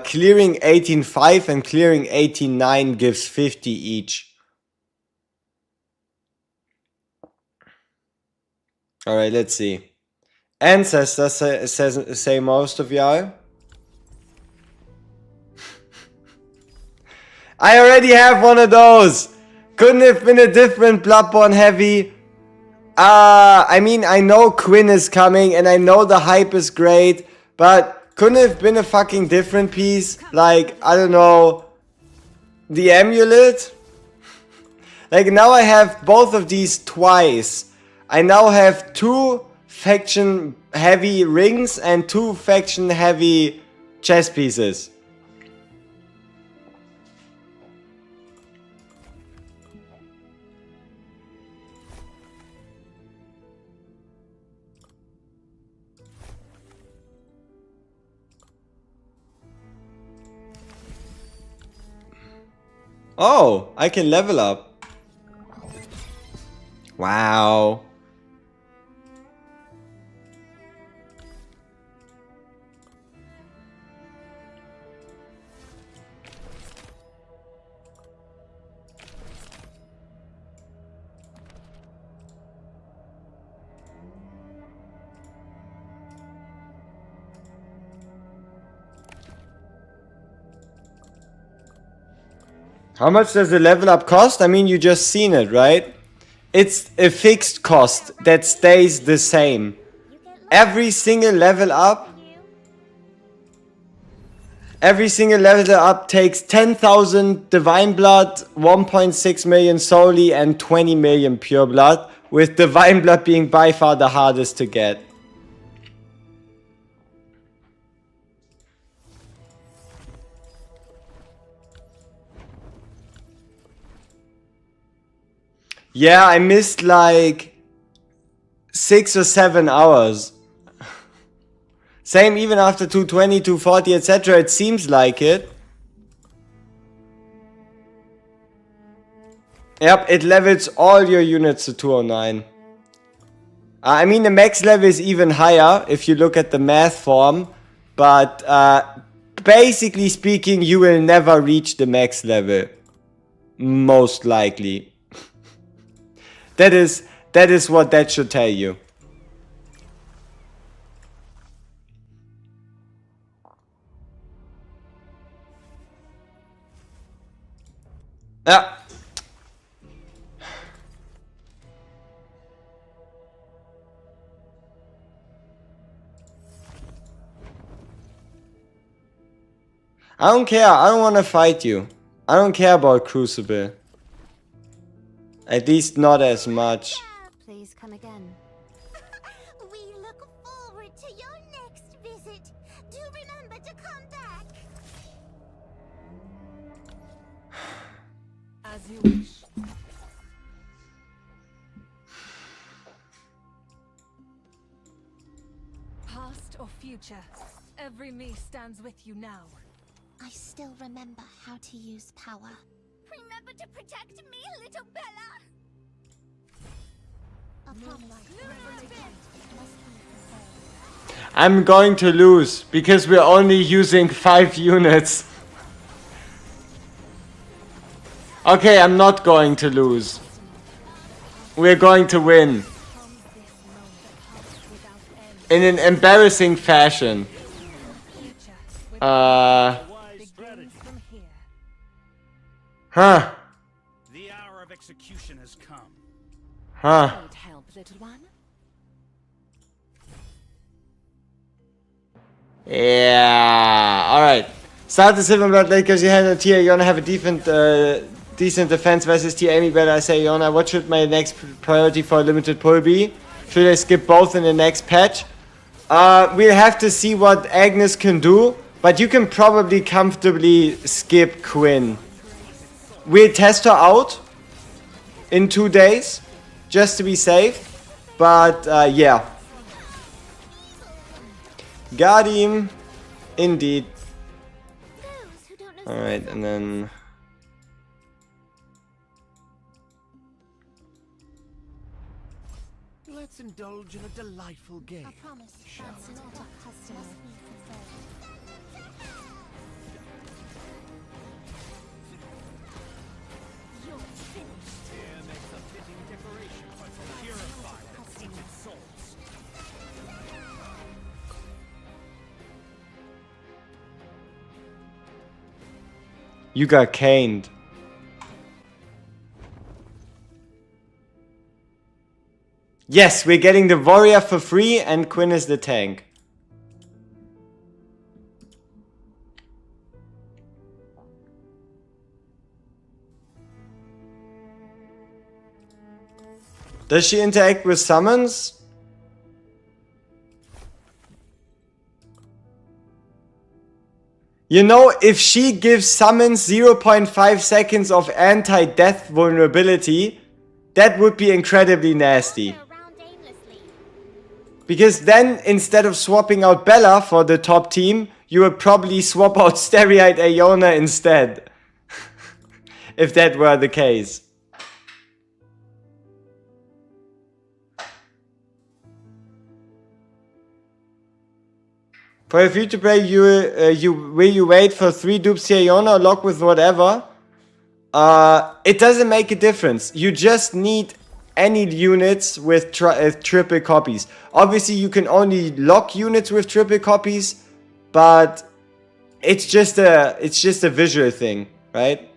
Clearing 18.5 and clearing 18.9 gives 50 each. Alright, let's see. Ancestors say most of y'all. I already have one of those. Couldn't have been a different Bloodborne heavy. I mean, I know Quinn is coming and I know the hype is great, but couldn't have been a fucking different piece, like, I don't know, the amulet? Like, now I have both of these twice. I now have 2 faction heavy rings and 2 faction heavy chess pieces. Oh, I can level up. Wow. How much does the level up cost? I mean, you just seen it, right? It's a fixed cost that stays the same. Every single level up takes 10,000 Divine Blood, 1.6 million Soul, and 20 million Pure Blood, with Divine Blood being by far the hardest to get. Yeah, I missed like 6 or 7 hours. Same even after 220, 240, etc. It seems like it. Yep, it levels all your units to 209. I mean, the max level is even higher if you look at the math form. But basically speaking, you will never reach the max level. Most likely. That is what that should tell you. Yeah. I don't care. I don't want to fight you. I don't care about Crucible. At least not as much. Please come again. We look forward to your next visit. Do remember to come back. As you wish. Past or future, every me stands with you now. I still remember how to use power. Remember to protect me, little Bella. A promise never again must be fulfilled. I'm going to lose because we're only using 5 units. Okay, I'm not going to lose. We're going to win. In an embarrassing fashion. Wise strategy. From here. Huh. The hour of execution has come. Huh. Won't help, little one. Yeah. Alright. Start the Silver Blood late because you had a tier. You wanna have a decent defense versus tier Amy better. I say, Yona, what should my next priority for a limited pull be? Should I skip both in the next patch? We'll have to see what Agnes can do, but you can probably comfortably skip Quinn. We'll test her out in 2 days, just to be safe. But yeah. Got him. Indeed. Those who don't know Alright, and then... Let's indulge in a delightful game. a promise that's not a custom must be fulfilled. You're finished. Here makes a fitting decoration to purify the tainted souls. You got caned. Yes, we're getting the warrior for free and Quinn is the tank. Does she interact with summons? You know, if she gives summons 0.5 seconds of anti-death vulnerability, that would be incredibly nasty. Around aimlessly. Because then, instead of swapping out Bella for the top team, you would probably swap out Stereite Iona instead. If that were the case. For a future play, will you wait for 3 dupes to Iona or lock with whatever? It doesn't make a difference. You just need any units with triple copies. Obviously, you can only lock units with triple copies, but it's just a visual thing, right?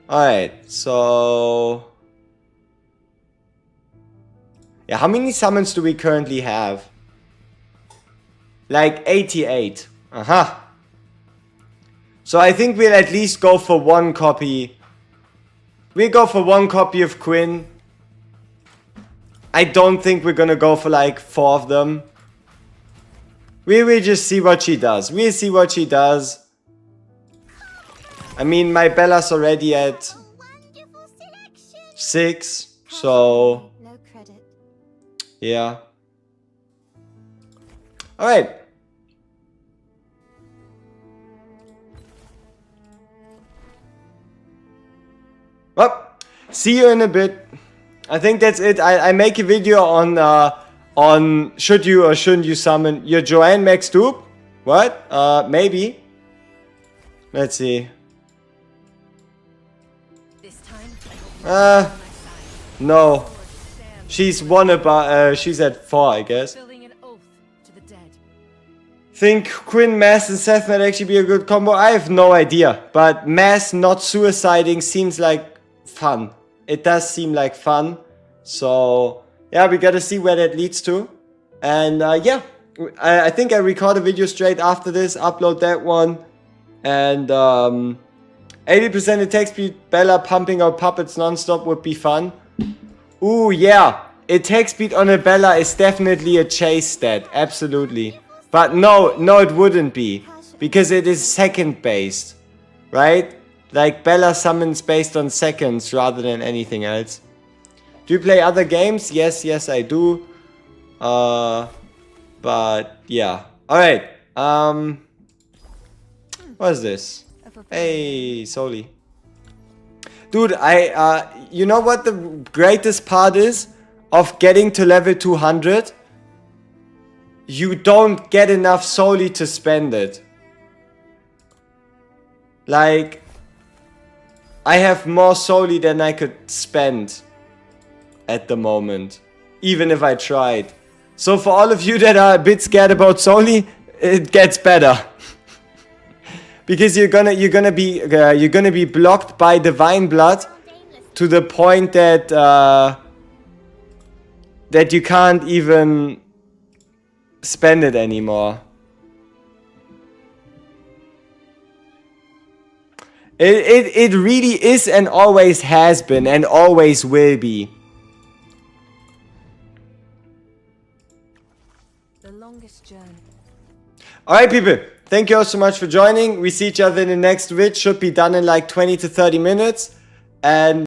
All right, so yeah, how many summons do we currently have? Like 88. Aha. So I think we'll at least go for 1 copy. We'll go for 1 copy of Quinn. I don't think we're gonna go for like 4 of them. We will just see what she does. We'll see what she does. I mean, my Bella's already at Wonderful selection. 6, so No credit. yeah. Alright. Well, see you in a bit. I think that's it. I make a video on should you or shouldn't you summon your Joanne Max Dupe? What? Maybe. Let's see. This time, No. She's one about. She's at 4, I guess. fulfilling an oath to the dead. Think Quinn, Mass, and Seth might actually be a good combo? I have no idea. But Mass not suiciding seems like fun. It does seem like fun. So, yeah, we gotta see where that leads to. And, yeah. I think I record a video straight after this, upload that one. And, 80% attack speed, Bella pumping out puppets non-stop would be fun. Ooh, yeah. Attack speed on a Bella is definitely a chase stat. Absolutely. But no, it wouldn't be. Because it is second based. Right? Like Bella summons based on seconds rather than anything else. Do you play other games? Yes, I do. But yeah. Alright. What is this? Hey, Soli. Dude, you know what the greatest part is of getting to level 200? You don't get enough Soli to spend it. Like, I have more Soli than I could spend at the moment, even if I tried. So for all of you that are a bit scared about Soli, it gets better. Because you're gonna be blocked by Divine Blood to the point that that you can't even spend it anymore. It really is and always has been and always will be. The longest journey. Alright people, thank you all so much for joining. We see each other in the next vid. Should be done in like 20 to 30 minutes. And